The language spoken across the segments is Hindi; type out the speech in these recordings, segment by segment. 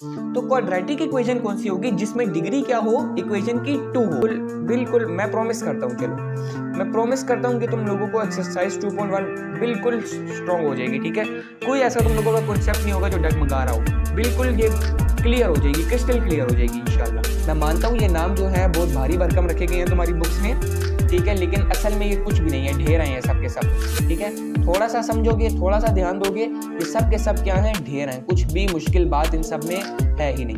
तो क्वाड्रेटिक इक्वेशन कौन सी होगी जिसमें डिग्री क्या हो, इक्वेशन की 2 हो। बिल्कुल मैं प्रॉमिस करता हूँ, चलो मैं प्रॉमिस करता हूँ कि तुम लोगों को एक्सरसाइज 2.1 बिल्कुल स्ट्रॉन्ग हो जाएगी। ठीक है, कोई ऐसा तुम लोगों का कॉन्सेप्ट नहीं होगा जो डगमगा रहा हो, बिल्कुल ये क्लियर हो जाएगी, क्रिस्टल क्लियर हो जाएगी इंशाल्लाह। मैं मानता हूँ ये नाम जो है बहुत भारी भरकम रखे गए हैं तुम्हारी बुक्स में, ठीक है, लेकिन असल में ये कुछ भी नहीं है, ढेर हैं ये सब के सब। ठीक है, थोड़ा सा समझोगे, थोड़ा सा ध्यान दोगे, ये सब के सब क्या हैं, ढेर हैं, कुछ भी मुश्किल बात इन सब में है ही नहीं।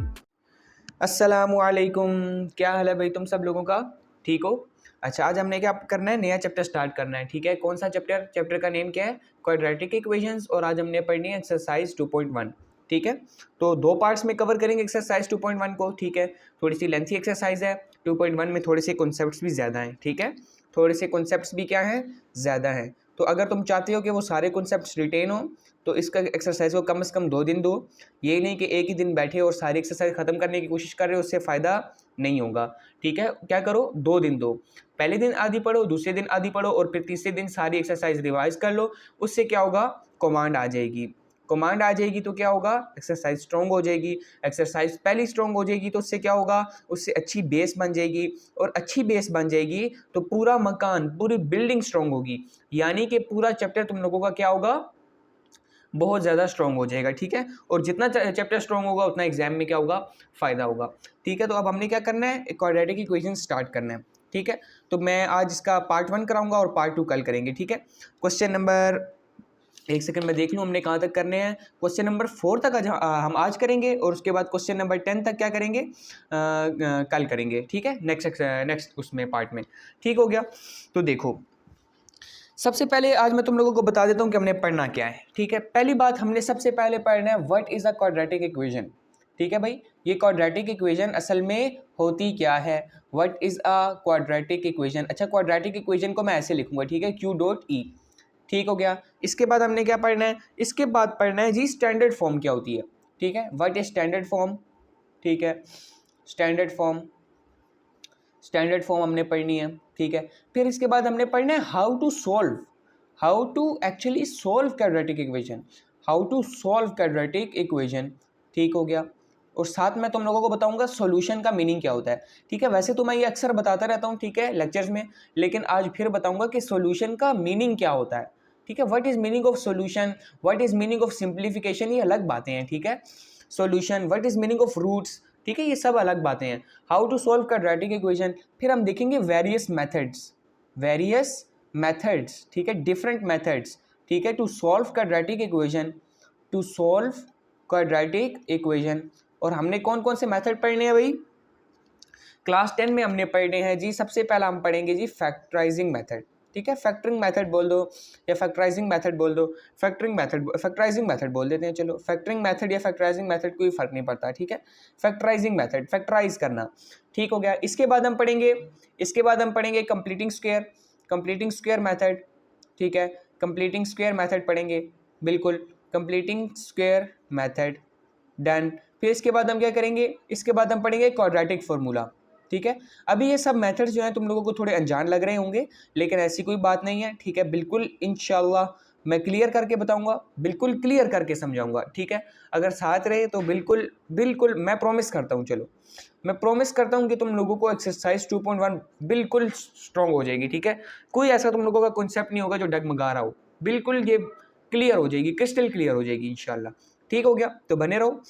अस्सलामुअलैकुम, क्या हाल है भाई तुम सब लोगों का, ठीक हो? अच्छा, आज हमने क्या करना है, नया चैप्टर स्टार्ट करना है। ठीक है, कौन सा चैप्टर? चैप्टर का नेम क्या है? Quadratic equations. और आज हमने पढ़नी है एक्सरसाइज 2.1। ठीक है, तो 2 पार्ट्स में कवर करेंगे एक्सरसाइज 2.1 को। ठीक है, थोड़ी सी लेंथी एक्सरसाइज है। 2.1 में थोड़े से कॉन्सेप्ट्स भी ज़्यादा हैं। ठीक है, थोड़े से कॉन्सेप्ट्स भी क्या हैं, ज़्यादा हैं। तो अगर तुम चाहते हो कि वो सारे कॉन्सेप्ट्स रिटेन हो तो इसका एक्सरसाइज को कम से कम 2 दिन दो। ये नहीं कि एक ही दिन बैठे और सारी एक्सरसाइज ख़त्म करने की कोशिश कर रहे हो, उससे फ़ायदा नहीं होगा। ठीक है, क्या करो, 2 दिन दो। पहले दिन आधी पढ़ो, दूसरे दिन आधी पढ़ो और फिर तीसरे दिन सारी एक्सरसाइज रिवाइज कर लो। उससे क्या होगा, कमांड आ जाएगी। कमांड आ जाएगी तो क्या होगा, एक्सरसाइज स्ट्रॉन्ग हो जाएगी। एक्सरसाइज पहली स्ट्रॉन्ग हो जाएगी तो उससे क्या होगा, उससे अच्छी बेस बन जाएगी। और अच्छी बेस बन जाएगी तो पूरा मकान, पूरी बिल्डिंग स्ट्रॉन्ग होगी। यानी कि पूरा चैप्टर तुम लोगों का क्या होगा, बहुत ज़्यादा स्ट्रॉन्ग हो जाएगा। ठीक है, और जितना चैप्टर स्ट्रॉन्ग होगा उतना एग्जाम में क्या होगा, फ़ायदा होगा। ठीक है, तो अब हमने क्या करना है, क्वाड्रेटिक इक्वेशन स्टार्ट करना है। ठीक है, तो मैं आज इसका पार्ट 1 कराऊंगा और पार्ट 2 कल करेंगे। ठीक है, क्वेश्चन नंबर, एक सेकंड में देख लूँ हमने कहाँ तक करने हैं। क्वेश्चन नंबर 4 तक हम आज करेंगे और उसके बाद क्वेश्चन नंबर 10 तक क्या करेंगे, कल करेंगे। ठीक है, नेक्स्ट उसमें पार्ट में। ठीक हो गया, तो देखो सबसे पहले आज मैं तुम लोगों को बता देता हूँ कि हमने पढ़ना क्या है। ठीक है, पहली बात हमने सबसे पहले पढ़ना है what is a quadratic equation. ठीक है भाई, ये क्वाड्रेटिक इक्वेशन असल में होती क्या है, what is a quadratic equation. अच्छा, क्वाड्रेटिक इक्वेशन को मैं ऐसे लिखूंगा, ठीक है, Q.E। ठीक हो गया, इसके बाद हमने क्या पढ़ना है, इसके बाद पढ़ना है जी स्टैंडर्ड फॉर्म क्या होती है। ठीक है, व्हाट इज स्टैंडर्ड फॉर्म। ठीक है, स्टैंडर्ड फॉर्म, स्टैंडर्ड फॉर्म हमने पढ़नी है। ठीक है, फिर इसके बाद हमने पढ़ना है how to solve, how to actually solve quadratic equation, how to solve quadratic equation. ठीक हो गया, और साथ में तुम लोगों को बताऊंगा सॉल्यूशन का मीनिंग क्या होता है। ठीक है, वैसे तो मैं ये अक्सर बताता रहता हूँ, ठीक है, लेक्चर्स में, लेकिन आज फिर बताऊंगा कि सॉल्यूशन का मीनिंग क्या होता है। ठीक है, what is meaning of solution, what is meaning of simplification, ये अलग बातें हैं। ठीक है, solution, what is meaning of roots, ठीक है, ये सब अलग बातें हैं। How to solve quadratic equation, फिर हम देखेंगे वेरियस मेथड्स, वेरियस मेथड्स, ठीक है, डिफरेंट मेथड्स, ठीक है, to solve quadratic equation, to solve quadratic equation. और हमने कौन कौन से मेथड पढ़ने हैं भाई, क्लास 10 में हमने पढ़ने हैं जी। सबसे पहला हम पढ़ेंगे जी फैक्टराइजिंग मेथड। ठीक है, फैक्टरिंग मेथड बोल दो या फैक्टराइजिंग मेथड बोल दो, फैक्टरिंग मेथड, फैक्टराइजिंग मेथड बोल देते हैं, चलो फैक्टरिंग मेथड या फैक्टराइजिंग मेथड कोई फर्क नहीं पड़ता। ठीक है, फैक्टराइजिंग मेथड, फैक्टराइज करना। ठीक हो गया, इसके बाद हम पढ़ेंगे, इसके बाद हम पढ़ेंगे completing square, completing square method. ठीक है, कंप्लीटिंग स्क्वायर मेथड पढ़ेंगे, बिल्कुल, कंप्लीटिंग स्क्वायर मेथड, डन। फिर इसके बाद हम क्या करेंगे, इसके बाद हम पढ़ेंगे क्वाड्रेटिक फार्मूला। ठीक है, अभी ये सब मेथड्स जो हैं तुम लोगों को थोड़े अनजान लग रहे होंगे, लेकिन ऐसी कोई बात नहीं है। ठीक है, बिल्कुल इंशाल्लाह मैं क्लियर करके बताऊंगा, बिल्कुल क्लियर करके समझाऊंगा। ठीक है, अगर साथ रहे तो बिल्कुल बिल्कुल मैं प्रॉमिस करता हूँ, चलो मैं प्रॉमिस करता हूँ कि तुम लोगों को एक्सरसाइज 2.1 बिल्कुल स्ट्रॉन्ग हो जाएगी। ठीक है, कोई ऐसा तुम लोगों का कॉन्सेप्ट नहीं होगा जो डगमगा रहा हो, बिल्कुल ये क्लियर हो जाएगी, क्रिस्टल क्लियर हो जाएगी इंशाल्लाह। ठीक हो गया, तो बने रहो।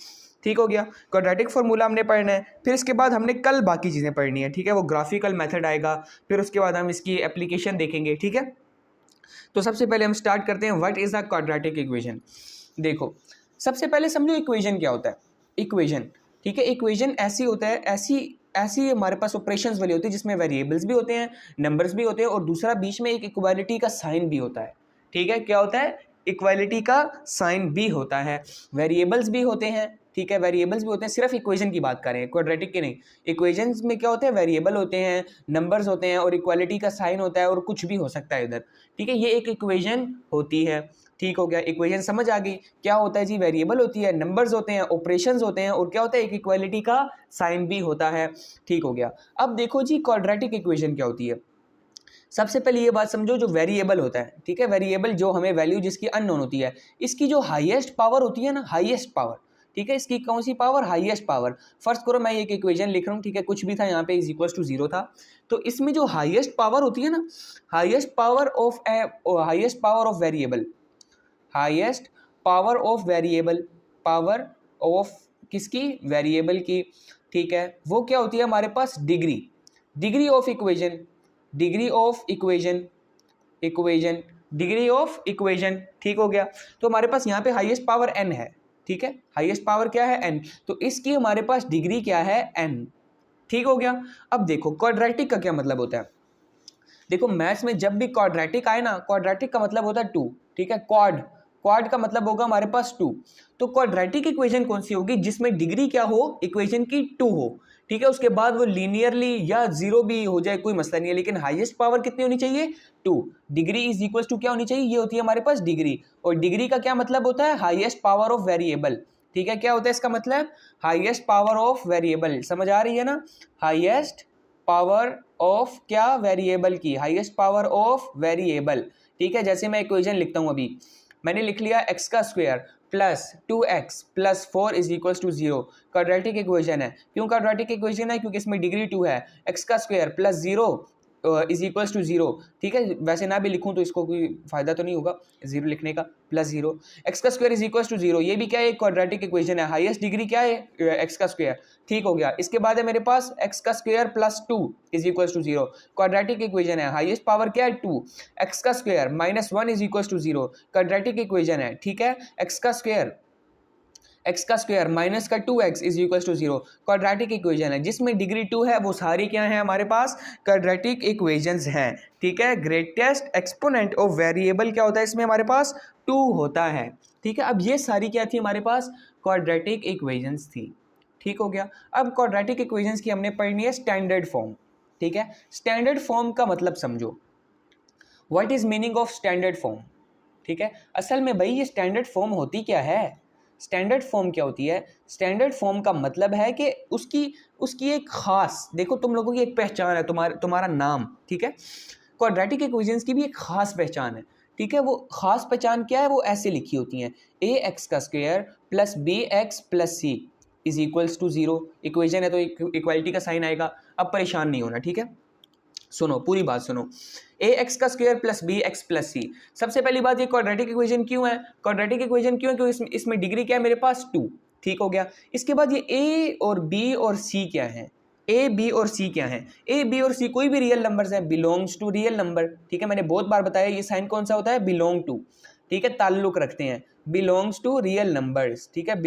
ठीक हो गया, क्वाड्रेटिक फार्मूला हमने पढ़ना है, फिर इसके बाद हमने कल बाकी चीज़ें पढ़नी है। ठीक है, वो ग्राफिकल मेथड आएगा, फिर उसके बाद हम इसकी एप्लीकेशन देखेंगे। ठीक है, तो सबसे पहले हम स्टार्ट करते हैं what is a quadratic equation. देखो सबसे पहले समझो इक्वेशन क्या होता है। इक्वेशन, ठीक है, इक्वेशन ऐसी होता है, ऐसी ऐसी हमारे पास ऑपरेशंस वाली होती है जिसमें वेरिएबल्स भी होते हैं, नंबर्स भी होते हैं, और दूसरा बीच में एक इक्वालिटी का साइन भी होता है। ठीक है, क्या होता है, इक्वालिटी का साइन भी होता है, वेरिएबल्स भी होते हैं। ठीक है, वेरिएबल्स भी होते हैं, सिर्फ इक्वेशन की बात करें, क्वाड्रेटिक की नहीं। इक्वेशंस में क्या होते हैं, वेरिएबल होते हैं, नंबर्स होते हैं, और इक्वालिटी का साइन होता है, और कुछ भी हो सकता है इधर। ठीक है, ये एक इक्वेशन होती है। ठीक हो गया, इक्वेशन समझ आ गई, क्या होता है जी, वेरिएबल होती है, नंबर्स होते हैं, ऑपरेशंस होते हैं, और क्या होता है, एक इक्वालिटी का साइन भी होता है। ठीक हो गया, अब देखो जी क्वाड्रेटिक इक्वेशन क्या होती है। सबसे पहले ये बात समझो, जो वेरिएबल होता है, ठीक है, वेरिएबल जो हमें वैल्यू जिसकी अननोन होती है, इसकी जो हाईएस्ट पावर होती है ना, हाईएस्ट पावर, ठीक है, इसकी कौन सी पावर, हाईएस्ट पावर। फर्स्ट करो मैं एक इक्वेशन लिख रहा हूँ, ठीक है, कुछ भी था यहाँ पे इज इक्वल टू 0 था, तो इसमें जो हाईएस्ट पावर होती है ना, highest power of variable, highest power of variable, power of किसकी, वेरिएबल की, ठीक है, वो क्या होती है हमारे पास, degree, degree of equation, degree of equation, equation, degree of equation, ठीक हो गया। तो हमारे पास यहाँ पे हाईएस्ट पावर n है, ठीक है, हाईएस्ट पावर क्या है n, तो इसकी हमारे पास डिग्री क्या है n, ठीक हो गया। अब देखो क्वाड्रेटिक का क्या मतलब होता है, देखो मैथ्स में जब भी क्वाड्रेटिक आए ना, क्वाड्रेटिक का मतलब होता है 2, ठीक है, क्वाड, क्वाड का मतलब होगा हमारे पास 2, तो क्वाड्रेटिक इक्वेशन कौन सी होगी, जिसमें डिग्री क्या हो, इक्वेशन की 2 हो, ठीक है, उसके बाद वो लीनियरली या 0 भी हो जाए कोई मसला नहीं है, लेकिन हाईएस्ट पावर कितनी होनी चाहिए, 2, डिग्री इज इक्वल टू क्या होनी चाहिए, ये होती है हमारे पास डिग्री, और डिग्री का क्या मतलब होता है, हाईएस्ट पावर ऑफ वेरिएबल, ठीक है, क्या होता है इसका मतलब, हाईएस्ट पावर ऑफ वेरिएबल, समझ आ रही है ना, हाईएस्ट पावर ऑफ क्या, वेरिएबल की, हाईएस्ट पावर ऑफ वेरिएबल, ठीक है। जैसे मैं इक्वेशन लिखता हूं, अभी मैंने लिख लिया x का square plus 2x plus 4 is equal to 0, quadratic equation है। क्यों क्वाड्रेटिक इक्वेशन है, क्योंकि इसमें डिग्री 2 है, x का square plus 0 is equal to 0, ठीक है, वैसे ना भी लिखूं तो इसको कोई फायदा तो नहीं होगा 0 लिखने का, प्लस 0, एक्स का स्क्वायर इज इक्वल टू 0, ये भी क्या है, क्वाड्रेटिक इक्वेशन है, हाईएस्ट डिग्री क्या है, एक्स का स्क्वायर, ठीक हो गया। इसके बाद है मेरे पास एक्स का square plus 2 is equal to 0, quadratic equation है, हाईएस्ट पावर क्या है 2, एक्स का square minus 1 is equal to 0, quadratic equation है, ठीक है, एक्स का स्क्वायर माइनस का 2x is equal to 0, quadratic equation है, जिसमें डिग्री 2 है वो सारी क्या है हमारे पास, क्वाड्रेटिक इक्वेशंस हैं, ठीक है। ग्रेटेस्ट एक्सपोनेंट ऑफ वेरिएबल क्या होता है इसमें हमारे पास, 2 होता है, ठीक है। अब ये सारी क्या थी हमारे पास, क्वाड्रेटिक इक्वेशंस थी, ठीक हो गया। अब क्वाड्रेटिक इक्वेशंस की हमने पढ़नी है स्टैंडर्ड फॉर्म, ठीक है। स्टैंडर्ड फॉर्म का मतलब समझो, what is meaning of standard form, ठीक है। असल में भाई ये स्टैंडर्ड फॉर्म होती क्या है, स्टैंडर्ड फॉर्म क्या होती है, स्टैंडर्ड फॉर्म का मतलब है कि उसकी एक खास, देखो तुम लोगों की एक पहचान है, तुम्हारा नाम, ठीक है, क्वाड्रेटिक इक्वेशंस की भी एक खास पहचान है, ठीक है। वो खास पहचान क्या है, वो ऐसे लिखी होती हैं, ए एक्स का square plus B x plus C is equals to 0, equation है तो इक्वालिटी का साइन आएगा। अब परेशान नहीं होना, ठीक है, सुनो पूरी बात सुनो, ए एक्स का square plus B x plus c, सबसे पहली बात ये क्वाड्रेटिक इक्वेशन क्यों है, क्वाड्रेटिक इक्वेशन क्यों है, क्योंकि इसमें डिग्री क्या है मेरे पास 2, ठीक हो गया। इसके बाद ये ए और बी और सी क्या है, ए बी और सी क्या है, ए बी और सी कोई भी रियल नंबर्स है, बिलोंग्स टू रियल नंबर, ठीक है, मैंने बहुत बार बताया ये साइन कौन सा होता है, बिलोंग टू, ठीक है, ताल्लुक रखते हैं, बिलोंग्स टू रियल नंबर्स, ठीक है,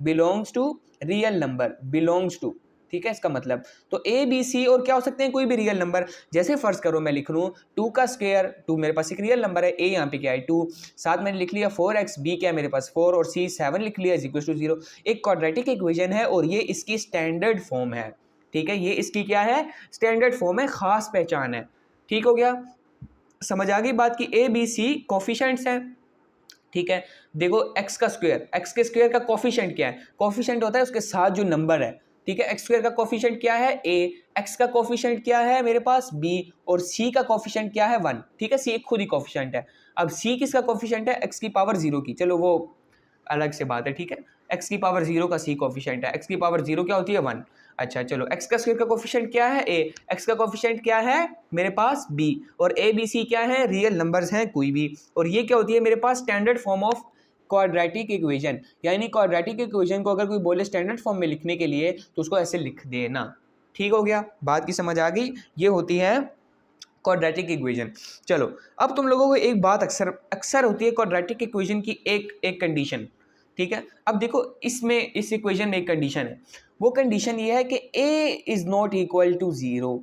belongs to real number, belongs to, ठीक है, इसका मतलब तो ए बी सी और क्या हो सकते हैं, कोई भी रियल नंबर, जैसे फर्ज करो मैं लिख लूँ 2 का स्क्वायर, 2 मेरे पास एक रियल नंबर है, ए यहाँ पे क्या है 2, साथ मैंने लिख लिया 4x, बी क्या है मेरे पास 4 और सी 7 लिख लिया इज इक्वल टू 0, एक क्वाड्रेटिक इक्वेशन है और ये इसकी स्टैंडर्ड फॉर्म है, ठीक है, ये इसकी क्या है, स्टैंडर्ड फॉर्म है, खास पहचान है, ठीक हो गया। समझ आ गई बात की ए बी सी कोफिशिएंट्स हैं, ठीक है। देखो एक्स का स्क्वायर, एक्स के स्क्वायर का कोफिशिएंट क्या है, कोफिशिएंट होता है उसके साथ जो नंबर है, ठीक है, एक्स स्क्वायर का कोफिशिएंट क्या है ए, एक्स का कोफिशिएंट क्या है मेरे पास बी और सी का कोफिशिएंट क्या है 1, ठीक है, सी एक खुद ही कोफिशिएंट है। अब सी किसका कोफिशिएंट है, एक्स की पावर 0 की, चलो वो अलग से बात है, ठीक है, एक्स की पावर 0 का सी कोफिशिएंट है, एक्स की पावर 0 क्या होती है 1, अच्छा चलो एक्स का स्क्वायर का कोफिशिएंट क्या है ए, एक्स का कोफिशिएंट क्या है मेरे पास बी और ए बी सी क्या है, रियल नंबर्स हैं कोई भी, और ये क्या होती है मेरे पास standard form of quadratic equation, यानी क्वाड्रेटिक इक्वेशन को अगर कोई बोले स्टैंडर्ड फॉर्म में लिखने के लिए तो उसको ऐसे लिख देना, ठीक हो गया, बात की समझ आ गई, ये होती है क्वाड्रेटिक इक्वेशन। चलो अब तुम लोगों को एक बात अक्सर होती है क्वाड्रेटिक इक्वेशन की एक कंडीशन, ठीक है। अब देखो इसमें इस इक्वेशन में एक कंडीशन है, वो कंडीशन ये है कि a is not equal to 0,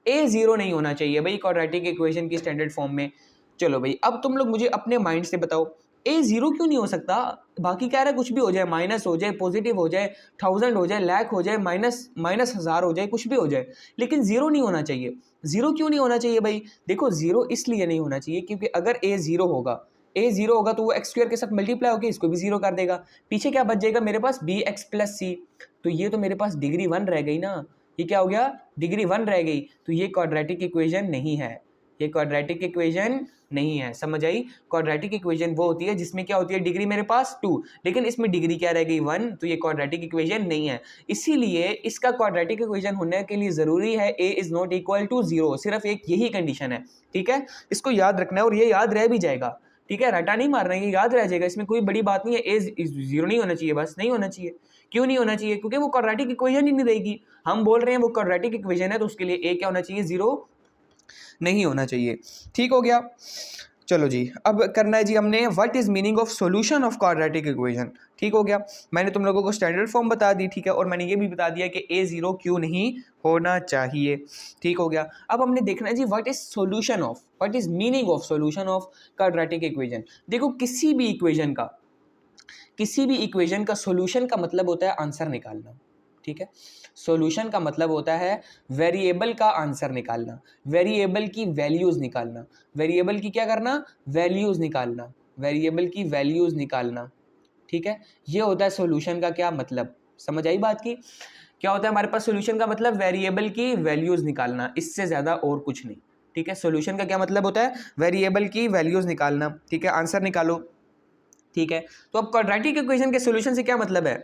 a 0 नहीं होना चाहिए भाई क्वाड्रेटिक इक्वेशन की स्टैंडर्ड फॉर्म में। चलो भाई अब तुम लोग मुझे अपने माइंड से बताओ a 0 क्यों नहीं हो सकता, बाकी क्या है कुछ भी हो जाए, माइनस हो जाए, पॉजिटिव हो जाए, 1000 हो जाए, लाख हो जाए, माइनस 1000 हो जाए, कुछ भी हो जाए, लेकिन 0 नहीं होना चाहिए। 0 क्यों नहीं होना चाहिए भाई, देखो 0 इसलिए नहीं होना चाहिए क्योंकि अगर a 0 होगा, a 0 होगा तो वो एक्स स्क्वायर के साथ मल्टीप्लाई होकर इसको भी 0 कर देगा, पीछे क्या बच जाएगा मेरे पास बी एक्स प्लस सी, तो ये तो मेरे पास डिग्री 1 रह गई ना, ये क्या हो गया डिग्री 1 रह गई, तो ये क्वाड्रेटिक इक्वेशन नहीं है, ये क्वाड्रेटिक इक्वेशन नहीं है, समझ आई। क्वाड्रेटिक इक्वेशन वो होती है जिसमें क्या होती है, डिग्री मेरे पास 2, लेकिन इसमें डिग्री क्या रह गई 1, तो ये क्वाड्रेटिक इक्वेशन नहीं है। इसीलिए इसका क्वाड्रेटिक इक्वेशन होने के लिए जरूरी है a is not equal to 0, सिर्फ एक यही कंडीशन है, ठीक है। इसको याद रखना है और ये याद रह भी जाएगा, ठीक है, रटा नहीं मारना है, ये याद रह जाएगा, इसमें कोई बड़ी बात नहीं है। a 0 नहीं होना चाहिए, बस नहीं होना चाहिए। क्यों नहीं होना चाहिए? क्योंकि वो क्वाड्रेटिक इक्वेशन ही नहीं रहेगी। हम बोल रहे हैं वो क्वाड्रेटिक इक्वेशन है, तो उसके लिए a क्या होना चाहिए, 0 नहीं होना चाहिए। ठीक हो गया, चलो जी, अब करना है जी हमने what is meaning of solution of quadratic equation. ठीक हो गया, मैंने तुम लोगों को स्टैंडर्ड फॉर्म बता दी, ठीक है, और मैंने ये भी बता दिया कि a 0 क्यों नहीं होना चाहिए। ठीक हो गया, अब हमने देखना है जी what is solution of, what is meaning of solution of quadratic equation. देखो किसी भी इक्वेशन का सॉल्यूशन का मतलब होता है आंसर निकालना, ठीक है। सॉल्यूशन का मतलब होता है वेरिएबल का आंसर निकालना, वेरिएबल की वैल्यूज निकालना, वेरिएबल की क्या करना, वैल्यूज निकालना, वेरिएबल की वैल्यूज निकालना, ठीक है। ये होता है सॉल्यूशन का क्या मतलब, समझ आई बात की। क्या होता है हमारे पास सॉल्यूशन का मतलब, वेरिएबल की वैल्यूज निकालना, इससे ज्यादा और कुछ नहीं, ठीक है। सॉल्यूशन का क्या मतलब होता है, वेरिएबल की वैल्यूज निकालना, ठीक है, आंसर निकालो, ठीक है। तो अब क्वाड्रेटिक इक्वेशन के सॉल्यूशन से क्या मतलब है,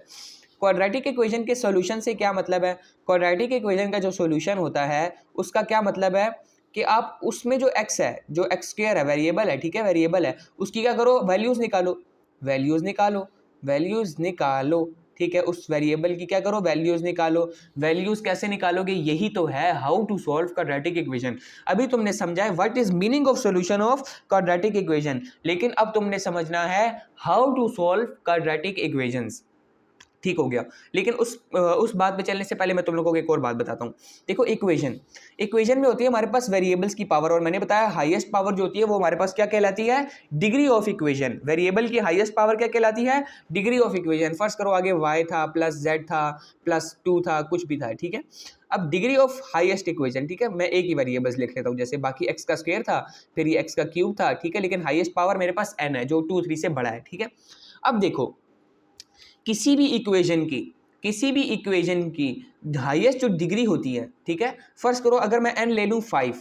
क्वाड्रेटिक इक्वेशन के सॉल्यूशन से क्या मतलब है, क्वाड्रेटिक इक्वेशन का जो सॉल्यूशन होता है उसका क्या मतलब है कि आप उसमें जो x है, जो x स्क्वायर है, वेरिएबल है, ठीक है, वेरिएबल है, उसकी क्या करो, वैल्यूज निकालो, वैल्यूज निकालो, वैल्यूज निकालो, ठीक है, उस वेरिएबल की क्या करो, वैल्यूज निकालो। वैल्यूज कैसे निकालोगे, यही तो है how to solve quadratic equation. अभी तुमने समझा है what is meaning of solution of quadratic equation, लेकिन अब तुमने समझना है how to solve quadratic equations. ठीक हो गया, लेकिन उस बात पे चलने से पहले मैं तुम लोगों को एक और बात बताता हूँ। देखो इक्वेशन में होती है हमारे पास वेरिएबल्स की पावर, और मैंने बताया हाईएस्ट पावर जो होती है वो हमारे पास क्या कहलाती है, डिग्री ऑफ इक्वेशन। वेरिएबल की हाईएस्ट पावर क्या कहलाती है, डिग्री ऑफ इक्वेशन। फर्स्ट करो आगे y था प्लस z था प्लस 2 था, कुछ भी था, ठीक है। अब डिग्री ऑफ हाईएस्ट इक्वेशन, ठीक है, मैं एक ही वेरिएबल्स लिख लेता हूँ, जैसे बाकी x का स्क्वायर था, फिर ये x का क्यूब था, ठीक है, लेकिन हाईएस्ट पावर मेरे पास n है जो 2 3 से बड़ा है, ठीक है। अब देखो किसी भी इक्वेशन की हाईएस्ट जो डिग्री होती है, ठीक है, फर्स्ट करो अगर मैं n ले लूँ 5,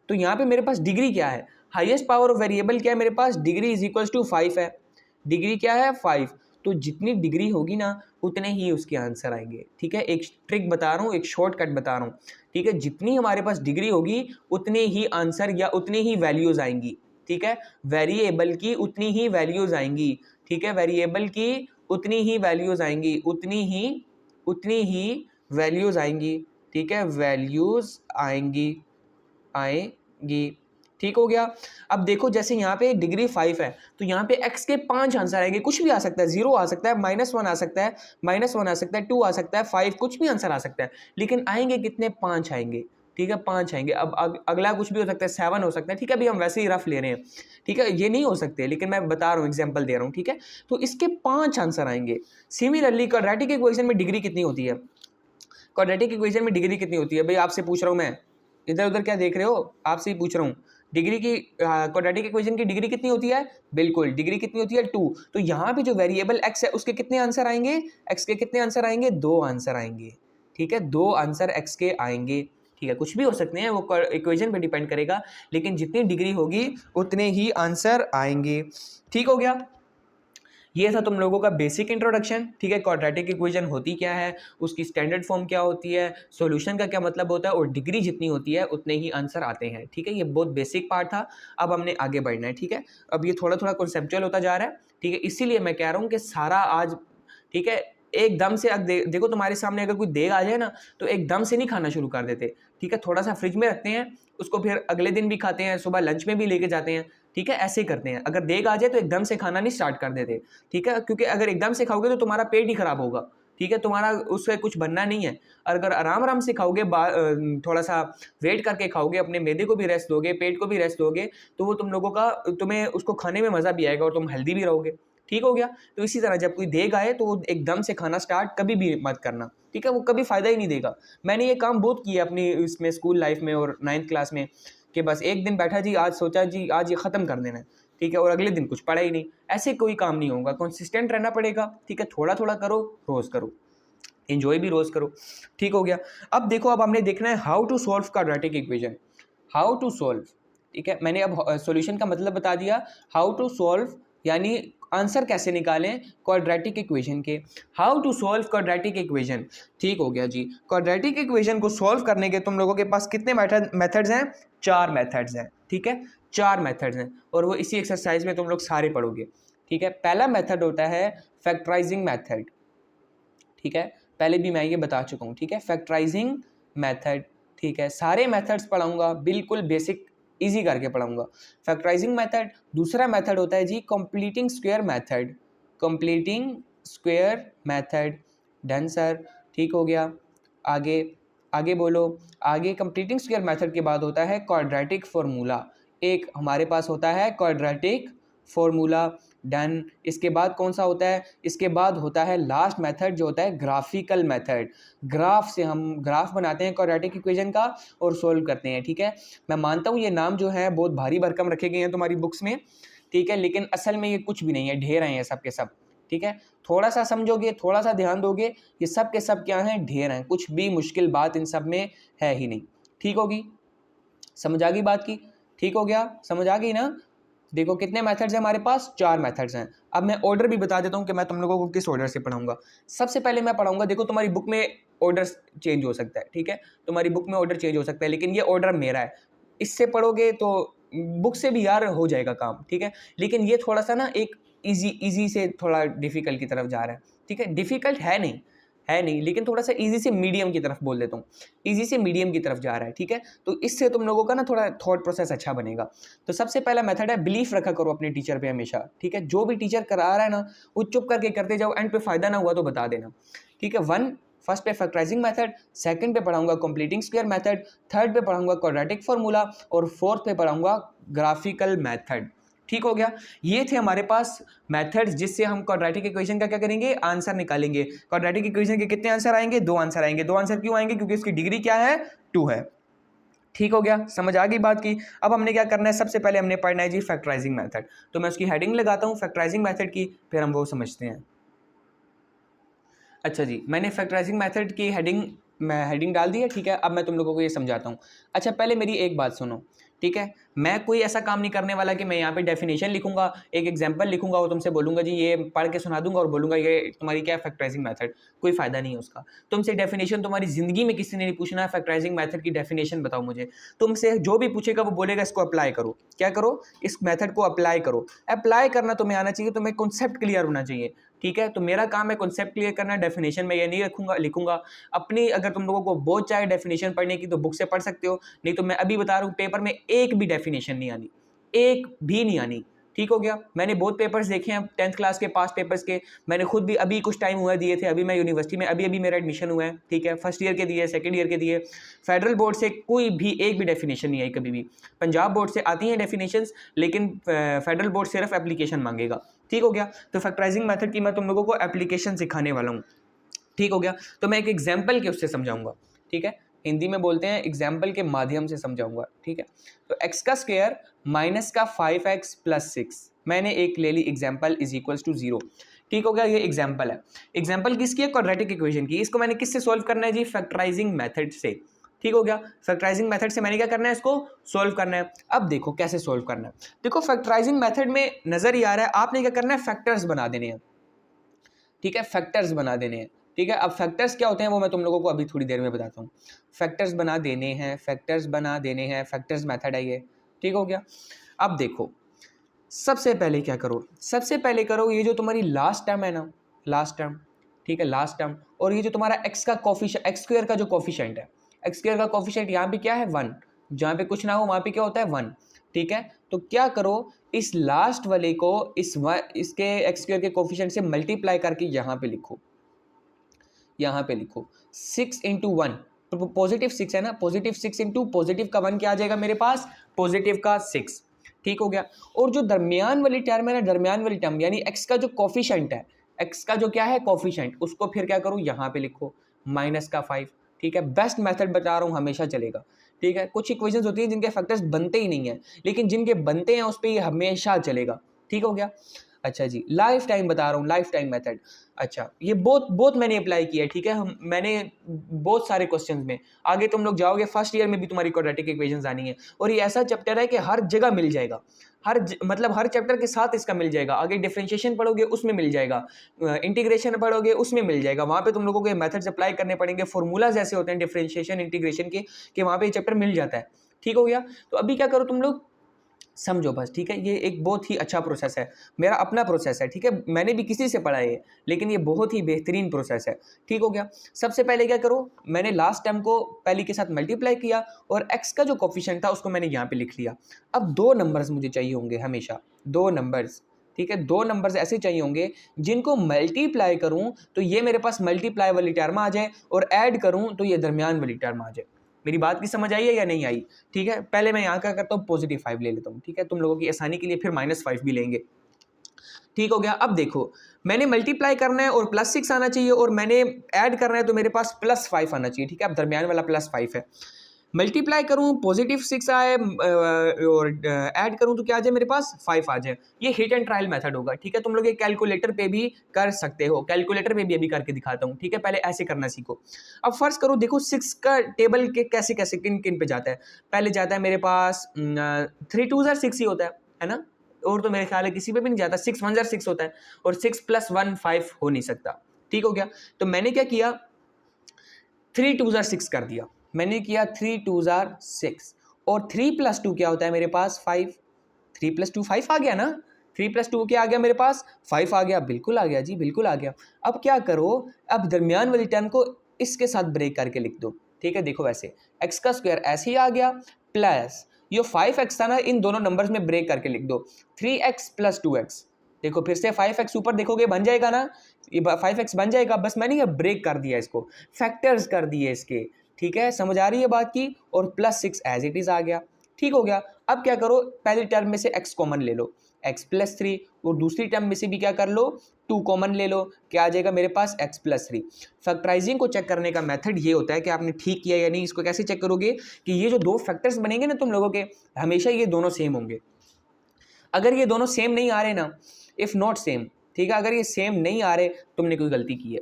तो यहाँ पे मेरे पास डिग्री क्या है, हाईएस्ट पावर ऑफ वेरिएबल क्या है मेरे पास, डिग्री इज इक्वल्स टू 5 है, डिग्री क्या है 5, तो जितनी डिग्री होगी ना उतने ही उसके आंसर आएंगे, ठीक है। एक ट्रिक बता रहा हूँ, एक शॉर्टकट बता रहा हूँ, ठीक है, जितनी हमारे पास डिग्री होगी उतने ही आंसर या उतनी ही वैल्यूज आएंगी, ठीक है, वेरिएबल की उतनी ही वैल्यूज आएंगी, ठीक है, वेरिएबल की उतनी ही वैल्यूज आएंगी, उतनी ही वैल्यूज आएंगी, ठीक है, वैल्यूज आएंगी। ठीक हो गया। अब देखो जैसे यहाँ पे डिग्री 5 है, तो यहाँ पे x के 5 आंसर आएंगे, कुछ भी आ सकता है, 0 आ सकता है, -1 आ सकता है, -1 आ सकता है, 2 आ सकता है, 5, कुछ भी आंसर आ सकता है, लेकिन आएंगे कितने, 5 आएंगे, ठीक है, 5 आएंगे। अब अगला कुछ भी हो सकता है, 7 हो सकता है, ठीक है, अभी हम वैसे ही रफ ले रहे हैं, ठीक है, ये नहीं हो सकते, लेकिन मैं बता रहा हूँ, एग्जाम्पल दे रहा हूँ, ठीक है। तो इसके 5 आंसर आएंगे। सिमिलरली क्वाड्रेटिक इक्वेशन में डिग्री कितनी होती है, क्वाड्रेटिक इक्वेशन में डिग्री कितनी होती है, भाई आपसे पूछ रहा हूँ मैं, इधर उधर क्या देख रहे हो, आपसे ही पूछ रहा हूँ, डिग्री की क्वाड्रेटिक इक्वेशन की डिग्री कितनी होती है, बिल्कुल डिग्री कितनी होती है, 2। तो यहाँ पे जो वेरिएबल x है उसके कितने आंसर आएंगे, x के कितने आंसर आएंगे, 2 आंसर आएंगे, ठीक है, 2 आंसर x के आएंगे, ठीक है, कुछ भी हो सकते हैं, वो इक्वेशन पे डिपेंड करेगा, लेकिन जितनी डिग्री होगी उतने ही आंसर आएंगे। ठीक हो गया, ये था तुम लोगों का बेसिक इंट्रोडक्शन, ठीक है, क्वाड्रेटिक इक्वेशन होती क्या है, उसकी स्टैंडर्ड फॉर्म क्या होती है, सॉल्यूशन का क्या मतलब होता है, और डिग्री जितनी होती है उतने ही आंसर आते हैं, ठीक है। ये बहुत बेसिक पार्ट था, अब हमने आगे बढ़ना है, ठीक है। अब ये थोड़ा थोड़ा कॉन्सेप्चुअल होता जा रहा है, ठीक है, इसीलिए मैं कह रहा हूँ कि सारा आज, ठीक है, एकदम से देखो तुम्हारे सामने अगर कोई देग आ जाए ना, तो एकदम से नहीं खाना शुरू कर देते, ठीक है, थोड़ा सा फ्रिज में रखते हैं, उसको फिर अगले दिन भी खाते हैं, सुबह लंच में भी लेके जाते हैं, ठीक है, ऐसे ही करते हैं। अगर देग आ जाए तो एकदम से खाना नहीं स्टार्ट कर देते, ठीक है, क्योंकि अगर एकदम से खाओगे तो तुम्हारा पेट ही खराब होगा, ठीक है, तुम्हारा उससे कुछ बनना नहीं है। और अगर आराम आराम से खाओगे, थोड़ा सा वेट करके खाओगे, अपने मैदे को भी रेस्ट दोगे, पेट को भी रेस्ट दोगे, तो वो तुम लोगों का, तुम्हें उसको खाने में मज़ा भी आएगा और तुम हेल्दी भी रहोगे। ठीक हो गया। तो इसी तरह जब कोई देग आए तो वो एकदम से खाना स्टार्ट कभी भी मत करना, ठीक है, वो कभी फ़ायदा ही नहीं देगा। मैंने ये काम बहुत किया अपनी इसमें स्कूल लाइफ में और 9th क्लास में, कि बस एक दिन बैठा जी, आज सोचा जी आज ये ख़त्म कर देना है, ठीक है, और अगले दिन कुछ पड़ा ही नहीं। ऐसे कोई काम नहीं होगा, कंसिस्टेंट रहना पड़ेगा, ठीक है, थोड़ा थोड़ा करो, रोज़ करो, एंजॉय भी रोज़ करो। ठीक हो गया। अब देखो, अब हमने देखना है how to solve quadratic equation, how to solve ठीक है, मैंने अब सॉल्यूशन का मतलब बता दिया, हाउ टू सॉल्व यानी आंसर कैसे निकालें क्वाड्रेटिक इक्वेशन के, how to solve quadratic equation. ठीक हो गया जी। क्वाड्रेटिक इक्वेशन को सॉल्व करने के तुम लोगों के पास कितने मेथड्स हैं? 4 मेथड्स हैं। ठीक है, 4 मेथड्स हैं और वो इसी एक्सरसाइज में तुम लोग सारे पढ़ोगे। ठीक है, पहला मेथड होता है फैक्टराइजिंग मेथड। ठीक है, पहले भी मैं ये बता चुका हूँ। ठीक है, फैक्टराइजिंग मेथड। ठीक है, सारे मेथड्स पढ़ाऊंगा, बिल्कुल बेसिक इजी करके पढ़ाऊंगा। Factorising method. दूसरा मेथड होता है जी completing square method. Completing square method. Done sir, ठीक हो गया। आगे आगे बोलो। आगे कंप्लीटिंग स्क्वायर मेथड के बाद होता है क्वाड्रेटिक फॉर्मूला। एक हमारे पास होता है क्वाड्रेटिक फॉर्मूला। डन। इसके बाद कौन सा होता है? इसके बाद होता है लास्ट मेथड जो होता है ग्राफिकल मेथड। ग्राफ से हम ग्राफ बनाते हैं क्वाड्रेटिक इक्वेशन का और सोल्व करते हैं। ठीक है, मैं मानता हूँ ये नाम जो है बहुत भारी भरकम रखे गए हैं तुम्हारी बुक्स में। ठीक है, लेकिन असल में ये कुछ भी नहीं है, ढेर हैं ये सब के सब। ठीक है, थोड़ा सा समझोगे, थोड़ा सा ध्यान दोगे, ये सब के सब क्या हैं? ढेर हैं। कुछ भी मुश्किल बात इन सब में है ही नहीं। ठीक होगी, समझ आ गई बात की? ठीक हो गया, समझ आ गई ना? देखो कितने मेथड्स हैं हमारे पास? 4 मेथड्स हैं। अब मैं ऑर्डर भी बता देता हूँ कि मैं तुम लोगों को किस ऑर्डर से पढ़ाऊंगा। सबसे पहले मैं पढ़ाऊंगा, देखो तुम्हारी बुक में ऑर्डर चेंज हो सकता है। ठीक है, तुम्हारी बुक में ऑर्डर चेंज हो सकता है, लेकिन ये ऑर्डर मेरा है। इससे पढ़ोगे तो बुक से भी यार हो जाएगा काम। ठीक है, लेकिन ये थोड़ा सा ना एक इजी से थोड़ा डिफिकल्ट की तरफ जा रहा है। ठीक है, डिफिकल्ट है नहीं, लेकिन थोड़ा सा इजी से मीडियम की तरफ बोल देता हूँ, इजी से मीडियम की तरफ जा रहा है। ठीक है, तो इससे तुम लोगों का ना थोड़ा थॉट प्रोसेस अच्छा बनेगा। तो सबसे पहला मेथड है बिलीफ रखा करो अपने टीचर पे हमेशा। ठीक है, जो भी टीचर करा रहा है ना वो चुप करके करते जाओ, एंड पे फायदा ना हुआ तो बता देना। ठीक है, फर्स्ट पे फैक्टराइजिंग मेथड, सेकंड पे पढ़ाऊंगा कंप्लीटिंग स्क्वायर मेथड, थर्ड पे पढ़ाऊंगा क्वाड्रेटिक फॉर्मूला और फोर्थ पे पढ़ाऊंगा ग्राफिकल मेथड। ठीक हो गया, ये थे हमारे पास मेथड्स जिससे हम क्वाड्रेटिक इक्वेशन का क्या करेंगे? आंसर निकालेंगे। क्वाड्रेटिक इक्वेशन के कितने आंसर आएंगे? 2 आंसर आएंगे। 2 आंसर क्यों आएंगे? क्योंकि इसकी डिग्री क्या है? 2 है। ठीक हो गया, समझ आ गई बात की? अब हमने क्या करना है? सबसे पहले हमने पढ़ना है जी फैक्टराइजिंग मेथड। तो मैं उसकी हेडिंग लगाता हूं फैक्टराइजिंग मेथड की, फिर हम वो समझते हैं। अच्छा जी, मैंने फैक्टराइजिंग मेथड की हेडिंग डाल दी है। ठीक है, अब मैं तुम लोगों को ये समझाता हूँ। अच्छा, पहले मेरी एक बात सुनो। ठीक है, मैं कोई ऐसा काम नहीं करने वाला कि मैं यहाँ पे डेफिनेशन लिखूंगा, एक एग्जांपल लिखूंगा और तुमसे बोलूंगा जी ये पढ़ के सुना दूंगा और बोलूंगा ये तुम्हारी क्या है फैक्टराइजिंग मेथड। कोई फायदा नहीं है उसका। तुमसे डेफिनेशन तुम्हारी जिंदगी में किसी ने नहीं पूछना है, फैक्टराइजिंग मेथड की डेफिनेशन बताओ मुझे। तुमसे जो भी पूछेगा वो बोलेगा इसको अप्लाई करो। क्या करो? इस मेथड को अप्लाई करो। अप्लाई करना तुम्हें आना चाहिए, तुम्हें कॉन्सेप्ट क्लियर होना चाहिए। ठीक है, तो मेरा काम है कॉन्सेप्ट क्लियर करना। डेफिनेशन में ये नहीं लिखूंगा अपनी। अगर तुम लोगों को बहुत चाहे डेफिनेशन पढ़ने की तो बुक से पढ़ सकते हो, नहीं तो मैं अभी बता रहा हूँ पेपर में एक भी डेफिनेशन नहीं आनी, एक भी नहीं आनी। ठीक हो गया, मैंने बहुत पेपर्स देखे हैं 10th क्लास के पास पेपर्स के, मैंने खुद भी अभी कुछ टाइम हुआ दिए थे। अभी मैं यूनिवर्सिटी में अभी मेरा एडमिशन हुआ है। ठीक है, फर्स्ट ईयर के दिए, सेकंड ईयर के दिए। फेडरल बोर्ड से कोई भी एक भी डेफिनेशन नहीं आई कभी भी। पंजाब बोर्ड से आती हैं डेफिनेशंस, लेकिन फेडरल बोर्ड सिर्फ एप्लीकेशन मांगेगा। ठीक हो गया, तो फैक्टराइजिंग मेथड की मैं तुम लोगों को एप्लीकेशन सिखाने वाला हूँ। ठीक हो गया, तो मैं एक एग्जाम्पल के उससे समझाऊंगा। ठीक है, हिंदी में बोलते हैं एग्जाम्पल के माध्यम से समझाऊंगा। ठीक है, तो x का स्क्वायर माइनस का 5x प्लस 6 मैंने एक ले ली एग्जाम्पल इज इक्वल्स टू 0। ठीक हो गया, ये एग्जाम्पल है। एग्जाम्पल किसकी है? क्वाड्रेटिक इक्वेशन की। इसको मैंने किससे सोल्व करना है जी? फैक्टराइजिंग मेथड से। ठीक हो गया, फैक्टराइजिंग मेथड से मैंने क्या करना है? इसको सोल्व करना है। अब देखो कैसे सोल्व करना है। देखो फैक्टराइजिंग मेथड में नजर ही आ रहा है, आपने क्या करना है? फैक्टर्स बना देने हैं। ठीक है, फैक्टर्स बना देने हैं। ठीक है, अब फैक्टर्स क्या होते हैं वो मैं तुम लोगों को अभी थोड़ी देर में बताता हूँ। फैक्टर्स बना देने हैं, फैक्टर्स मेथड है ये। ठीक हो गया, अब देखो सबसे पहले क्या करो? सबसे पहले करो ये जो तुम्हारी लास्ट टर्म है ना, लास्ट टर्म। ठीक है, लास्ट टर्म, और ये जो तुम्हारा एक्स का कॉफिशिएंट, एक्स स्क्वायर का जो कॉफिशिएंट है, एक्स स्क्वायर का कॉफिशिएंट यहाँ पे क्या है? 1। जहाँ पे कुछ ना हो वहाँ पे क्या होता है? 1। ठीक है, तो क्या करो? इस लास्ट वाले को इसके एक्स स्क्वायर के कोफिशिएंट से मल्टीप्लाई करके यहाँ पे लिखो। यहाँ पे लिखो 6 इंटू 1, पॉजिटिव 6 है ना, पॉजिटिव 6 इंटू पॉजिटिव का 1 क्या आ जाएगा मेरे पास? पॉजिटिव का 6। ठीक हो गया, और जो दरमियान वाली टर्म है ना, दरमियान वाली टर्म यानी एक्स का जो कोफिशिएंट है, एक्स का जो क्या है? कोफिशिएंट, उसको फिर क्या करूँ? यहाँ पे लिखो माइनस का 5। ठीक है, बेस्ट मेथड बता रहा हूँ, हमेशा चलेगा। ठीक है, कुछ इक्वेशंस होती हैं जिनके फैक्टर्स बनते ही नहीं है, लेकिन जिनके बनते हैं उस पर ये हमेशा चलेगा। ठीक हो गया, अच्छा जी, लाइफ टाइम बता रहा हूँ, लाइफ टाइम मेथड। अच्छा, ये बहुत मैंने अप्लाई किया है, ठीक है। मैंने बहुत सारे क्वेश्चंस में, आगे तुम लोग जाओगे फर्स्ट ईयर में भी तुम्हारी क्वाड्रेटिक इक्वेशंस आनी है, और ये ऐसा चैप्टर है कि हर जगह मिल जाएगा, मतलब हर चैप्टर के साथ इसका मिल जाएगा। आगे डिफरेंशिएशन पढ़ोगे उसमें मिल जाएगा, इंटीग्रेशन पढ़ोगे उसमें मिल जाएगा। वहाँ पे तुम लोगों को मेथड्स अप्लाई करने पड़ेंगे, फॉर्मूलाज ऐसे होते हैं डिफरेंशिएशन इंटीग्रेशन के कि वहाँ पे ये चैप्टर मिल जाता है। ठीक हो गया। तो अभी क्या करो तुम लोग, समझो बस, ठीक है। ये एक बहुत ही अच्छा प्रोसेस है, मेरा अपना प्रोसेस है, ठीक है। मैंने भी किसी से पढ़ा है, लेकिन ये बहुत ही बेहतरीन प्रोसेस है। ठीक हो गया। सबसे पहले क्या करो, मैंने लास्ट टर्म को पहले के साथ मल्टीप्लाई किया और एक्स का जो कोफिशिएंट था उसको मैंने यहाँ पे लिख लिया। अब दो नंबर्स मुझे चाहिए होंगे हमेशा, दो नंबर्स, ठीक है। दो नंबर्स ऐसे चाहिए होंगे जिनको मल्टीप्लाई करूं तो ये मेरे पास मल्टीप्लाई वाली टर्म आ जाए, और ऐड करूं तो ये दरमियान वाली टर्म आ जाए। मेरी बात की समझ आई है या नहीं आई? ठीक है। पहले मैं यहाँ क्या करता हूँ, +5 ले लेता हूँ, ठीक है। तुम लोगों की आसानी के लिए फिर -5 भी लेंगे। ठीक हो गया। अब देखो, मैंने मल्टीप्लाई करना है और +6 आना चाहिए, और मैंने ऐड करना है तो मेरे पास +5 आना चाहिए, ठीक है। अब दरमियान वाला +5 है। मल्टीप्लाई करूं +6 आए, और ऐड करूं तो क्या आ जाए मेरे पास 5 आ जाए। ये हिट एंड ट्रायल मेथड होगा, ठीक है। तुम लोग ये कैलकुलेटर पे भी कर सकते हो, कैलकुलेटर पे भी अभी करके दिखाता हूं, ठीक है। पहले ऐसे करना सीखो। अब फर्स्ट करो, देखो 6 का टेबल के कैसे कैसे किन किन पे जाता है। पहले जाता है मेरे पास 3 2 6 ही होता है ना। और तो मेरे ख्याल है किसी पे भी नहीं जाता, 6 1 6 होता है, और 6 + 1 5 हो नहीं सकता। ठीक हो गया। तो मैंने क्या किया, 3 2 6 कर दिया। मैंने किया 3 2 6, और 3 + 2 क्या होता है मेरे पास 5। 3 + 2 5 आ गया ना। 3 + 2 क्या आ गया मेरे पास 5 आ गया, बिल्कुल आ गया जी, बिल्कुल आ गया। अब क्या करो, अब दरमियान वाली टर्म को इसके साथ ब्रेक करके लिख दो, ठीक है। देखो वैसे x² ऐसे ही आ गया, प्लस ये 5x था ना, इन दोनों नंबर्स में ब्रेक करके लिख दो, 3x + 2x। देखो फिर से 5x ऊपर देखोगे बन जाएगा ना, ये 5x बन जाएगा। बस मैंने ये ब्रेक कर दिया, इसको फैक्टर्स कर दिए इसके, ठीक है। समझ आ रही है बात की। और +6 एज इट इज आ गया। ठीक हो गया। अब क्या करो, पहली टर्म में से x कॉमन ले लो, x + 3, और दूसरी टर्म में से भी क्या कर लो, 2 कॉमन ले लो, क्या आ जाएगा मेरे पास x + 3। फैक्टराइजिंग को चेक करने का मेथड ये होता है कि आपने ठीक किया या नहीं। इसको कैसे चेक करोगे कि ये जो दो फैक्टर्स बनेंगे ना तुम लोगों के, हमेशा ये दोनों सेम होंगे। अगर ये दोनों सेम नहीं आ रहे ना, इफ नॉट सेम, ठीक है, अगर ये सेम नहीं आ रहे, तुमने कोई गलती की है,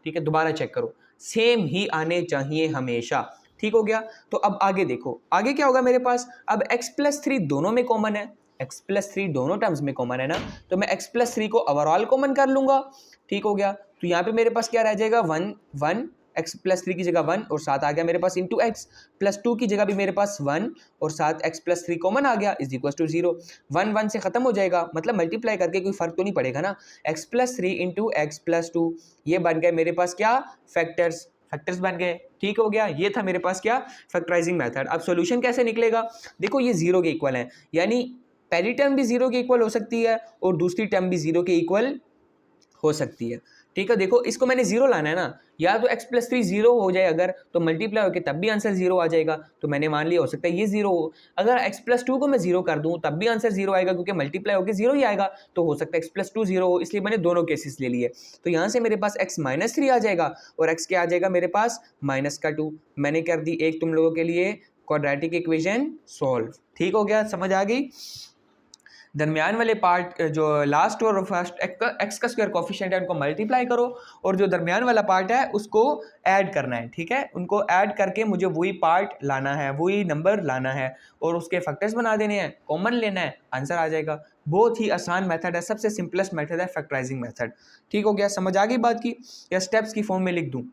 ठीक है। दोबारा चेक करो, सेम ही आने चाहिए हमेशा। ठीक हो गया। तो अब आगे देखो, आगे क्या होगा मेरे पास, अब x + 3 दोनों में कॉमन है, x + 3 दोनों टर्म्स में कॉमन है ना, तो मैं x + 3 को ओवरऑल कॉमन कर लूंगा। ठीक हो गया। तो यहाँ पे मेरे पास क्या रह जाएगा, 1 1, x + 3 की जगह 1, और 7 आ गया मेरे पास इंटू x, +2 की जगह भी मेरे पास 1, और 7 x + 3 कॉमन आ गया, = 0। 1 1 से खत्म हो जाएगा, मतलब मल्टीप्लाई करके कोई फर्क तो नहीं पड़ेगा ना। x + 3 इंटू x + 2, ये बन गए मेरे पास क्या, फैक्टर्स, फैक्टर्स बन गए। ठीक हो गया। ये था मेरे पास क्या, फैक्टराइजिंग मेथड। अब सॉल्यूशन कैसे निकलेगा, देखो ये 0 के इक्वल है, यानी पहली टर्म भी 0 के इक्वल हो सकती है, और दूसरी टर्म भी 0 के इक्वल हो सकती है। ठीक है। देखो इसको मैंने 0 लाना है ना, या तो x + 3 0 हो जाए अगर, तो मल्टीप्लाई होकर तब भी आंसर 0 आ जाएगा। तो मैंने मान लिया हो सकता है ये 0 हो। अगर x + 2 को मैं 0 कर दूं तब भी आंसर 0 आएगा, क्योंकि मल्टीप्लाई होकर 0 ही आएगा। तो हो सकता है x + 2 0 हो, इसलिए मैंने दोनों केसेस ले लिए। तो यहाँ से मेरे पास x - 3 आ जाएगा, और x क्या आ जाएगा मेरे पास -2। मैंने कर दी एक तुम लोगों के लिए क्वाड्रेटिक इक्वेशन सॉल्व। ठीक हो गया, समझ आ गई। दरमियान वाले पार्ट, जो लास्ट और फर्स्ट एक्स का स्क्वायर कोफिशिएंट है, उनको मल्टीप्लाई करो, और जो दरमियान वाला पार्ट है उसको ऐड करना है। ठीक है। उनको ऐड करके मुझे वही पार्ट लाना है, वही नंबर लाना है, और उसके फैक्टर्स बना देने हैं, कॉमन लेना है, आंसर आ जाएगा। बहुत ही आसान मेथड है, सबसे सिंपलेस्ट मेथड है फैक्टराइजिंग मेथड। ठीक हो गया, समझ आ गई बात की, या स्टेप्स की फॉर्म में लिख दूँ,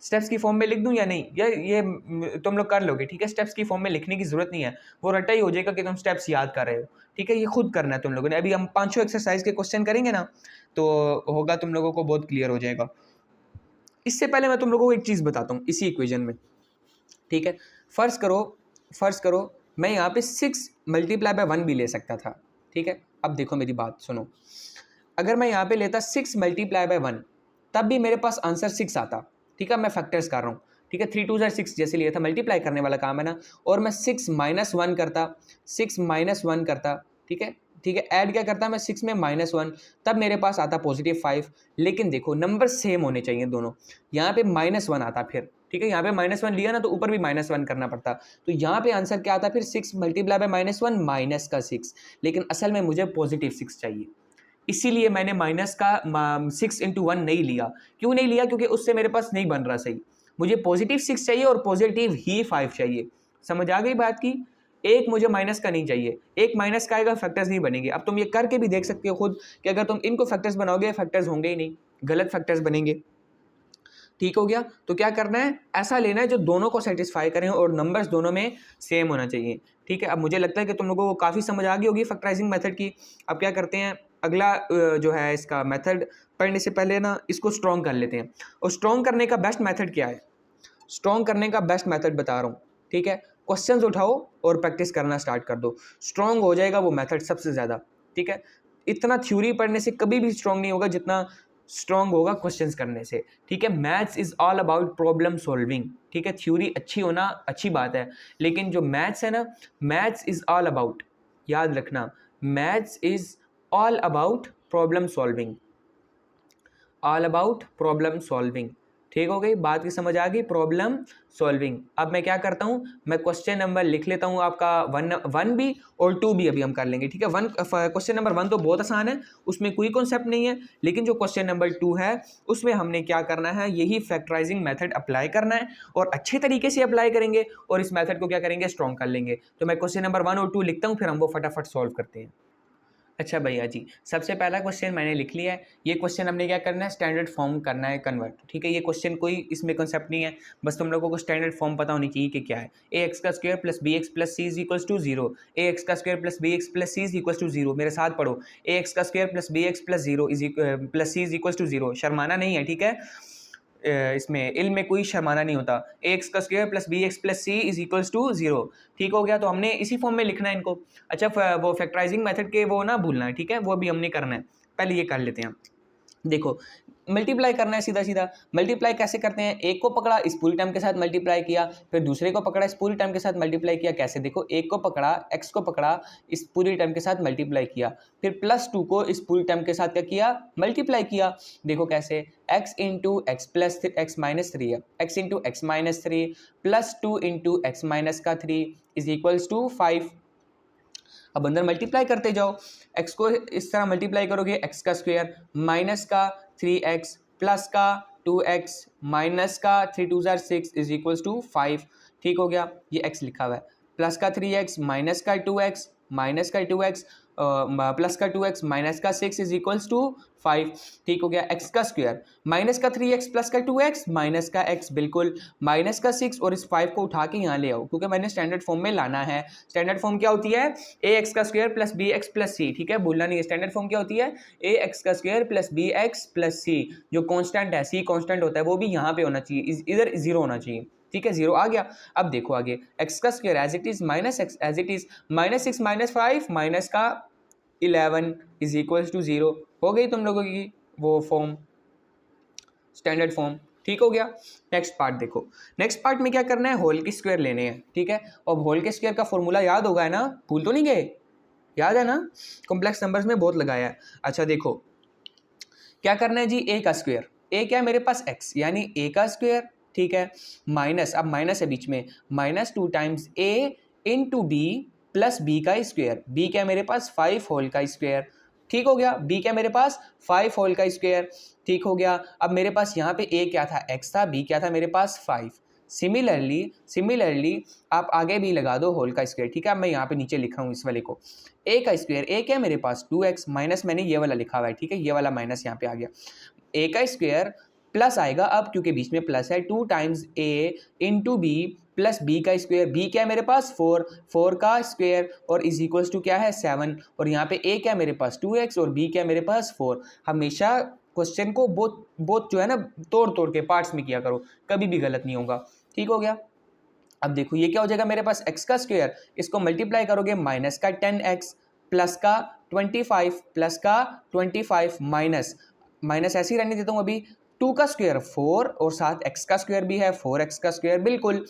स्टेप्स की फॉर्म में लिख दूं या नहीं, ये तुम लोग कर लोगे। ठीक है। स्टेप्स की फॉर्म में लिखने की जरूरत नहीं है, वो रटा ही हो जाएगा कि तुम स्टेप्स याद कर रहे हो। ठीक है। ये खुद करना है तुम लोगों ने। अभी हम 5 एक्सरसाइज के क्वेश्चन करेंगे ना, तो होगा तुम लोगों को बहुत क्लियर हो जाएगा। इससे पहले मैं तुम लोगों को एक चीज़ बताता हूँ इसी इक्वेशन में। ठीक है। फर्ज करो मैं यहाँ पे 6 × 1 भी ले सकता था। ठीक है। अब देखो मेरी बात सुनो, अगर मैं यहाँ पे लेता 6 × 1, तब भी मेरे पास आंसर 6 आता। ठीक है। मैं फैक्टर्स कर रहा हूँ, ठीक है। 3 2 6 जैसे लिया था, मल्टीप्लाई करने वाला काम है ना, और मैं 6 - 1 करता, 6 - 1 करता, ठीक है, ठीक है। ऐड क्या करता मैं 6 में -1, तब मेरे पास आता +5। लेकिन देखो नंबर सेम होने चाहिए दोनों, यहाँ पे -1 आता फिर, ठीक है। यहाँ पे -1 लिया ना, तो ऊपर भी -1 करना पड़ता, तो यहाँ पे आंसर क्या आता फिर 6 × -1 -6, लेकिन असल में मुझे +6 चाहिए। इसीलिए मैंने माइनस का 6 इंटू 1 नहीं लिया। क्यों नहीं लिया? क्योंकि उससे मेरे पास नहीं बन रहा सही। मुझे पॉजिटिव 6 चाहिए और पॉजिटिव ही 5 चाहिए। समझ आ गई बात की? एक मुझे माइनस का नहीं चाहिए, एक माइनस का आएगा, फैक्टर्स नहीं बनेंगे। अब तुम ये करके भी देख सकते हो खुद कि अगर तुम इनको फैक्टर्स बनाओगे, फैक्टर्स होंगे ही नहीं, गलत फैक्टर्स बनेंगे। ठीक हो गया? तो क्या करना है, ऐसा लेना है जो दोनों को सेटिस्फाई करें और नंबर्स दोनों में सेम होना चाहिए। ठीक है, अब मुझे लगता है कि तुम लोगों को काफ़ी समझ आ गई होगी फैक्टराइजिंग मेथड की। अब क्या करते हैं, अगला जो है इसका मेथड पढ़ने से पहले ना इसको स्ट्रॉन्ग कर लेते हैं। और स्ट्रॉन्ग करने का बेस्ट मेथड क्या है? स्ट्रॉन्ग करने का बेस्ट मेथड बता रहा हूँ। ठीक है, क्वेश्चंस उठाओ और प्रैक्टिस करना स्टार्ट कर दो, स्ट्रॉन्ग हो जाएगा वो मेथड सबसे ज़्यादा। ठीक है, इतना थ्योरी पढ़ने से कभी भी स्ट्रॉन्ग नहीं होगा जितना स्ट्रॉन्ग होगा क्वेश्चंस करने से। ठीक है, maths is all about problem solving. ठीक है, थ्योरी अच्छी होना अच्छी बात है, लेकिन जो मैथ्स है ना, मैथ्स इज ऑल अबाउट, याद रखना, maths is all about problem solving, all about problem solving. ठीक हो गई बात की समझ आ गई? Problem solving. अब मैं क्या करता हूँ, मैं क्वेश्चन नंबर लिख लेता हूँ आपका 1 भी और 2 भी अभी हम कर लेंगे। ठीक है, क्वेश्चन नंबर 1 तो बहुत आसान है, उसमें कोई कॉन्सेप्ट नहीं है, लेकिन जो क्वेश्चन नंबर 2 है उसमें हमने क्या करना है, यही फैक्टराइजिंग मेथड अप्लाई करना है और अच्छे तरीके से अप्लाई करेंगे और इस मेथड को क्या करेंगे, स्ट्रॉन्ग कर लेंगे। तो मैं क्वेश्चन नंबर 1 और 2 लिखता हूँ, फिर हम वो फटाफट सॉल्व करते हैं। अच्छा भैया जी, सबसे पहला क्वेश्चन मैंने लिख लिया है। ये क्वेश्चन हमने क्या करना है, स्टैंडर्ड फॉर्म करना है कन्वर्ट। ठीक है, ये क्वेश्चन कोई इसमें कंसेप्ट नहीं है, बस तुम लोगों को स्टैंडर्ड फॉर्म पता होनी चाहिए कि क्या है। ए एक्स का square plus B x plus C is equals to 0। A x का square plus B x plus C is equals to 0। मेरे साथ पढ़ो, ए एक्स का square plus B x plus 0 plus C is equals to 0। शर्माना नहीं है, ठीक है, इसमें इल्म में कोई शर्माना नहीं होता। ए एक्स का square plus B x plus C is equals to 0। ठीक हो गया, तो हमने इसी फॉर्म में लिखना है इनको। अच्छा, वो फैक्टराइजिंग मेथड के वो ना भूलना है, ठीक है, वो भी हमने करना है। पहले ये कर लेते हैं। देखो, मल्टीप्लाई करना है सीधा सीधा। मल्टीप्लाई कैसे करते हैं, एक को पकड़ा इस पूरी टर्म के साथ मल्टीप्लाई किया, फिर दूसरे को पकड़ा इस पूरी टर्म के साथ मल्टीप्लाई किया। कैसे, देखो, एक को पकड़ा, एक्स को पकड़ा, इस पूरी टर्म के साथ मल्टीप्लाई किया, फिर प्लस 2 को इस पूरी टर्म के साथ क्या किया, मल्टीप्लाई किया। देखो कैसे, x into x plus x minus 3 है, x into X minus 3 plus 2 into X minus का 3 इज इक्वल्स टू 5। अब अंदर मल्टीप्लाई करते जाओ, x को इस तरह मल्टीप्लाई करोगे, x का स्क्वायर माइनस का 3x प्लस का 2x माइनस का 3 2 6 इज इक्वल्स टू 5। ठीक हो गया, ये x लिखा हुआ है, प्लस का 3x माइनस का 2x माइनस का 2x प्लस का 2x माइनस का 6 इज इक्वल्स टू 5। ठीक हो गया, x का स्क्वायर माइनस का 3x प्लस का 2x माइनस का x, बिल्कुल, माइनस का 6 और इस 5 को उठा के यहाँ ले आओ, क्योंकि मैंने स्टैंडर्ड फॉर्म में लाना है। स्टैंडर्ड फॉर्म क्या होती है, ए एक्स का square plus B x plus c. ठीक है, भूलना नहीं है, स्टैंडर्ड फॉर्म क्या होती है, ए एक्स का square plus B x plus c. जो कॉन्स्टेंट है, सी कॉन्स्टेंट होता है, वो भी यहाँ पे होना चाहिए, इधर 0 होना चाहिए। ठीक है, 0 आ गया। अब देखो आगे, एक्स का square as it is minus X as it is minus 6 minus 5 minus का 11 इज इक्वल्स टू 0। हो गई तुम लोगों की वो फॉर्म, स्टैंडर्ड फॉर्म। ठीक हो गया। नेक्स्ट पार्ट देखो, नेक्स्ट पार्ट में क्या करना है, होल के स्क्वायर लेने हैं। ठीक है, और होल के स्क्वायर का फॉर्मूला याद होगा, है ना, भूल तो नहीं गए, याद है ना, कॉम्प्लेक्स नंबर्स में बहुत लगाया है। अच्छा देखो, क्या करना है जी, ए का स्क्वायर, ए क्या है मेरे पास x, यानी ए का स्क्वायर। ठीक है, माइनस, अब माइनस है बीच में, माइनस 2 टाइम्स ए इंटू बी प्लस बी का स्क्वायर। बी क्या है मेरे पास, 5 होल का स्क्वायर। ठीक हो गया, बी क्या मेरे पास, 5 होल का स्क्वायर। ठीक हो गया, अब मेरे पास यहाँ पे ए क्या था, x था, बी क्या था मेरे पास 5। सिमिलरली आप आगे भी लगा दो होल का स्क्वायर। ठीक है, अब मैं यहाँ पे नीचे लिखा हूँ इस वाले को, ए का स्क्वायर, ए क्या है मेरे पास 2x माइनस, मैंने ये वाला लिखा हुआ है। ठीक है, ये वाला माइनस यहाँ पे आ गया, ए का स्क्वायर प्लस आएगा, अब क्योंकि बीच में प्लस है, 2 टाइम्स ए इंटू बी प्लस बी का स्क्वायर। बी क्या है मेरे पास 4 का स्क्वायर और इज इक्वल्स टू क्या है 7, और यहाँ पे ए क्या है मेरे पास 2x और बी क्या है मेरे पास 4। हमेशा क्वेश्चन को बहुत जो है ना तोड़ तोड़ के पार्ट्स में किया करो, कभी भी गलत नहीं होगा। ठीक हो गया, अब देखो ये क्या हो जाएगा मेरे पास, x का स्क्वायर, इसको मल्टीप्लाई करोगे, माइनस का 10x प्लस का 25 प्लस का 25 माइनस ऐसे ही रहने देता हूँ अभी, 2 का स्क्वायर 4 और साथ x का स्क्वायर भी है 4x का स्क्वायर बिल्कुल।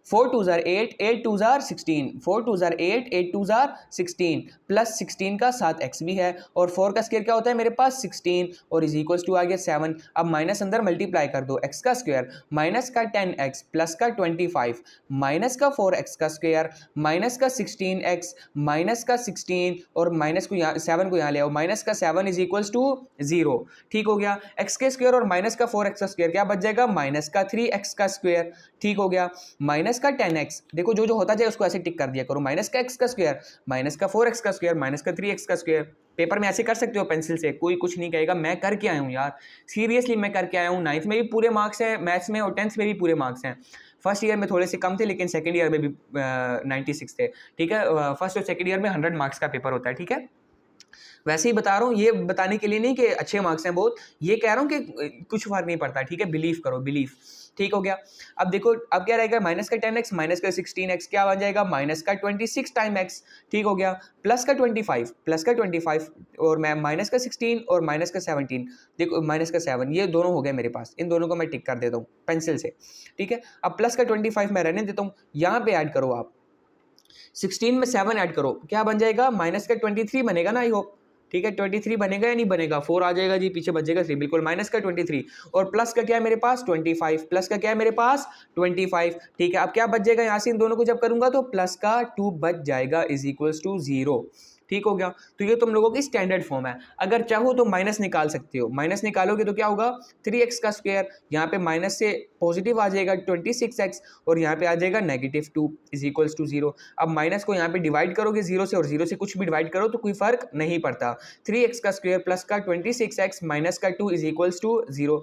4 2 jar 8, 8 2 jar 16, 4 2 jar 8, 8 2 jar 16 plus 16 का साथ x भी है और 4 का स्क्वायर क्या होता है मेरे पास 16 और इज इक्वल्स टू आ गया 7। अब माइनस अंदर मल्टीप्लाई कर दो, x का स्क्वायर माइनस का 10x प्लस का 25 माइनस का 4x का स्क्वायर माइनस का 16x माइनस का 16 और माइनस को यहाँ 7 को यहाँ ले आओ, माइनस का 7 इज इक्वल्स टू 0। ठीक हो गया। x के स्क्वायर और माइनस का 4x का स्क्वायर क्या बच जाएगा, माइनस का 3x का स्क्वायर। ठीक हो गया। माइनस का 10x, देखो जो जो होता जाए उसको ऐसे टिक कर दिया करो, माइनस का x का स्क्वायर माइनस का 4x का स्क्वायर माइनस का 3x का स्क्वायर। पेपर में ऐसे कर सकते हो पेंसिल से, कोई कुछ नहीं कहेगा। मैं करके आया हूँ यार, सीरियसली मैं करके आया हूँ। 9th में भी पूरे मार्क्स हैं मैथ्स में और 10th में भी पूरे मार्क्स हैं। फर्स्ट ईयर में थोड़े से कम थे लेकिन सेकंड ईयर में भी 96 थे। ठीक है, फर्स्ट और सेकंड ईयर में 100 मार्क्स का पेपर होता है। ठीक है, वैसे ही बता रहा हूँ, ये बताने के लिए नहीं कि अच्छे मार्क्स हैं बहुत, ये कह रहा हूँ कि कुछ फर्क नहीं पड़ता। ठीक है, बिलीव करो, बिलीव। ठीक हो गया। अब देखो अब क्या रहेगा, माइनस का 10x माइनस का 16x क्या बन जाएगा, माइनस का 26 टाइम x। ठीक हो गया। प्लस का 25 और मैं माइनस का 16 और माइनस का 17, देखो माइनस का 7, ये दोनों हो गए मेरे पास। इन दोनों को मैं टिक कर देता हूँ पेंसिल से। ठीक है, अब प्लस का 25 मैं रहने देता हूँ, यहाँ पे ऐड करो आप 16 में 7 ऐड करो, क्या बन जाएगा, माइनस का 23 बनेगा ना, आई होप। ठीक है, 23 बनेगा या नहीं बनेगा, 4 आ जाएगा जी, पीछे बचेगा 3, बिल्कुल माइनस का 23 और प्लस का क्या है मेरे पास 25, प्लस का क्या है मेरे पास 25। ठीक है, अब क्या बच जाएगा यहाँ से, इन दोनों को जब करूंगा तो प्लस का 2 बच जाएगा इज इक्वल्स टू 0। ठीक हो गया। तो ये तुम लोगों की स्टैंडर्ड फॉर्म है। अगर चाहो तो माइनस निकाल सकते हो, माइनस निकालोगे तो क्या होगा 3x का स्क्वायर, यहाँ पे माइनस से पॉजिटिव आ जाएगा 26x और यहाँ पे आ जाएगा -2 इज इक्वल्स टू 0। अब माइनस को यहाँ पे डिवाइड करोगे 0 से और 0 से कुछ भी डिवाइड करो तो कोई फर्क नहीं पड़ता। 3x का स्क्वायर प्लस का 26x माइनस का 2 इज इक्वल्स टू 0।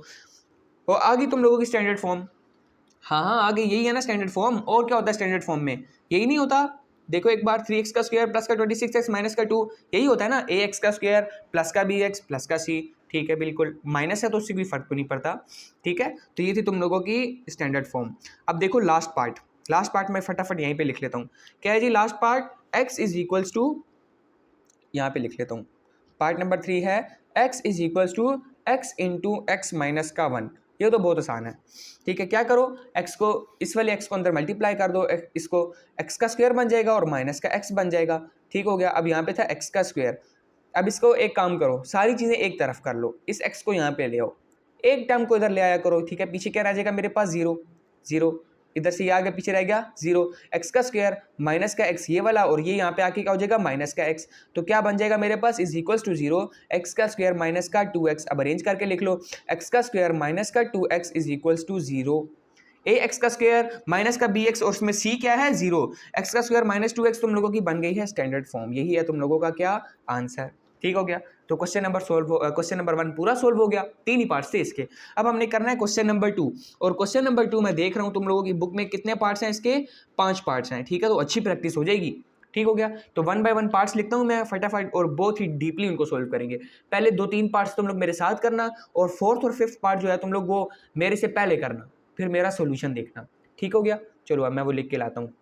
और आ गई तुम लोगों की स्टैंडर्ड फॉर्म। हाँ हाँ आ गई, यही है ना स्टैंडर्ड फॉर्म। और क्या होता है स्टैंडर्ड फॉर्म में, यही नहीं होता। देखो एक बार 3x का स्क्वायर प्लस का 26x माइनस का 2, यही होता है ना, ax का स्क्वायर प्लस का bx प्लस का c। ठीक है, बिल्कुल माइनस है तो उससे कोई फर्क तो नहीं पड़ता। ठीक है, तो ये थी तुम लोगों की स्टैंडर्ड फॉर्म। अब देखो लास्ट पार्ट मैं फटाफट यहीं पे लिख लेता हूँ। क्या है जी last part, x is equals to, यहाँ पे लिख लेता हूँ, पार्ट नंबर 3 है x is equals to x into X minus का 1। ये तो बहुत आसान है। ठीक है, क्या करो, x को, इस वाले x को अंदर मल्टीप्लाई कर दो, इसको x का स्क्वायर बन जाएगा और माइनस का x बन जाएगा। ठीक हो गया। अब यहाँ पे था x का स्क्वायर, अब इसको एक काम करो, सारी चीज़ें एक तरफ कर लो, इस x को यहाँ पे ले आओ, एक टर्म को इधर ले आया करो। ठीक है, पीछे क्या रह जाएगा मेरे पास 0 0, इधर से ये आगे पीछे रह गया 0, x का स्क्वायर माइनस का x ये वाला और ये यहाँ पे आके क्या हो जाएगा माइनस का x, तो क्या बन जाएगा मेरे पास इज इक्वल्स टू 0, x का स्क्वायर माइनस का 2x। अब अरेंज करके लिख लो, x का स्क्वायर माइनस का 2x is equals to 0, ax का स्क्वायर माइनस का bx और उसमें c क्या है 0, x का स्क्वायर माइनस 2x तुम लोगों की बन गई है स्टैंडर्ड फॉर्म। यही है तुम लोगों का क्या आंसर। ठीक हो गया। तो क्वेश्चन नंबर 1 पूरा सोल्व हो गया, 3 ही पार्ट्स थे इसके। अब हमने करना है क्वेश्चन नंबर 2, और क्वेश्चन नंबर 2 मैं देख रहा हूँ तुम लोगों की बुक में कितने पार्ट्स हैं इसके, 5 पार्ट्स हैं। ठीक है, तो अच्छी प्रैक्टिस हो जाएगी। ठीक हो गया, तो 1 बाय 1 पार्ट्स लिखता हूँ मैं फटाफट और बहुत ही डीपली उनको सोल्व करेंगे। पहले 2-3 पार्ट्स तुम लोग मेरे साथ करना और 4th और 5th पार्ट जो है तुम लोग वो मेरे से पहले करना, फिर मेरा सोल्यूशन देखना। ठीक हो गया, चलो अब मैं वो लिख के लाता हूँ।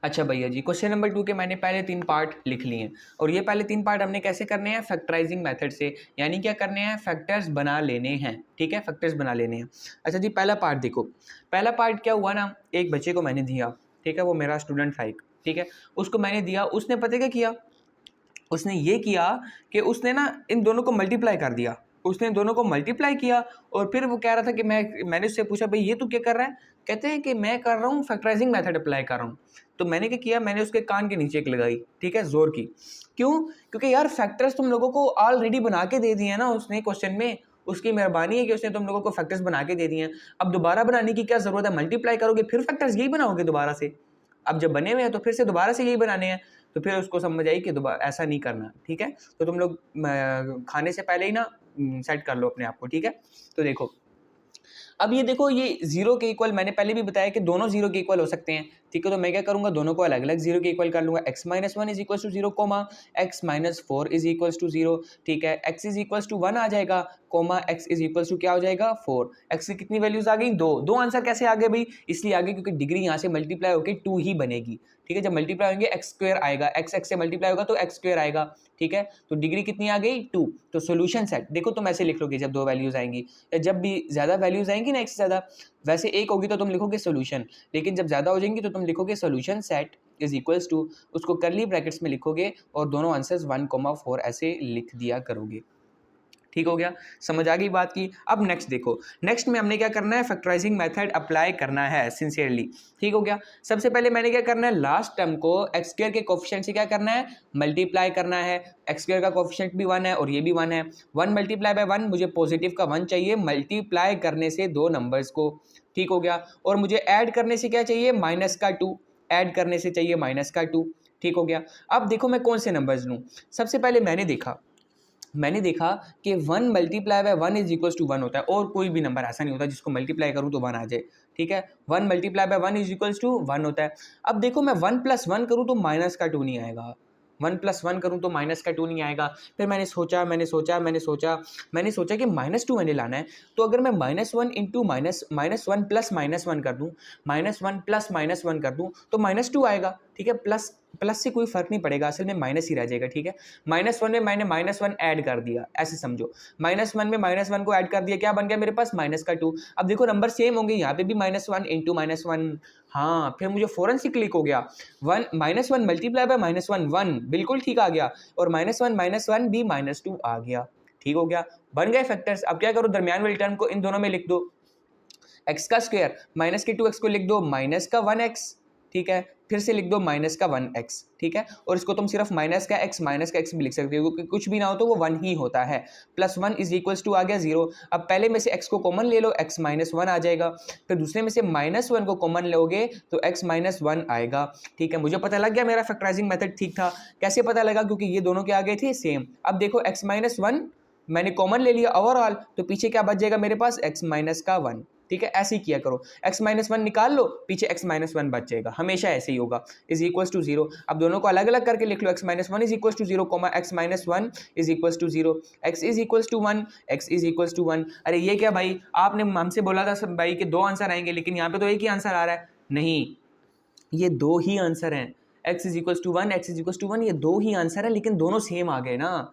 अच्छा भैया जी, क्वेश्चन नंबर 2 के मैंने पहले 3 पार्ट लिख लिए हैं और ये पहले 3 पार्ट हमने कैसे करने हैं, फैक्टराइजिंग मेथड से, यानी क्या करने हैं, फैक्टर्स बना लेने हैं। ठीक है, फैक्टर्स बना लेने हैं। अच्छा जी, पहला पार्ट देखो, पहला पार्ट क्या हुआ ना, एक बच्चे को मैंने दिया, ठीक है, वो मेरा स्टूडेंट था एक, ठीक है, उसको मैंने दिया, उसने पता क्या किया, उसने ये किया कि उसने ना इन दोनों को मल्टीप्लाई कर दिया, उसने दोनों को मल्टीप्लाई किया और फिर वो कह रहा था कि मैंने उससे पूछा भाई ये तू क्या कर रहा है, कहते हैं कि मैं कर रहा हूँ फैक्टराइजिंग मेथड अप्लाई कर रहा हूँ। तो मैंने क्या किया, मैंने उसके कान के नीचे एक लगाई, ठीक है, जोर की। क्यों? क्योंकि यार फैक्टर्स तुम लोगों को ऑलरेडी बना के दे दिए हैं ना उसने क्वेश्चन में, उसकी मेहरबानी है कि उसने तुम लोगों को फैक्टर्स बना के दे दिए हैं। अब दोबारा बनाने की क्या जरूरत है, मल्टीप्लाई करोगे फिर फैक्टर्स यही बनाओगे दोबारा से। अब जब बने हुए हैं तो फिर से दोबारा से यही बनाने हैं, तो फिर उसको समझ आई कि दोबारा ऐसा नहीं करना। ठीक है, तो तुम लोग खाने से पहले ही ना सेट कर लो अपने आप को। ठीक है, तो देखो अब ये देखो ये जीरो के इक्वल, मैंने पहले भी बताया कि दोनों जीरो के इक्वल हो सकते हैं, ठीक है। तो मैं क्या करूंगा, दोनों को अलग अलग जीरो के इक्वल कर लूंगा। x minus one is equal to zero comma x minus four is equal to zero, ठीक है। x is equal to one आ जाएगा, comma x is equal to क्या हो जाएगा, 4। x की कितनी वैल्यूज आ गई, दो आंसर कैसे आ गए भाई, इसलिए आगे क्योंकि डिग्री यहाँ से मल्टीप्लाई होकर 2 ही बनेगी, ठीक है। जब मल्टीप्लाई होंगे एक्स स्क्वायर आएगा, x से मल्टीप्लाई होगा तो एक्स स्क्वायर आएगा, ठीक है। तो डिग्री कितनी आ गई, 2। तो सोल्यूशन सेट देखो तुम ऐसे लिख लोगे, जब दो वैल्यूज आएंगी या जब भी ज्यादा वैल्यूज आएंगी ना एक से ज्यादा, वैसे एक होगी तो तुम लिखोगे सोल्यूशन, लेकिन जब ज्यादा हो जाएंगी तो तुम लिखोगे solution set is equals to, उसको करली ब्रैकेट्स में लिखोगे और दोनों आंसर्स 1,4 ऐसे लिख दिया करोगे, ठीक हो गया। समझ आ गई बात की। अब नेक्स्ट देखो, नेक्स्ट में हमने क्या करना है, फैक्टराइजिंग मेथड अप्लाई करना है सिंसियरली, ठीक हो गया। सबसे पहले मैंने क्या करना है, लास्ट टर्म को एक्स स्क्वायर के कोफिशिएंट से क्या करना है, मल्टीप्लाई करना है। एक्स स्क्वायर का कोफिशिएंट भी 1 है और ये भी 1 है, 1 मल्टीप्लाई बाय 1, मुझे पॉजिटिव का 1 चाहिए मल्टीप्लाई करने से दो नंबर्स को, ठीक हो गया। और मुझे ऐड करने से क्या चाहिए, माइनस का 2, ऐड करने से चाहिए माइनस का 2, ठीक हो गया। अब देखो मैं कौन से नंबर्स लूँ, सबसे पहले मैंने देखा कि 1 multiply by 1 is equal to 1 होता है, और कोई भी नंबर ऐसा नहीं होता जिसको मल्टीप्लाई करूँ तो 1 आ जाए, ठीक है। 1 multiply by 1 is equal to 1 होता है। अब देखो मैं 1 + 1 करूँ तो माइनस का 2 नहीं आएगा, 1 + 1 करूँ तो माइनस का 2 नहीं आएगा। फिर मैंने सोचा कि -2 मैंने लाना है, तो अगर मैं -1 इंटू -1 प्लस -1 कर दूँ, -1 प्लस -1 कर दूँ तो -2 आएगा, ठीक है। प्लस से कोई फर्क नहीं पड़ेगा, असल में माइनस ही रह जाएगा, ठीक है। -1 में मैंने -1 ऐड कर दिया, ऐसे समझो, -1 में -1 को ऐड कर दिया, क्या बन गया मेरे पास, माइनस का 2। अब देखो नंबर सेम होंगे, यहाँ पे भी -1 इंटू -1, हाँ फिर मुझे फौरन से क्लिक हो गया, -1 मल्टीप्लाई बाय -1 1 बिल्कुल ठीक आ गया, और -1 भी -2 आ गया, ठीक हो गया। बन गए फैक्टर्स। अब क्या करो, दरमियान वाली टर्म को इन दोनों में लिख दो, एक्स का स्क्वायर माइनस के 2x को लिख दो माइनस का 1x, ठीक है। फिर से लिख दो माइनस का 1x, ठीक है। और इसको तुम सिर्फ माइनस का x भी लिख सकते हो, क्योंकि कुछ भी ना हो तो वो 1 ही होता है। +1 इज इक्वल्स टू आ गया 0। अब पहले में से x को कॉमन ले लो, x -1 आ जाएगा। फिर दूसरे में से -1 को कॉमन लोगे तो x -1 आएगा, ठीक है। मुझे पता लग गया मेरा फैक्टराइजिंग मेथड ठीक था। कैसे पता लगा, क्योंकि ये दोनों के आ गए थे सेम। अब देखो x -1 मैंने कॉमन ले लिया ओवरऑल, तो पीछे क्या बच जाएगा मेरे पास, x -1, ठीक है। ऐसे ही किया करो, x -1 निकाल लो, पीछे x -1 बच जाएगा, हमेशा ऐसे ही होगा, इज इक्वल्स टू 0। अब दोनों को अलग अलग करके लिख लो, x -1 is equals to 0, x -1 is equals to 0, x is equals to 1, x is equals to 1। अरे ये क्या भाई, आपने हमसे बोला था सब भाई कि 2 आंसर आएंगे, लेकिन यहाँ पे तो एक ही आंसर आ रहा है। नहीं, ये 2 ही आंसर हैं, x is equals to 1, x is equals to 1, ये 2 ही आंसर है, लेकिन दोनों सेम आ गए ना,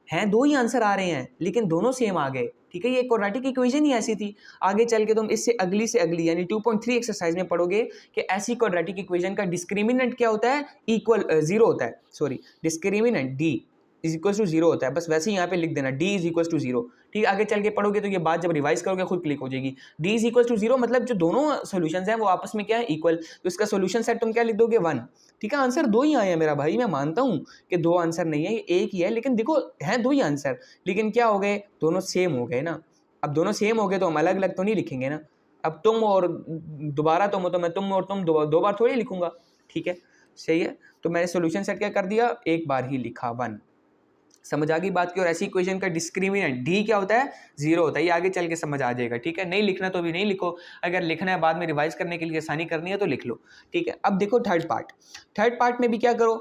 हैं 2 ही आंसर आ रहे हैं लेकिन दोनों सेम आ गए, ठीक है। ये क्वाड्रेटिक इक्वेशन ही ऐसी थी। आगे चल के तुम इससे अगली से अगली यानी 2.3 एक्सरसाइज में पढ़ोगे कि ऐसी क्वाड्रेटिक इक्वेशन का डिस्क्रिमिनेंट क्या होता है, इक्वल 0 होता है, sorry discriminant d is equal to 0 होता है। बस वैसे ही यहाँ पे लिख देना d इज इक्वल टू 0, ठीक है। आगे चल के पढ़ोगे तो ये बात जब रिवाइज करोगे खुद क्लिक हो जाएगी। d इज इक्वल टू 0 मतलब जो दोनों सॉल्यूशंस हैं वो आपस में क्या है, इक्वल। तो इसका सॉल्यूशन सेट तुम क्या लिख दोगे, 1, ठीक है। आंसर 2 ही आए हैं मेरा भाई, मैं मानता हूँ कि 2 आंसर नहीं है, ये एक ही है, लेकिन देखो हैं 2 ही आंसर, लेकिन क्या हो गए, दोनों सेम हो गए ना। अब दोनों सेम हो गए तो हम अलग अलग तो नहीं लिखेंगे ना। अब तुम और दोबारा तुम हो तो मैं तुम और तुम दो बार थोड़ी लिखूंगा, ठीक है, सही है। तो मैंने सॉल्यूशन सेट क्या कर दिया, एक बार ही लिखा, 1। समझ आ गई बात की। और ऐसी इक्वेशन का डिस्क्रिमिनेंट डी क्या होता है, 0 होता है। ये आगे चल के समझ आ जाएगा, ठीक है। नहीं लिखना तो भी नहीं लिखो, अगर लिखना है बाद में रिवाइज करने के लिए आसानी करनी है तो लिख लो, ठीक है। अब देखो थर्ड पार्ट में भी क्या करो,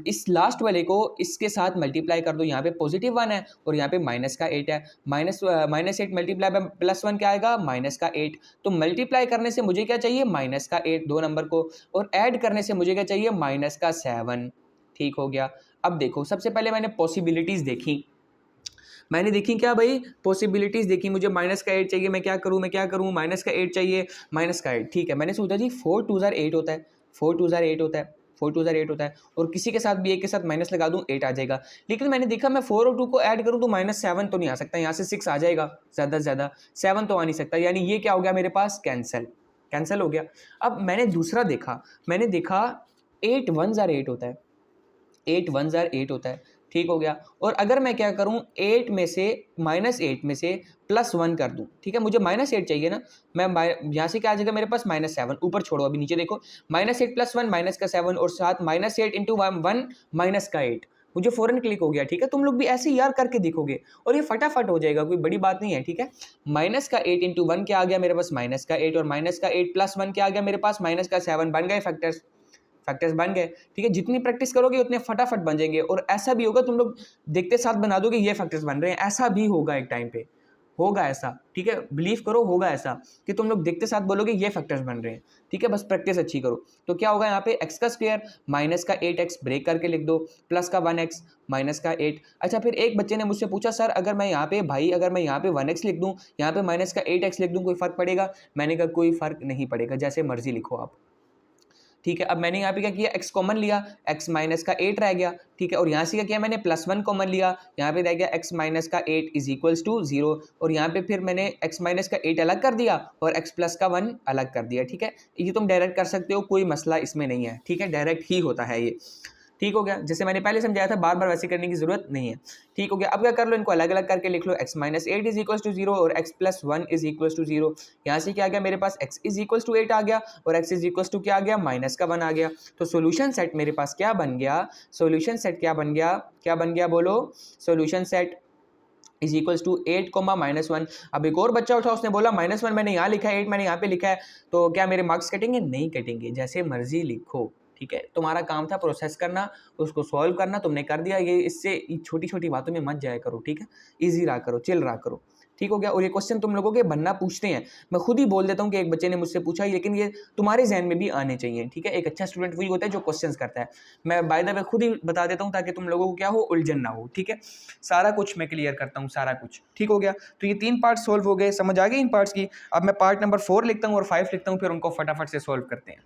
इस लास्ट वाले को इसके साथ मल्टीप्लाई कर दो। यहाँ पे +1 है और यहाँ पे -8 है, -8 मल्टीप्लाई बाय +1 क्या आएगा, -8। तो मल्टीप्लाई करने से मुझे क्या चाहिए, -8 दो नंबर को, और ऐड करने से मुझे क्या चाहिए, -7, ठीक हो गया। अब देखो सबसे पहले मैंने पॉसिबिलिटीज देखी, क्या भाई, पॉसिबिलिटीज देखी। मुझे -8 चाहिए, मैं क्या करूं, -8 चाहिए, -8, ठीक है। मैंने सोचा जी 4 2 ज़ार 8 होता है, 4 2 ज़ार 8 होता है, 4 2 ज़ार 8 होता है, और किसी के साथ भी एक के साथ माइनस लगा दूं 8 आ जाएगा। लेकिन मैंने देखा मैं 4 और 2 को ऐड करूं तो -7 तो नहीं आ सकता, यहाँ से 6 आ जाएगा ज़्यादा से ज़्यादा, 7 तो आ नहीं सकता, यानी ये क्या हो गया मेरे पास, कैंसिल हो गया। अब मैंने दूसरा देखा, 8 1 ज़ार 8 होता है, 8 1 ज़ार 8 होता है, ठीक हो गया। और अगर मैं क्या करूं, 8 में से -8 में से +1 कर दूं, ठीक है। मुझे -8 चाहिए ना, मैं यहाँ से क्या आ जाएगा मेरे पास, -7, ऊपर छोड़ो अभी नीचे देखो, -8 + 1 -7, और साथ -8 × 1 -8, मुझे फ़ौरन क्लिक हो गया, ठीक है। तुम लोग भी ऐसे यार करके देखोगे और ये फटाफट हो जाएगा, कोई बड़ी बात नहीं है, ठीक है। माइनस का 8 इंटू 1 क्या आ गया मेरे पास, माइनस का 8, और माइनस का 8 प्लस 1 क्या आ गया मेरे पास, माइनस का 7। बन गए फैक्टर्स, फैक्टर्स बन गए, ठीक है। जितनी प्रैक्टिस करोगे उतने फटाफट बन जाएंगे। और ऐसा भी होगा तुम लोग देखते साथ बना दोगे ये फैक्टर्स बन रहे हैं, ऐसा भी होगा एक टाइम पे, होगा ऐसा, ठीक है। बिलीव करो, होगा ऐसा कि तुम लोग देखते साथ बोलोगे ये फैक्टर्स बन रहे हैं, ठीक है। बस प्रैक्टिस अच्छी करो। तो क्या होगा यहाँ पे, एक्स का स्क्वायर माइनस का 8x ब्रेक करके लिख दो, प्लस का 1x माइनस का 8। अच्छा, फिर एक बच्चे ने मुझसे पूछा सर अगर मैं यहाँ पे भाई अगर मैं यहाँ पे 1x लिख दूँ, यहाँ पे माइनस का 8x लिख दूँ, कोई फर्क पड़ेगा? मैंने कहा कोई फर्क नहीं पड़ेगा, जैसे मर्जी लिखो आप, ठीक है। अब मैंने यहाँ पे क्या किया, x कॉमन लिया, x माइनस का 8 रह गया, ठीक है। और यहाँ से क्या किया मैंने, प्लस 1 कॉमन लिया, यहाँ पे रह गया x माइनस का 8 इज इक्वल्स टू 0। और यहाँ पे फिर मैंने x माइनस का 8 अलग कर दिया और x प्लस का 1 अलग कर दिया, ठीक है। ये तुम डायरेक्ट कर सकते हो, कोई मसला इसमें नहीं है, ठीक है। डायरेक्ट ही होता है ये, ठीक हो गया। जैसे मैंने पहले समझाया था, बार बार वैसे करने की जरूरत नहीं है, ठीक हो गया। अब क्या कर लो, इनको अलग अलग करके लिख लो, x minus 8 is equals to 0 और x plus 1 is equals to 0। यहाँ से क्या आ गया मेरे पास, x इज इक्वल्स टू 8 आ गया और x इज इक्वल्स टू क्या आ गया, माइनस का 1 आ गया। तो सोल्यूशन सेट मेरे पास क्या बन गया, सोल्यूशन सेट क्या बन गया, क्या बन गया बोलो, solution set is equals to 8 comma -1। अब एक और बच्चा उठा, उसने बोला -1 मैंने यहाँ लिखा है, 8 मैंने यहाँ पे लिखा है, तो क्या मेरे मार्क्स कटेंगे? नहीं कटेंगे, जैसे मर्जी लिखो, ठीक है। तुम्हारा काम था प्रोसेस करना, उसको सॉल्व करना, तुमने कर दिया। ये इससे छोटी छोटी बातों में मत जाया करो, ठीक है। ईजी रहा करो, चिल रहा करो, ठीक हो गया। और ये क्वेश्चन तुम लोगों के बनना पूछते हैं, मैं खुद ही बोल देता हूँ कि एक बच्चे ने मुझसे पूछा, लेकिन ये तुम्हारे जहन में भी आने चाहिए, ठीक है। एक अच्छा स्टूडेंट वही होता है जो क्वेश्चंस करता है। मैं बाय द वे खुद ही बता देता हूँ ताकि तुम लोगों को क्या हो, उलझन ना हो, ठीक है। सारा कुछ मैं क्लियर करता हूँ, सारा कुछ, ठीक हो गया। तो ये 3 पार्ट सोल्व हो गए, समझ आ गई इन पार्ट्स की। अब मैं पार्ट नंबर 4 लिखता हूँ और 5 लिखता हूँ, फिर उनको फटाफट से सोल्व करते हैं।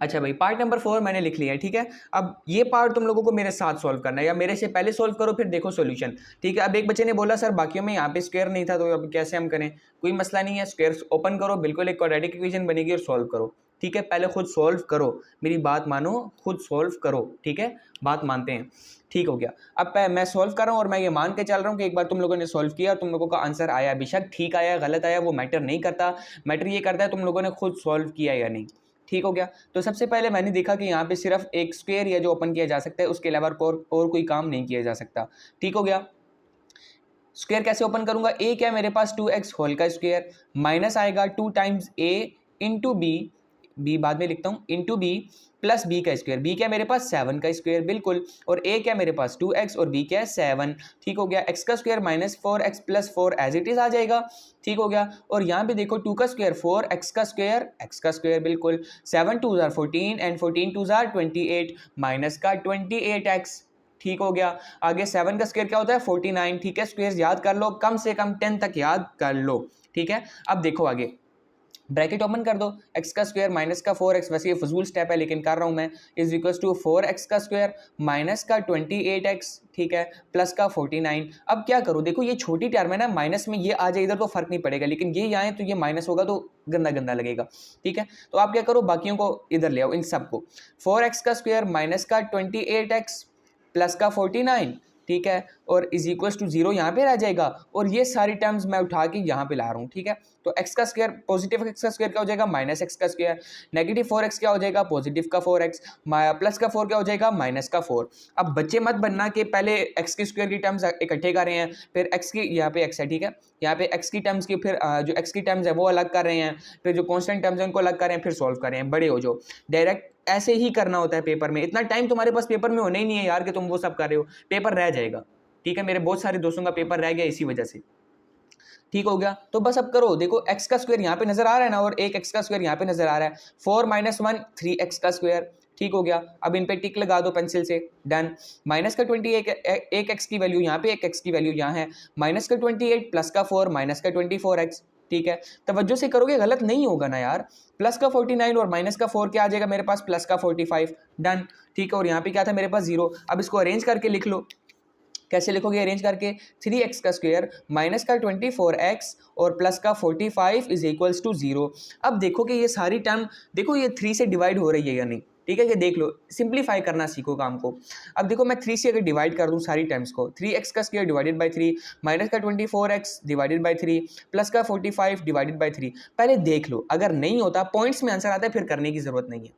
अच्छा भाई, पार्ट नंबर 4 मैंने लिख लिया है, ठीक है। अब ये पार्ट तुम लोगों को मेरे साथ सॉल्व करना है, या मेरे से पहले सॉल्व करो फिर देखो सॉल्यूशन, ठीक है। अब एक बच्चे ने बोला सर बाकियों में यहाँ पे स्क्वायर नहीं था, तो अब कैसे हम करें? कोई मसला नहीं है, स्क्वायर ओपन करो, बिल्कुल एक क्वाड्रेटिक इक्वेशन बनेगी और सॉल्व करो, ठीक है। पहले खुद सॉल्व करो, मेरी बात मानो, खुद सॉल्व करो, ठीक है। बात मानते हैं, ठीक हो गया। अब मैं सॉल्व कर रहा हूँ और मैं ये मान के चल रहा हूँ कि एक बार तुम लोगों ने सॉल्व किया, तुम लोगों का आंसर आया, बेशक ठीक आया गलत आया वो मैटर नहीं करता, मैटर ये करता है तुम लोगों ने खुद सॉल्व किया या नहीं, ठीक हो गया। तो सबसे पहले मैंने देखा कि यहाँ पे सिर्फ एक स्क्वायर या जो ओपन किया जा सकता है, उसके अलावा और कोई काम नहीं किया जा सकता, ठीक हो गया। स्क्वायर कैसे ओपन करूंगा, ए क्या है मेरे पास 2x होल का स्क्वायर, माइनस आएगा 2 टाइम्स a इंटू बी बाद में लिखता हूँ, इंटू बी प्लस बी का स्क्वायर, बी क्या मेरे पास 7 का स्क्वायर, बिल्कुल। और a क्या मेरे पास 2x और b क्या है 7, ठीक हो गया। x का square minus 4x plus 4 as it is आ जाएगा, ठीक हो गया। और यहाँ पे देखो 2 का स्क्वायर 4, x का स्क्वायर बिल्कुल, 7 2 जार 14 एंड 14 2 जार 28 माइनस का 28x, ठीक हो गया। आगे 7 का स्क्वायर क्या होता है 49, ठीक है। स्क्वायर याद कर लो, कम से कम 10 तक याद कर लो, ठीक है। अब देखो आगे ब्रैकेट ओपन कर दो, x का स्क्वायर माइनस का 4x, वैसे ये फजूल स्टेप है लेकिन कर रहा हूं मैं, इज इक्वल टू 4x का स्क्वायर माइनस का 28x, ठीक है, प्लस का 49। अब क्या करूं, देखो ये छोटी टर्म है ना, माइनस में ये आ जाए इधर तो फर्क नहीं पड़ेगा, लेकिन ये यहाँ है तो ये माइनस होगा तो गंदा गंदा लगेगा, ठीक है। तो आप क्या करो, बाकियों को इधर ले आओ, इन सबको, 4x का स्क्वायर माइनस का 28x प्लस का 49, ठीक है, और इज इक्वल टू 0 यहाँ पे रह जाएगा। और ये सारी टर्म्स मैं उठा के यहाँ पे ला रहा हूँ, ठीक है। तो x का स्क्वायर, पॉजिटिव x का स्क्वायर क्या हो जाएगा माइनस x का स्क्वायर, नेगेटिव 4x क्या हो जाएगा पॉजिटिव का 4x, प्लस का 4 क्या हो जाएगा माइनस का 4। अब बच्चे मत बनना कि पहले x के स्क्वायर की टर्म्स इकट्ठे कर रहे हैं, फिर x की यहाँ पे x है, ठीक है, यहाँ पे x की टर्म्स की फिर जो x की टर्म्स है वो अलग कर रहे हैं, फिर जो कॉन्स्टेंट टर्म्स है उनको अलग कर रहे हैं, फिर सॉल्व कर रहे हैं, बड़े हो जो डायरेक्ट ऐसे ही करना होता है पेपर में। इतना टाइम तुम्हारे पास पेपर में होना ही नहीं है यार कि तुम वो सब कर रहे हो, पेपर रह जाएगा, ठीक है। मेरे बहुत सारे दोस्तों का पेपर रह गया इसी वजह से, ठीक हो गया। तो बस अब करो, देखो x का स्क्वायर यहाँ पे नजर आ रहा है ना, और एक x का स्क्वायर यहाँ पे नजर आ रहा है, 4 - 1 3x का स्क्वायर, ठीक हो गया। अब इन पे टिक लगा दो पेंसिल से, डन। माइनस का 28, एक x की वैल्यू यहाँ पे, एक x की वैल्यू यहाँ है, माइनस का 28 प्लस का 4 माइनस का 24x, ठीक है। तवज्जो से करोगे गलत नहीं होगा ना यार, प्लस का 49 और माइनस का 4 क्या आ जाएगा मेरे पास प्लस का 45, डन, ठीक है। और यहाँ पे क्या था मेरे पास 0। अब इसको अरेंज करके लिख लो, कैसे लिखोगे अरेंज करके, 3x का स्क्वायर माइनस का 24x और प्लस का 45 इज इक्वल्स टू 0। अब देखो कि ये सारी टर्म देखो ये 3 से डिवाइड हो रही है या नहीं, ठीक है, कि देख लो, सिंप्लीफाई करना सीखो काम को। अब देखो मैं 3 से अगर डिवाइड कर दूं सारी टर्म्स को, 3x का स्क्वायर डिवाइडेड बाय 3 माइनस का 24x डिवाइडेड बाय 3 प्लस का 45 डिवाइडेड बाय 3, पहले देख लो, अगर नहीं होता पॉइंट्स में आंसर आता है फिर करने की जरूरत नहीं है,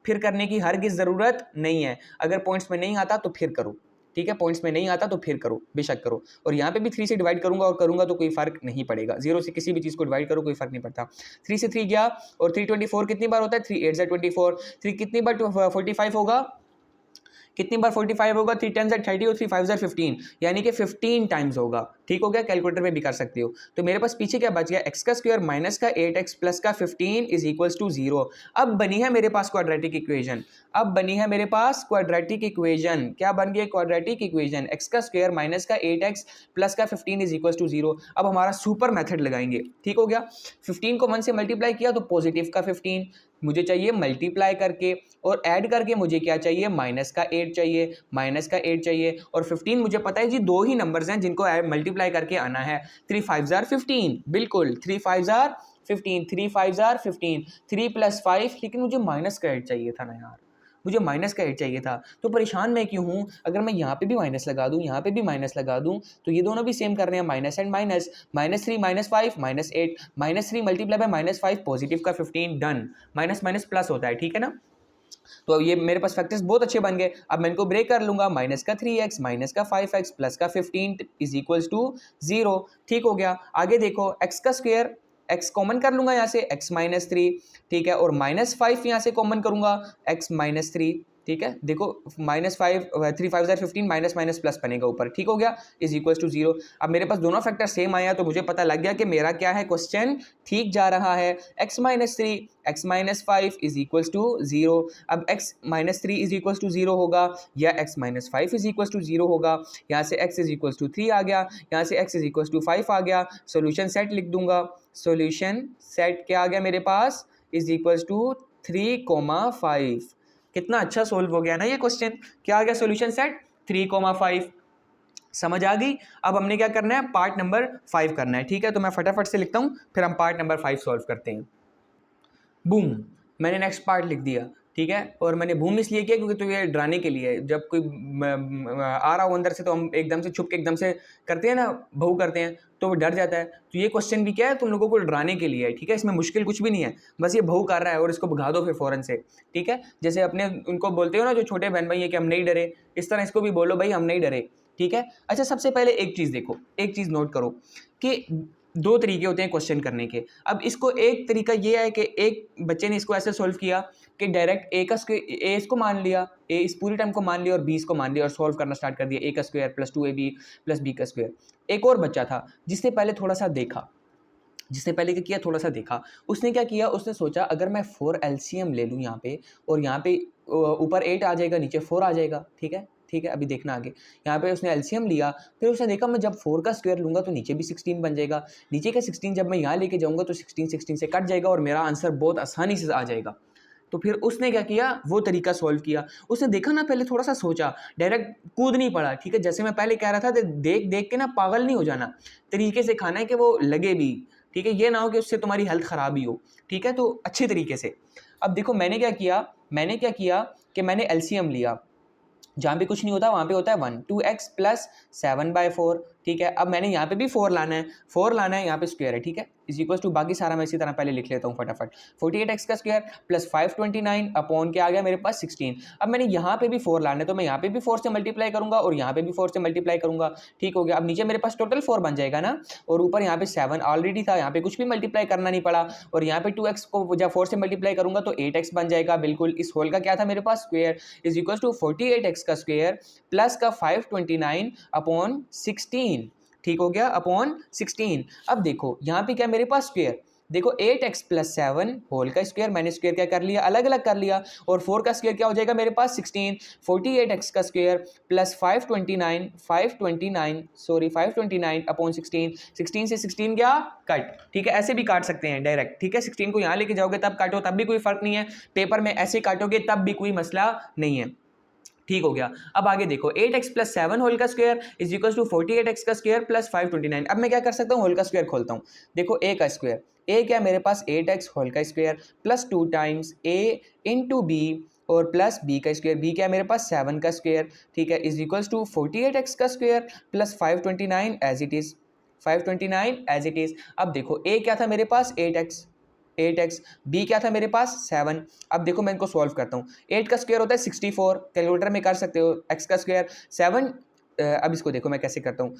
फिर करने की हरगिज़ ज़रूरत नहीं है। अगर पॉइंट्स में नहीं आता तो फिर करो, ठीक है, पॉइंट्स में नहीं आता तो फिर करो, बेशक करो। और यहाँ पे भी 3 से डिवाइड करूंगा और करूंगा तो कोई फर्क नहीं पड़ेगा, 0 से किसी भी चीज़ को डिवाइड करो कोई फर्क नहीं पड़ता। 3 से 3 गया और 324 कितनी बार होता है, 3 8 24, 3 कितनी बार 45 होगा, कितनी बार 45 होगा, 3 10 30 और 3 5 15, यानी कि 15 टाइम्स होगा। ठीक हो गया, कैलकुलेटर पे भी कर सकते हो। तो मेरे पास पीछे क्या बच गया, एक्स का स्क्वायर माइनस का 8x प्लस का 15 इज इक्वल्स टू 0। अब बनी है मेरे पास क्वाड्रेटिक इक्वेशन, अब बनी है मेरे पास क्वाड्रेटिक इक्वेशन। क्या बन गया क्वाड्रेटिक इक्वेशन, एक्स का स्क्वायर माइनस का 8x प्लस का 15 इज इक्वल्स टू 0। अब हमारा सुपर मेथड लगाएंगे, ठीक हो गया। 15 को 1 से मल्टीप्लाई किया तो पॉजिटिव का 15 मुझे चाहिए मल्टीप्लाई करके, और ऐड करके मुझे क्या चाहिए, माइनस का 8 चाहिए, माइनस का 8 चाहिए। और 15 मुझे पता है जी 2 ही नंबर्स हैं जिनको मल्टीप्लाई करके आना है, 3 5 15, बिल्कुल 3 5 15, 3 5 15, 3 + 5, लेकिन मुझे माइनस का 8 चाहिए था ना यार, मुझे माइनस का 8 चाहिए था। तो परेशान मैं क्यों हूँ, अगर मैं यहाँ पे भी माइनस लगा दूँ, यहाँ पे भी माइनस लगा दूँ, तो ये दोनों भी सेम कर रहे हैं, minus and minus, -3 -5 -8, -3 multiply by -5 positive का 15, डन। माइनस माइनस प्लस होता है, ठीक है ना। तो अब ये मेरे पास फैक्टर्स बहुत अच्छे बन गए। अब मैं इनको ब्रेक कर लूंगा, माइनस का 3x माइनस का 5x प्लस का 15 इज इक्वल्स टू 0। ठीक हो गया। आगे देखो, x का स्क्वायर, x कॉमन कर लूंगा यहाँ से, x -3, ठीक है, और -5 यहाँ से कॉमन करूंगा, x -3, ठीक है। देखो -5 3 5 15, माइनस माइनस प्लस बनेगा ऊपर, ठीक हो गया, इज इक्वल्स टू 0। अब मेरे पास दोनों फैक्टर सेम आया तो मुझे पता लग गया कि मेरा क्या है, क्वेश्चन ठीक जा रहा है। x -3 x -5 is equals to 0। अब x -3 इज इक्वल्स टू 0 होगा, या x -5 इज इक्वल्स टू 0 होगा। यहाँ से x इज इक्वल्स टू 3 आ गया, यहाँ से x इज इक्वल्स टू 5 आ गया। सॉल्यूशन सेट लिख दूंगा, सॉल्यूशन सेट क्या आ गया मेरे पास, इज इक्वल्स टू 3,5। कितना अच्छा सोल्व हो गया ना ये क्वेश्चन। क्या आ गया सॉल्यूशन सेट, 3,5। समझ आ गई। अब हमने क्या करना है, पार्ट नंबर 5 करना है, ठीक है। तो मैं फटाफट से लिखता हूँ, फिर हम पार्ट नंबर 5 सॉल्व करते हैं। बूम, मैंने नेक्स्ट पार्ट लिख दिया, ठीक है। और मैंने बूम इसलिए किया क्योंकि तो ये डराने के लिए है। जब कोई आ रहा हो अंदर से तो हम एकदम से छुप के एकदम से करते हैं ना, भऊ करते हैं, तो वो डर जाता है। तो ये क्वेश्चन भी क्या है, तुम लोगों को डराने के लिए है, ठीक है। इसमें मुश्किल कुछ भी नहीं है, बस ये भऊ कर रहा है और इसको भगा दो फिर फौरन से, ठीक है। जैसे अपने उनको बोलते हो ना जो छोटे बहन भाई है कि हम नहीं डरे, इस तरह इसको भी बोलो भाई हम नहीं डरे, ठीक है। अच्छा, सबसे पहले एक चीज़ देखो, एक चीज़ नोट करो कि 2 तरीके होते हैं क्वेश्चन करने के। अब इसको एक तरीका ये है कि एक बच्चे ने इसको ऐसे सोल्व किया कि डायरेक्ट ए का स्क्वायर, ए इसको मान लिया, ए इस पूरी टर्म को मान लिया और बी इसको मान लिया और सॉल्व करना स्टार्ट कर दिया, ए का स्क्वायर प्लस 2ab प्लस बी का स्क्वायर। एक और बच्चा था जिसने पहले थोड़ा सा देखा, जिसने पहले क्या किया, थोड़ा सा देखा। उसने क्या किया, उसने सोचा अगर मैं 4 LCM ले लूँ यहाँ पे, और यहाँ पे ऊपर 8 आ जाएगा, नीचे 4 आ जाएगा, ठीक है, ठीक है। अभी देखना आगे, यहाँ पे उसने LCM लिया, फिर उसने देखा मैं जब 4 का स्क्वायर लूँगा तो नीचे भी 16 बन जाएगा, नीचे का 16 जब मैं यहाँ लेके जाऊँगा तो 16 से कट जाएगा और मेरा आंसर बहुत आसानी से आ जाएगा। तो फिर उसने क्या किया, वो तरीका सॉल्व किया। उसने देखा ना, पहले थोड़ा सा सोचा, डायरेक्ट कूद नहीं पड़ा, ठीक है। जैसे मैं पहले कह रहा था, देख देख के ना पागल नहीं हो जाना, तरीके से खाना है कि वो लगे भी, ठीक है। ये ना हो कि उससे तुम्हारी हेल्थ खराब ही हो, ठीक है। तो अच्छे तरीके से। अब देखो मैंने क्या किया, कि मैंने LCM लिया, जहाँ पे कुछ नहीं होता वहाँ पे होता है 1, 2x प्लस 7/4, ठीक है। अब मैंने यहाँ पे भी 4 लाना है, 4 लाना है, यहाँ पे स्क्वायर है, ठीक है, इज इक्वल टू, बाकी सारा मैं इसी तरह पहले लिख लेता हूँ फटाफट, 48x का स्क्वायर प्लस 529 अपॉन के आ गया मेरे पास 16। अब मैंने यहाँ पे भी 4 लाना है, तो मैं यहाँ पे भी 4 से मल्टीप्लाई करूँगा और यहाँ पे भी 4 से मल्टीप्लाई करूँगा, ठीक हो गया। अब नीचे मेरे पास टोटल 4 बन जाएगा ना, और ऊपर यहाँ पे 7 ऑलरेडी था, यहाँ पे कुछ भी मल्टीप्लाई करना नहीं पड़ा, और यहाँ पे 2x को जब 4 से मल्टीप्लाई करूँगा तो 8x बन जाएगा, बिल्कुल। इस होल का क्या था मेरे पास, square, is equal to 48x का स्क्वायर प्लस का 529 अपॉन 16, ठीक हो गया, अपॉन 16। अब देखो यहाँ पे क्या मेरे पास स्क्वायर, देखो 8x प्लस 7 होल का स्क्वायर, मैंने स्क्वायर क्या कर लिया, अलग अलग कर लिया, और 4 का स्क्वायर क्या हो जाएगा मेरे पास 16, 48x का स्क्वायर प्लस 529 अपॉन 16, 16 से 16 क्या कट, ठीक है। ऐसे भी काट सकते हैं डायरेक्ट, ठीक है। 16 को यहाँ लेके जाओगे तब काटो तब भी कोई फर्क नहीं है, पेपर में ऐसे काटोगे तब भी कोई मसला नहीं है, ठीक हो गया। अब आगे देखो, 8x प्लस 7 होल का square is equal to 48x का स्क्वायर प्लस 529। अब मैं क्या कर सकता हूँ, होल का स्क्वायर खोलता हूँ। देखो a का स्क्वायर, a क्या मेरे पास 8x होल का square plus 2 times a into b और प्लस b का स्क्वायर, b क्या मेरे पास 7 का स्क्वायर, ठीक है, इज इक्वल टू 48x का square plus 529 as it is, 529 as it is. अब देखो a क्या था मेरे पास 8x, 8x, b क्या था मेरे पास 7। अब देखो मैं इनको सॉल्व करता हूँ। 8 का स्क्वायर होता है 64, कैलकुलेटर में कर सकते हो। x का स्क्वायर 7, अब इसको देखो मैं कैसे करता हूँ।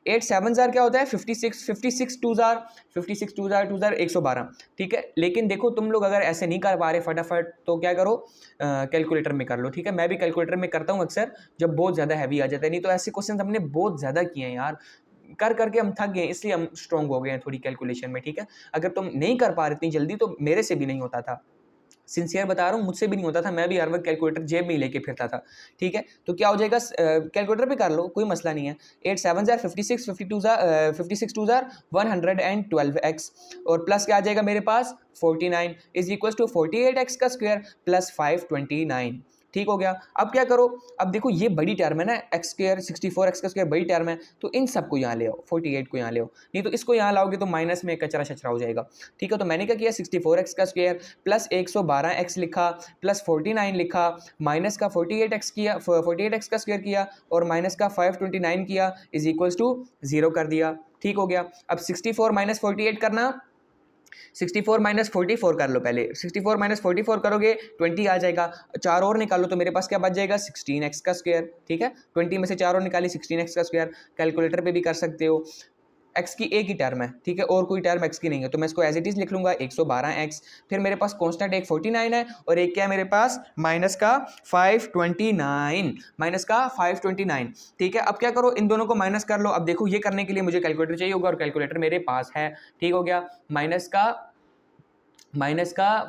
8 7 जार क्या होता है 56, 56 2 जार 56 2 जार 2 जार 112, ठीक है। लेकिन देखो तुम लोग अगर ऐसे नहीं कर पा रहे फटाफट तो क्या करो, कैलकुलेटर में कर लो, ठीक है। मैं भी कैलकुलेटर में करता हूँ अक्सर जब बहुत ज़्यादा हैवी आ जाता है, नहीं तो ऐसे क्वेश्चन हमने बहुत ज़्यादा किए हैं यार, कर करके हम थक गए, इसलिए हम स्ट्रॉन्ग हो गए हैं थोड़ी कैलकुलेशन में, ठीक है। अगर तुम नहीं कर पा रहे इतनी जल्दी तो मेरे से भी नहीं होता था, सिंसियर बता रहा हूँ, मुझसे भी नहीं होता था, मैं भी हर वक्त कैलकुलेटर जेब में ही लेके फिरता था, ठीक है। तो क्या हो जाएगा, कैलकुलेटर पे कर लो, कोई मसला नहीं है। 8 7 जार 56, 52 जार 56 2 जार 112x, और प्लस क्या आ जाएगा मेरे पास 49 इज इक्वल टू 48x का स्क्वायर प्लस 529, ठीक हो गया। अब क्या करो, अब देखो ये बड़ी टर्म है ना, एक्स स्क्वायर 64x का स्क्वायर बड़ी टर्म है, तो इन सबको यहाँ ले आओ, 48 को यहाँ ले आओ, नहीं तो इसको यहाँ लाओगे तो माइनस में कचरा शचरा हो जाएगा, ठीक है। तो मैंने क्या किया, 64x का स्क्वायर प्लस 112x लिखा प्लस 49 लिखा, माइनस का 48x किया, 48x का स्क्वायर किया और माइनस का 529 किया इज इक्वल्स टू 0 कर दिया, ठीक हो गया। अब 64 माइनस 48 करना, 64 माइनस 44 कर लो पहले, 64 माइनस 44 करोगे 20 आ जाएगा, 4 और निकालो तो मेरे पास क्या बच जाएगा 16x का स्क्वायर, ठीक है। 20 में से 4 और निकाली 16x का स्क्वायर, कैलकुलेटर पे भी कर सकते हो। x की एक ही टर्म है, ठीक है, और कोई टर्म x की नहीं है, तो मैं इसको एज इट इज लिख लूंगा 112x, फिर मेरे पास कांस्टेंट एक 49 है और एक क्या है मेरे पास माइनस का 529, माइनस का 529, ठीक है। अब क्या करो, इन दोनों को माइनस कर लो। अब देखो ये करने के लिए मुझे कैलकुलेटर चाहिए होगा और कैलकुलेटर मेरे पास है, ठीक हो गया। माइनस का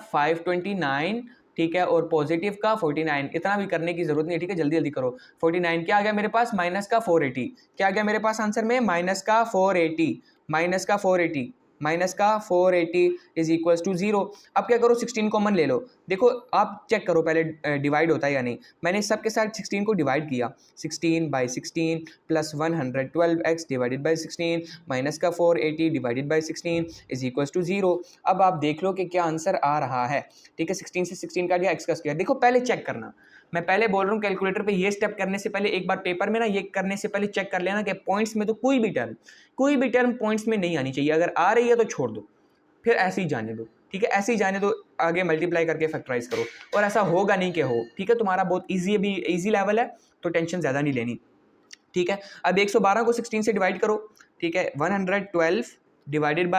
529, ठीक है, और पॉजिटिव का 49, इतना भी करने की जरूरत नहीं है, ठीक है, जल्दी जल्दी करो। 49 क्या आ गया मेरे पास, माइनस का 480, क्या आ गया मेरे पास आंसर में, माइनस का 480, माइनस का 480, माइनस का 480 इज इक्वल्स टू 0। अब क्या करो, 16 कॉमन ले लो, देखो आप चेक करो पहले डिवाइड होता है या नहीं। मैंने सब के साथ 16 को डिवाइड किया, 16/16 plus 112x divided by 16 minus का 480 divided by 16 is equals to 0। अब आप देख लो कि क्या आंसर आ रहा है, ठीक है। 16 से 16 काट गया, x का स्क्वायर, देखो पहले चेक करना, मैं पहले बोल रहा हूँ कैलकुलेटर पे ये स्टेप करने से पहले एक बार पेपर में ना ये करने से पहले चेक कर लेना कि पॉइंट्स में तो कोई भी टर्म पॉइंट्स में नहीं आनी चाहिए, अगर आ रही है तो छोड़ दो, फिर ऐसे ही जाने दो, ठीक है, ऐसे ही जाने दो, आगे मल्टीप्लाई करके फैक्टराइज करो, और ऐसा होगा नहीं कि हो, ठीक है। तुम्हारा बहुत ईजी है, भी ईजी लेवल है तो टेंशन ज़्यादा नहीं लेनी, ठीक है। अब 112 को 16 से डिवाइड करो, ठीक है, 112 डिवाइडेड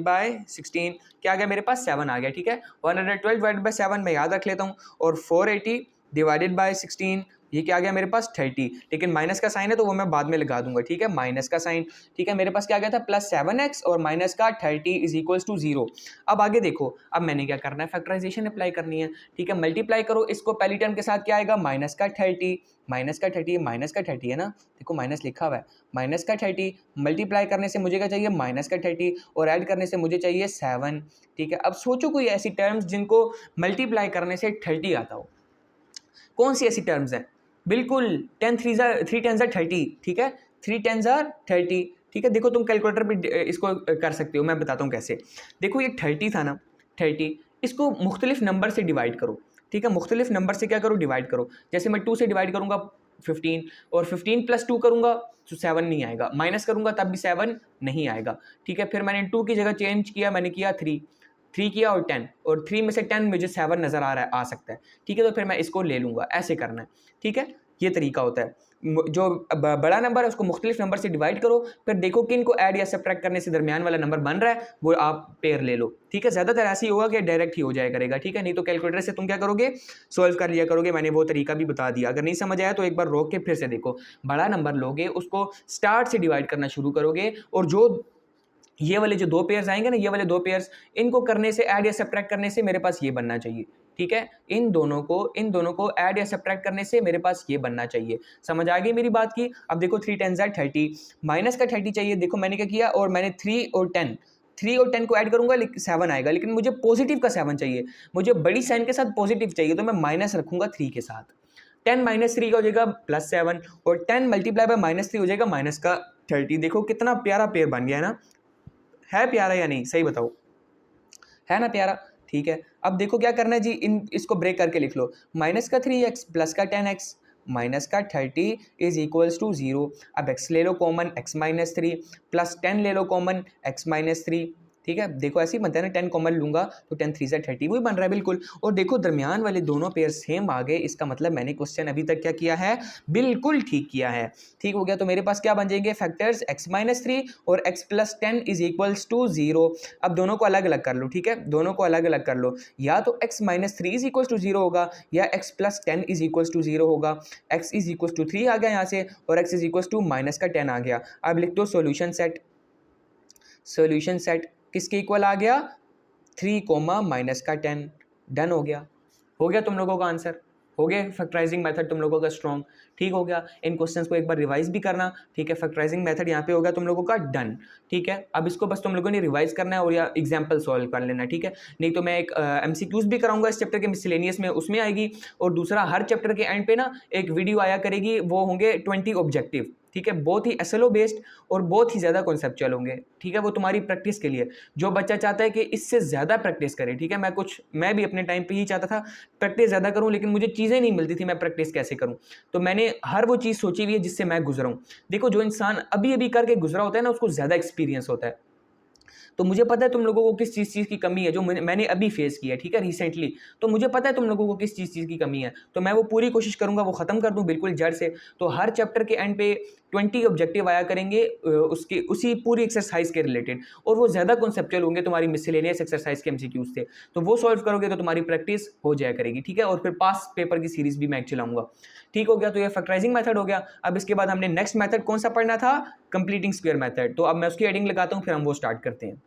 बाय 16 क्या आ गया मेरे पास 7 आ गया, ठीक है। 112 डिवाइडेड बाय 7 मैं याद रख लेता हूँ, और 480 डिवाइडेड बाय 16 ये क्या आ गया मेरे पास 30, लेकिन माइनस का साइन है तो वो मैं बाद में लगा दूंगा, ठीक है, माइनस का साइन, ठीक है। मेरे पास क्या आ गया था प्लस 7x और माइनस का 30 इज इक्वल्स टू 0। अब आगे देखो, अब मैंने क्या करना है, फैक्टराइजेशन अप्लाई करनी है, ठीक है। मल्टीप्लाई करो इसको, पहली टर्म के साथ क्या आएगा माइनस का 30, माइनस का 30, माइनस का 30 है ना, देखो माइनस लिखा हुआ है, माइनस का 30 मल्टीप्लाई करने से मुझे क्या चाहिए माइनस का 30 और ऐड करने से मुझे चाहिए 7, ठीक है। अब सोचो कोई ऐसी टर्म्स जिनको मल्टीप्लाई करने से 30 आता हो, कौन सी ऐसी टर्म्स हैं, बिल्कुल 3 10 30, ठीक है, 3 10 30, ठीक है। देखो तुम कैलकुलेटर पे इसको कर सकते हो, मैं बताता हूँ कैसे। देखो ये 30 था ना, 30 इसको मुख्तलिफ नंबर से डिवाइड करो, ठीक है, मुख्तलिफ नंबर से क्या करो डिवाइड करो। जैसे मैं 2 से डिवाइड करूँगा 15, और 15 प्लस 2 करूँगा तो 7 नहीं आएगा, माइनस करूँगा तब भी 7 नहीं आएगा, ठीक है। फिर मैंने 2 की जगह चेंज किया, मैंने किया 3 किया और 10, और 3 में से 10 मुझे 7 नज़र आ रहा है, आ सकता है, ठीक है। तो फिर मैं इसको ले लूँगा, ऐसे करना है, ठीक है, ये तरीका होता है। जो बड़ा नंबर है उसको मुख्तलिफ नंबर से डिवाइड करो, फिर देखो कि इनको ऐड या सब्ट्रैक्ट करने से दरमियान वाला नंबर बन रहा है, वो आप पेयर ले लो, ठीक है। ज़्यादातर ऐसे ही होगा कि डायरेक्ट ही हो जाया करेगा, ठीक है, नहीं तो कैलकुलेटर से तुम क्या करोगे सॉल्व कर लिया करोगे, मैंने वो तरीका भी बता दिया। अगर नहीं समझ आया तो एक बार रोक के फिर से देखो, बड़ा नंबर लोगे उसको स्टार्ट से डिवाइड करना शुरू करोगे, और जो ये वाले जो 2 पेयर्स आएंगे ना, ये वाले 2 पेयर्स, इनको करने से ऐड या सब्ट्रैक्ट करने से मेरे पास ये बनना चाहिए, ठीक है। इन दोनों को ऐड या सब्ट्रैक्ट करने से मेरे पास ये बनना चाहिए। समझ आ गई मेरी बात की। अब देखो 3 10 30, माइनस का 30 चाहिए, देखो मैंने क्या किया, और मैंने 3 और 10 को ऐड करूंगा 7 आएगा, लेकिन मुझे पॉजिटिव का 7 चाहिए, मुझे बड़ी साइन के साथ पॉजिटिव चाहिए, तो मैं माइनस रखूंगा 3 के साथ। 10 माइनस 3 का हो जाएगा प्लस 7, और 10 मल्टीप्लाई बाय माइनस 3 हो जाएगा माइनस का 30। देखो कितना प्यारा पेयर बन गया है ना, है प्यारा या नहीं, सही बताओ, है ना प्यारा, ठीक है। अब देखो क्या करना है जी, इसको ब्रेक करके लिख लो, माइनस का 3x प्लस का 10x माइनस का 30 इज इक्वल्स टू 0। अब x ले लो कॉमन, x माइनस 3 प्लस 10 ले लो कॉमन, x माइनस 3, ठीक है, देखो ऐसे ही बनता है ना, 10 कॉमन लूंगा तो 10 3 30 वही बन रहा है बिल्कुल। और देखो दरमियान वाले दोनों पेयर सेम आ गए, इसका मतलब मैंने क्वेश्चन अभी तक क्या किया है, बिल्कुल ठीक किया है। ठीक हो गया, तो मेरे पास क्या बन जाएंगे फैक्टर्स x-3 और x + 10 = 0। अब दोनों को अलग अलग कर लो, ठीक है, दोनों को अलग अलग कर लो, या तो x-3 = 0 होगा या x + 10 = 0 होगा। x = 3 आ गया यहाँ से और x = -10 आ गया। अब लिख दो सॉल्यूशन सेट, सॉल्यूशन सेट किसके इक्वल आ गया, 3, -10। डन हो गया तुम लोगों का आंसर, हो गया फैक्टराइजिंग मेथड तुम लोगों का स्ट्रॉन्ग। ठीक हो गया, इन क्वेश्चंस को एक बार रिवाइज भी करना, ठीक है, फैक्टराइजिंग मेथड यहाँ पे हो गया तुम लोगों का डन। ठीक है, अब इसको बस तुम लोगों ने रिवाइज करना है और या एग्जाम्पल सॉल्व कर लेना, ठीक है, नहीं तो मैं एक MCQs भी कराऊंगा इस चैप्टर के मिसलेनियस में, उसमें आएगी। और दूसरा हर चैप्टर के एंड पे ना एक वीडियो आया करेगी, वो होंगे 20 ऑब्जेक्टिव, ठीक है, बहुत ही SLO बेस्ड और बहुत ही ज़्यादा कॉन्सेप्चुअल होंगे, ठीक है, वो तुम्हारी प्रैक्टिस के लिए। जो बच्चा चाहता है कि इससे ज़्यादा प्रैक्टिस करे, ठीक है, मैं भी अपने टाइम पे ही चाहता था प्रैक्टिस ज़्यादा करूं, लेकिन मुझे चीज़ें नहीं मिलती थी, मैं प्रैक्टिस कैसे करूं, तो मैंने हर वो चीज़ सोची हुई है जिससे मैं गुजरा हूं। देखो जो इंसान अभी अभी करके गुजरा होता है ना, उसको ज़्यादा एक्सपीरियंस होता है। तो मुझे पता है तुम लोगों को किस चीज़ की कमी है, जो मैंने अभी फेस किया है, ठीक है, रिसेंटली। तो मुझे पता है तुम लोगों को किस चीज़ की कमी है, तो मैं वो पूरी कोशिश करूंगा वो ख़त्म कर दूं बिल्कुल जड़ से। तो हर चैप्टर के एंड पे 20 ऑब्जेक्टिव आया करेंगे उसके उसी पूरी एक्सरसाइज के रिलेटेड, और वो ज़्यादा कॉन्सेप्चुअल होंगे तुम्हारी मिसलेनियस एक्सरसाइज के MCQs से। तो वो सॉल्व करोगे तो तुम्हारी प्रैक्टिस हो जाया करेगी, ठीक है, और फिर पास पेपर की सीरीज भी मैं चलाऊंगा। ठीक हो गया, तो ये फैक्टराइजिंग मेथड हो गया। अब इसके बाद हमने नेक्स्ट मेथड कौन सा पढ़ना था, कंप्लीटिंग स्क्वायर मेथड। तो अब मैं उसकी हेडिंग लगाता हूँ, फिर हम वो स्टार्ट करते हैं।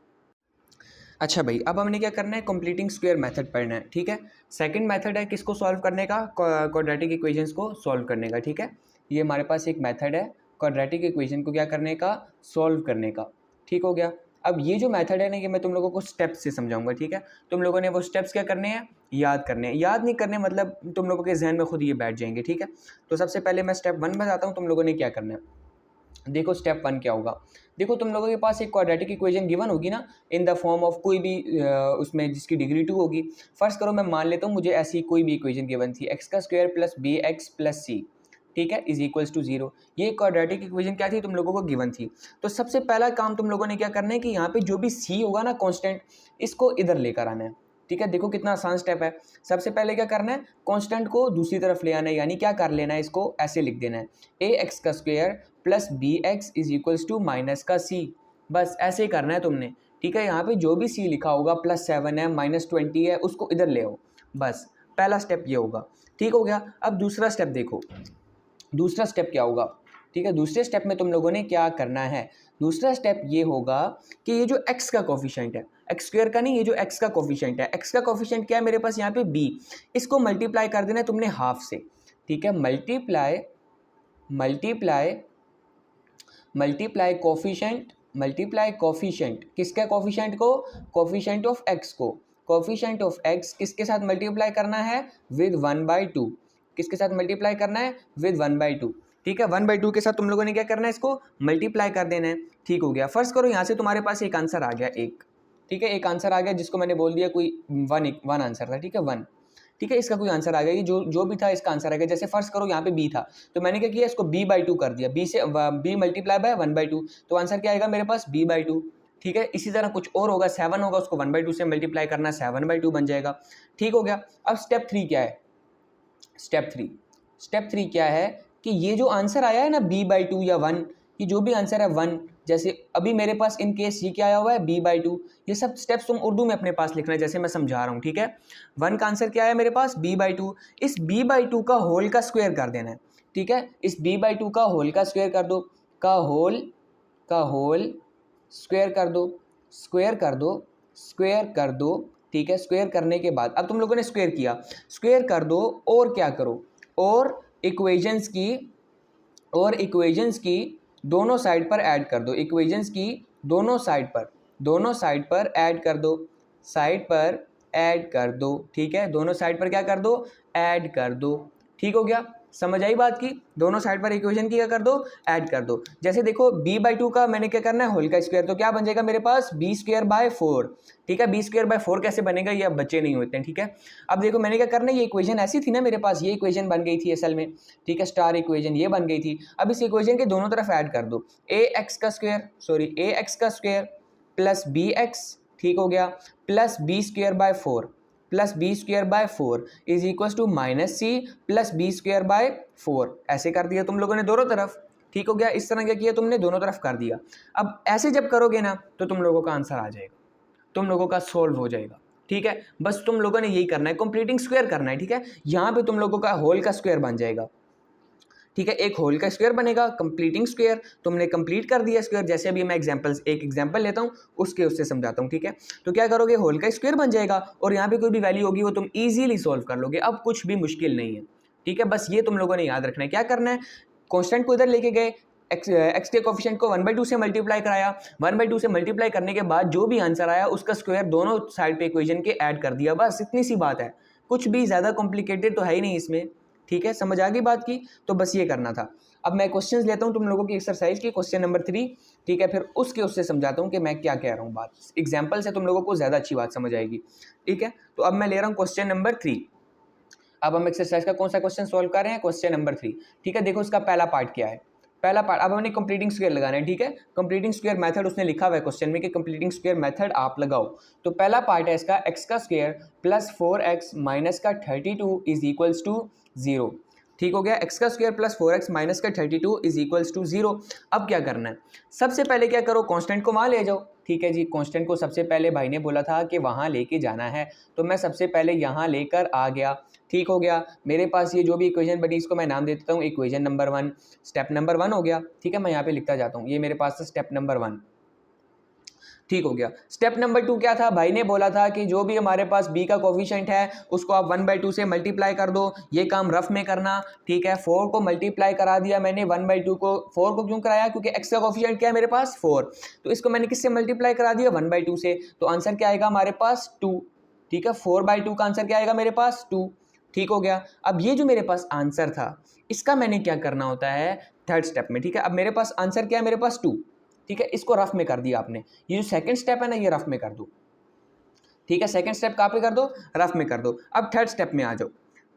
अच्छा भाई, अब हमने क्या करना है, कंप्लीटिंग स्क्वायर मेथड पढ़ना है, ठीक है। सेकंड मेथड है किसको सॉल्व करने का, क्वाड्रेटिक इक्वेशंस को सॉल्व करने का, ठीक है। ये हमारे पास एक मेथड है क्वाड्रेटिक इक्वेशन को क्या करने का, सॉल्व करने का। ठीक हो गया, अब ये जो मेथड है ना, ये मैं तुम लोगों को स्टेप्स से समझाऊंगा, ठीक है। तुम लोगों ने वो स्टेप्स क्या करने हैं, याद करने हैं। याद नहीं करने मतलब तुम लोगों के जहन में खुद ये बैठ जाएंगे, ठीक है। तो सबसे पहले मैं स्टेप 1 बताता हूँ, तुम लोगों ने क्या करना है। देखो स्टेप 1 क्या होगा, देखो तुम लोगों के पास एक क्वाड्रेटिक इक्वेशन गिवन होगी ना, इन द फॉर्म ऑफ कोई भी उसमें जिसकी डिग्री 2 होगी। फर्स्ट करो मैं मान लेता हूँ मुझे ऐसी कोई भी इक्वेशन गिवन थी, x² + bx + c, ठीक है, = 0। ये क्वाड्रेटिक इक्वेशन क्या थी, तुम लोगों को गिवन थी। तो सबसे पहला काम तुम लोगों ने क्या करना है कि यहाँ पे जो भी c होगा ना कांस्टेंट, इसको इधर लेकर आना है, ठीक है। देखो कितना आसान स्टेप है। सबसे पहले क्या करना है, कांस्टेंट को दूसरी तरफ ले आना है, यानी क्या कर लेना है, इसको ऐसे लिख देना है, ax² + bx = -c। बस ऐसे ही करना है तुमने, ठीक है। यहाँ पे जो भी c लिखा होगा +7 है -20 है, उसको इधर ले आओ, बस पहला स्टेप ये होगा। ठीक हो गया, अब दूसरा स्टेप देखो, दूसरा स्टेप क्या होगा, ठीक है। दूसरे स्टेप में तुम लोगों ने क्या करना है, दूसरा स्टेप ये होगा कि ये जो x का कोफिशिएंट है, x² का नहीं, ये जो x का कोफिशिएंट है, x का कोफिशिएंट क्या है मेरे पास यहाँ पे b, इसको मल्टीप्लाई कर देना है तुमने हाफ से, ठीक है। मल्टीप्लाई कोफिशिएंट, किसका कोफिशिएंट को, कोफिशिएंट ऑफ x को, कोफिशिएंट ऑफ x किसके साथ मल्टीप्लाई करना है, विद 1/2, किसके साथ मल्टीप्लाई करना है, विद 1/2, ठीक है। 1/2 के साथ तुम लोगों ने क्या करना है, इसको मल्टीप्लाई कर देना है। ठीक हो गया, फर्स्ट करो यहाँ से तुम्हारे पास एक आंसर आ गया, एक, ठीक है, एक आंसर आ गया जिसको मैंने बोल दिया कोई वन आंसर था, ठीक है, 1, ठीक है। इसका कोई आंसर आ गया, ये जो भी था इसका आंसर आ गया। जैसे फर्स्ट करो यहाँ पे b था, तो मैंने क्या किया, इसको b/2 कर दिया, b से b मल्टीप्लाई बाय 1/2, तो आंसर क्या आएगा मेरे पास, b/2, ठीक है। इसी तरह कुछ और होगा, 7 होगा, उसको 1/2 से मल्टीप्लाई करना, 7/2 बन जाएगा। ठीक हो गया, अब स्टेप 3 क्या है, स्टेप 3 क्या है कि ये जो आंसर आया है ना b/2 या 1, ये जो भी आंसर है 1, जैसे अभी मेरे पास इन केस ये क्या आया हुआ है b/2, ये सब स्टेप्स तुम उर्दू में अपने पास लिखना है जैसे मैं समझा रहा हूँ, ठीक है। 1 का आंसर क्या आया मेरे पास, b/2, इस b/2 का होल का स्क्वायर कर देना है, ठीक है। इस b/2 का होल का स्क्वायर कर दो, होल स्क्वायर कर दो, ठीक है। स्क्वायर करने के बाद अब तुम लोगों ने स्क्वायर कर दो, और क्या करो, और इक्वेशंस की दोनों साइड पर ऐड कर दो, इक्वेशंस की दोनों साइड पर ऐड कर दो, ठीक है। दोनों साइड पर क्या कर दो, ऐड कर दो। ठीक हो गया, समझ आई बात की, दोनों साइड पर इक्वेशन की क्या कर दो, ऐड कर दो। जैसे देखो b/2 का मैंने क्या करना है, होल का स्क्वायर, तो क्या बन जाएगा मेरे पास b²/4, ठीक है। b²/4 कैसे बनेगा, ये अब बच्चे नहीं होते हैं, ठीक है। अब देखो मैंने क्या करना है, ये इक्वेशन ऐसी थी ना मेरे पास, ये इक्वेशन बन गई थी असल में, ठीक है, स्टार इक्वेशन ये बन गई थी। अब इस इक्वेशन के दोनों तरफ ऐड कर दो, ax² + bx ठीक हो गया, plus B square by 4 plus B square by 4 is equal to minus C plus B square by 4। ऐसे कर दिया तुम लोगों ने दोनों तरफ, ठीक हो गया। इस तरह क्या किया तुमने, दोनों तरफ कर दिया। अब ऐसे जब करोगे ना तो तुम लोगों का आंसर आ जाएगा, तुम लोगों का सोल्व हो जाएगा, ठीक है। बस तुम लोगों ने यही करना है, कंप्लीटिंग स्क्वायर करना है, ठीक है। यहाँ पे तुम लोगों का होल का स्क्वायर बन जाएगा, ठीक है। एक होल का स्क्वायर बनेगा, कंप्लीटिंग स्क्वायर, तुमने कंप्लीट कर दिया स्क्वायर। जैसे अभी मैं एक एग्जांपल लेता हूँ, उससे समझाता हूँ, ठीक है। तो क्या करोगे, होल का स्क्वायर बन जाएगा और यहाँ पे कोई भी वैल्यू होगी वो तुम इजीली सोल्व कर लोगे। अब कुछ भी मुश्किल नहीं है, ठीक है। बस ये तुम लोगों ने याद रखना है। क्या करना है, कॉन्स्टेंट को इधर लेके गए, एक्स के कोफिशिएंट को 1/2 से मल्टीप्लाई कराया, 1/2 से मल्टीप्लाई करने के बाद जो भी आंसर आया उसका स्क्वायर दोनों साइड पे इक्वेशन के ऐड कर दिया। बस इतनी सी बात है, कुछ भी ज़्यादा कॉम्प्लिकेटेड तो है ही नहीं इसमें, ठीक है। समझ आ गई बात की, तो बस ये करना था। अब मैं क्वेश्चंस लेता हूँ तुम लोगों की एक्सरसाइज की, क्वेश्चन नंबर 3, ठीक है। फिर उससे समझाता हूँ कि मैं क्या कह रहा हूँ। बात एग्जाम्पल से तुम लोगों को ज़्यादा अच्छी बात समझ आएगी, ठीक है। तो अब मैं ले रहा हूँ क्वेश्चन नंबर 3। अब हम एक्सरसाइज का कौन सा क्वेश्चन सॉल्व कर रहे हैं, क्वेश्चन नंबर 3, ठीक है। देखो इसका पहला पार्ट क्या है, पहला पार्ट अब हमने कंप्लीटिंग स्क्वायर लगाना है, ठीक है। कंप्लीटिंग स्क्वायर मेथड उसने लिखा हुआ है क्वेश्चन में कि कंप्लीटिंग स्क्वायर मेथड आप लगाओ। तो पहला पार्ट है इसका, एक्स का स्क्वायर प्लस 4x माइनस का 32 इज इक्वल्स टू 0, ठीक हो गया। एक्स का स्क्वायर प्लस 4x माइनस का 32 इज इक्वल्स टू 0। अब क्या करना है, सबसे पहले क्या करो, कांस्टेंट को वहाँ ले जाओ, ठीक है जी। कांस्टेंट को सबसे पहले भाई ने बोला था कि वहाँ लेके जाना है, तो मैं सबसे पहले यहाँ लेकर आ गया, ठीक हो गया। मेरे पास ये जो भी इक्वेशन बनी इसको मैं नाम दे देता हूँ इक्वेशन नंबर 1, स्टेप नंबर 1 हो गया, ठीक है। मैं यहाँ पे लिखता जाता हूँ, ये मेरे पास था स्टेप नंबर 1, ठीक हो गया। स्टेप नंबर 2 क्या था, भाई ने बोला था कि जो भी हमारे पास b का कोफिशिएंट है उसको आप 1/2 से मल्टीप्लाई कर दो। ये काम रफ में करना, ठीक है। 4 को मल्टीप्लाई करा दिया मैंने, 1/2 को 4 को क्यों कराया, क्योंकि x का कोफिशिएंट क्या है मेरे पास 4, तो इसको मैंने किससे मल्टीप्लाई करा दिया 1/2 से, तो आंसर क्या आएगा हमारे पास 2, ठीक है। 4/2 का आंसर क्या आएगा मेरे पास 2, ठीक हो गया। अब ये जो मेरे पास आंसर था इसका मैंने क्या करना होता है थर्ड स्टेप में, ठीक है। अब मेरे पास आंसर क्या है मेरे पास 2, ठीक है। इसको रफ में कर दिया आपने, ये जो सेकंड स्टेप है ना ये रफ में कर दो, ठीक है। सेकंड स्टेप कहाँ पे कर दो, रफ में कर दो। अब थर्ड स्टेप में आ जाओ,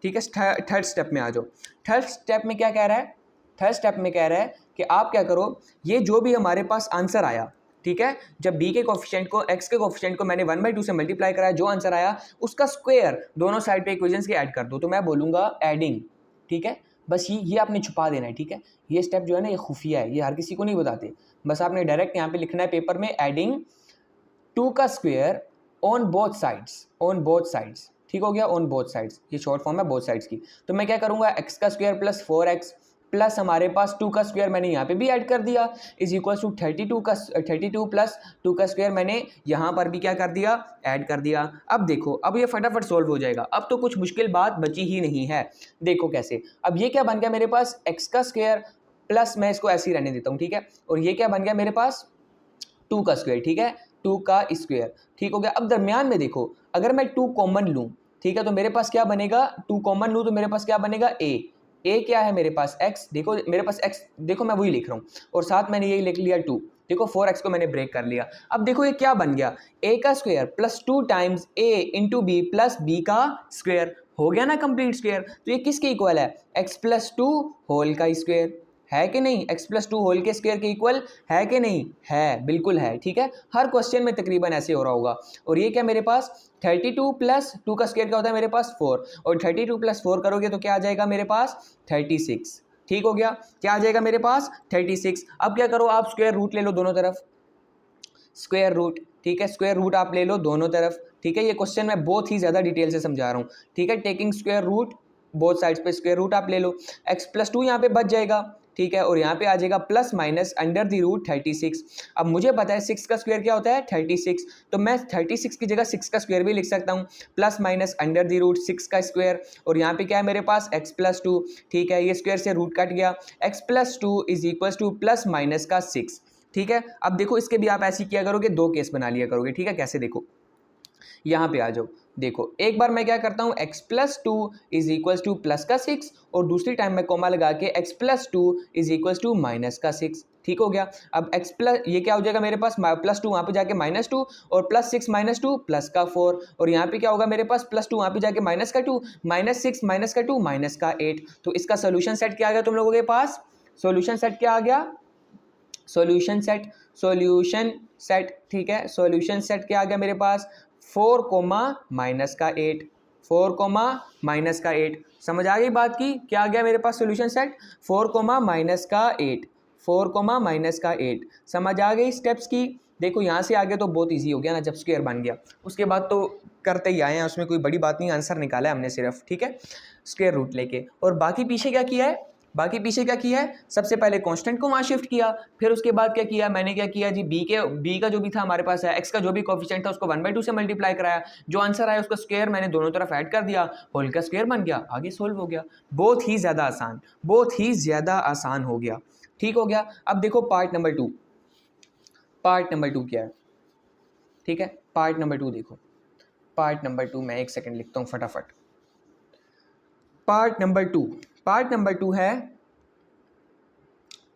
ठीक है। थर्ड स्टेप में आ जाओ। थर्ड स्टेप में क्या कह रहा है, थर्ड स्टेप में कह रहा है कि आप क्या करो, ये जो भी हमारे पास आंसर आया, ठीक है, जब b के कोफिशिएंट को x के कोफिशिएंट को मैंने 1/2 से मल्टीप्लाई कराया, जो आंसर आया उसका स्क्वायर दोनों साइड पे इक्वेशंस के ऐड कर दो। तो मैं बोलूँगा एडिंग, ठीक है। बस ये आपने छुपा देना है, ठीक है। ये स्टेप जो है ना ये खुफिया है, ये हर किसी को नहीं बताते। बस आपने डायरेक्ट यहाँ पे लिखना है पेपर में, एडिंग 2 का square on both sides, on both sides, ठीक हो गया। ऑन बोथ साइड्स, ये शॉर्ट फॉर्म है बोथ साइड्स की। तो मैं क्या करूँगा, x का स्क्वायर प्लस 4x प्लस हमारे पास 2 का स्क्वायर मैंने यहाँ पे भी ऐड कर दिया इज इक्वल टू 32 प्लस 2 का स्क्वायर मैंने यहाँ पर भी क्या कर दिया, ऐड कर दिया। अब देखो, अब ये फटाफट सोल्व हो जाएगा, अब तो कुछ मुश्किल बात बची ही नहीं है। देखो कैसे, अब ये क्या बन गया मेरे पास, x का स्क्वायर प्लस, मैं इसको ऐसे ही रहने देता हूँ, ठीक है। और ये क्या बन गया मेरे पास 2 का स्क्वायर, ठीक है, 2 का स्क्वायर, ठीक हो गया। अब दरमियान में देखो, अगर मैं 2 कॉमन लूँ, ठीक है, तो मेरे पास क्या बनेगा, 2 कॉमन लूँ तो मेरे पास क्या बनेगा a क्या है मेरे पास x, देखो मेरे पास x, देखो मैं वही लिख रहा हूँ और साथ मैंने यही लिख लिया 2, देखो 4x को मैंने ब्रेक कर लिया। अब देखो ये क्या बन गया, a का square plus 2 times a into B plus b का स्क्वायर, हो गया ना कंप्लीट स्क्वायर। तो ये किसके इक्वल है, x प्लस 2 होल का स्क्वायर, है कि नहीं, x प्लस 2 होल के स्क्वायर के इक्वल है कि नहीं, है, बिल्कुल है, ठीक है। हर क्वेश्चन में तकरीबन ऐसे हो रहा होगा। और ये क्या मेरे पास 32 प्लस 2 का स्क्वायर क्या होता है मेरे पास 4, और 32 प्लस 4 करोगे तो क्या आ जाएगा मेरे पास 36, ठीक हो गया। क्या आ जाएगा मेरे पास 36। अब क्या करो, आप स्क्वायर रूट ले लो दोनों तरफ, स्क्वायर रूट, ठीक है, स्क्वायर रूट आप ले लो दोनों तरफ, ठीक है। ये क्वेश्चन मैं बहुत ही ज़्यादा डिटेल से समझा रहा हूँ, ठीक है। Taking square root both sides पे स्क्वायर रूट आप ले लो, x प्लस 2 यहाँ पे बच जाएगा, ठीक है, और यहाँ पे आ जाएगा plus minus under the root 36। अब मुझे पता है 6 का स्क्वायर क्या होता है 36, तो मैं 36 की जगह 6 का स्क्वायर भी लिख सकता हूँ, plus minus under the root 6 का स्क्वायर, और यहाँ पे क्या है मेरे पास x प्लस 2, ठीक है, ये स्क्वायर से रूट कट गया, x plus 2 is equal to plus minus का 6, ठीक है। अब देखो इसके भी आप ऐसे किया करोगे, दो केस बना लिया करोगे, ठीक है। कैसे, देखो यहाँ पे आ जाओ, देखो एक बार मैं क्या करता हूँ, x plus 2 is equal to plus का 6, और दूसरी टाइम मैं कॉमा लगा के x plus 2 is equal to minus का 6, ठीक हो गया। अब x प्लस, ये क्या हो जाएगा मेरे पास प्लस 2 वहाँ पे जाके माइनस 2, और प्लस 6 माइनस 2 प्लस का 4, और यहाँ पे क्या होगा मेरे पास प्लस 2 वहाँ पे जाके माइनस का 2, माइनस 6 माइनस का 2 माइनस का 8। तो इसका सोल्यूशन सेट क्या आ गया तुम लोगों के पास, सोल्यूशन सेट क्या आ गया, सॉल्यूशन सेट, सॉल्यूशन सेट, ठीक है, सॉल्यूशन सेट क्या आ गया मेरे पास 4 कोमा माइनस का 8, 4 कोमा माइनस का 8, समझ आ गई बात की, क्या आ गया मेरे पास सॉल्यूशन सेट 4 कोमा माइनस का 8, 4 कोमा माइनस का 8, समझ आ गई स्टेप्स की। देखो यहाँ से आगे तो बहुत इजी हो गया ना, जब स्क्वायर बन गया उसके बाद तो करते ही आए हैं, उसमें कोई बड़ी बात नहीं, आंसर निकाला है हमने सिर्फ, ठीक है, स्क्वायर रूट लेके। और बाकी पीछे क्या किया है, बाकी पीछे क्या किया है, सबसे पहले कांस्टेंट को वहाँ शिफ्ट किया, फिर उसके बाद क्या किया मैंने, क्या किया जी बी का जो भी था हमारे पास है, एक्स का जो भी कोफिशिएंट था उसको 1/2 से मल्टीप्लाई कराया, जो आंसर आया उसका स्क्वायर मैंने दोनों तरफ ऐड कर दिया, होल का स्क्वायर बन गया, आगे सोल्व हो गया। बहुत ही ज़्यादा आसान, बहुत ही ज़्यादा आसान हो गया, ठीक हो गया। अब देखो पार्ट नंबर 2, पार्ट नंबर 2 क्या है, ठीक है, पार्ट नंबर 2 देखो, पार्ट नंबर 2 मैं एक सेकंड लिखता हूँ फटाफट। पार्ट नंबर 2, पार्ट नंबर 2 है,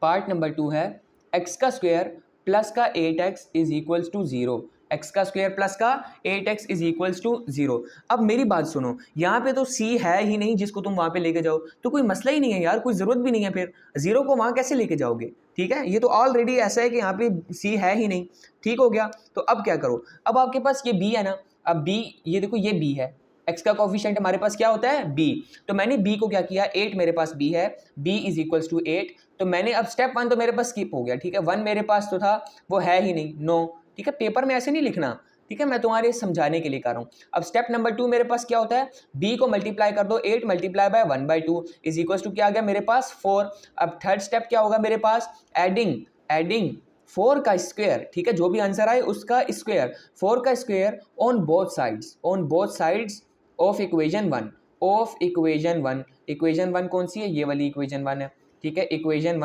पार्ट नंबर 2 है एक्स का स्क्वायर प्लस का 8x is equals to 0, x का स्क्वायर प्लस का 8x इज इक्वल्स टू 0। अब मेरी बात सुनो, यहाँ पे तो c है ही नहीं जिसको तुम वहाँ पे लेके जाओ, तो कोई मसला ही नहीं है यार, कोई ज़रूरत भी नहीं है, फिर 0 को वहाँ कैसे लेके जाओगे, ठीक है, ये तो ऑलरेडी ऐसा है कि यहाँ पे c है ही नहीं, ठीक हो गया। तो अब क्या करो, अब आपके पास ये b है ना, अब b, ये देखो ये b है, x का कोफिशिएंट हमारे पास क्या होता है b, तो मैंने b को क्या किया, 8 मेरे पास b है, b इज इक्वल्स टू 8, तो मैंने अब स्टेप 1 तो मेरे पास स्किप हो गया, ठीक है, 1 मेरे पास तो था वो है ही नहीं, नो, ठीक है, पेपर में ऐसे नहीं लिखना, ठीक है, मैं तुम्हारे समझाने के लिए कर रहा हूँ। अब स्टेप नंबर 2 मेरे पास क्या होता है, b को मल्टीप्लाई कर दो, 8 multiply by 1/2 is equals to क्या आ गया मेरे पास 4। अब थर्ड स्टेप क्या होगा मेरे पास, एडिंग 4 का स्क्वायर, ठीक है, जो भी आंसर आए उसका स्क्वायर, 4 का square on both sides of equation 1, of equation 1, equation 1 कौन सी है, ये वाली इक्वेशन 1 है, ठीक है, इक्वेशन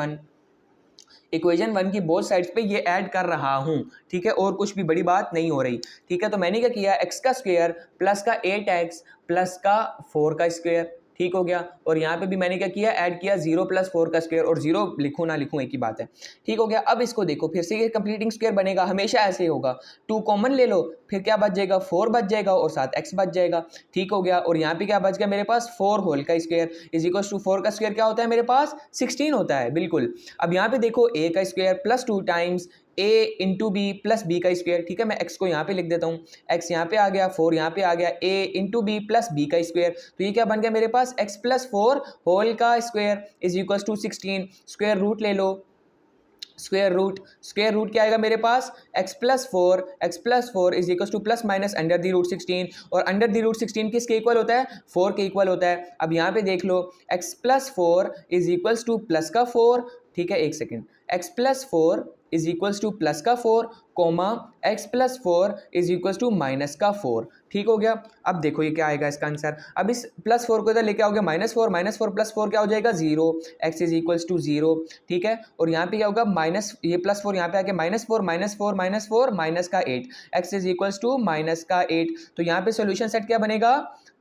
1 की बोथ साइड्स पे ये ऐड कर रहा हूँ, ठीक है, और कुछ भी बड़ी बात नहीं हो रही, ठीक है। तो मैंने क्या किया, एक्स का स्क्वायर प्लस का 8x प्लस का 4 का स्क्वायर, ठीक हो गया, और यहाँ पे भी मैंने क्या किया, ऐड किया 0 प्लस 4 का स्क्वायर, और 0 लिखूँ ना लिखूँ एक ही बात है, ठीक हो गया। अब इसको देखो फिर से, ये कंप्लीटिंग स्क्वायर बनेगा, हमेशा ऐसे ही होगा, 2 कॉमन ले लो, फिर क्या बच जाएगा 4 बच जाएगा और साथ x बच जाएगा, ठीक हो गया। और यहाँ पे क्या बच गया मेरे पास 4 होल का स्क्वायर इज इक्वल टू 4 का स्क्वायर क्या होता है मेरे पास 16 होता है, बिल्कुल। अब यहाँ पे देखो a का square plus 2 times a into B plus B का स्क्वायर, ठीक है, मैं x को यहाँ पे लिख देता हूँ, x यहाँ पे आ गया, 4 यहाँ पे आ गया, a into B plus B का स्क्वायर, तो ये क्या बन गया मेरे पास x प्लस 4 होल का square is equal to 16, square root ले लो, स्क्वायर रूट क्या आएगा मेरे पास x plus 4 is equal to plus minus under the root 16, और अंडर द रूट 16 किसके इक्वल होता है, 4 के इक्वल होता है। अब यहाँ पे देख लो x plus 4 is equals to plus का 4, ठीक है, एक second, x plus 4 is equals to plus का 4 comma x plus 4 is equals to minus का 4, ठीक हो गया। अब देखो ये क्या आएगा इसका आंसर, अब इस प्लस 4 को इधर लेके आओगे -4 प्लस 4 क्या हो जाएगा 0, x इज इक्वल्स टू 0, ठीक है, और यहाँ पे क्या होगा माइनस, ये प्लस 4 यहाँ पे आके -4 माइनस का 8, x is equals to minus का 8, तो यहाँ पे सोल्यूशन सेट क्या बनेगा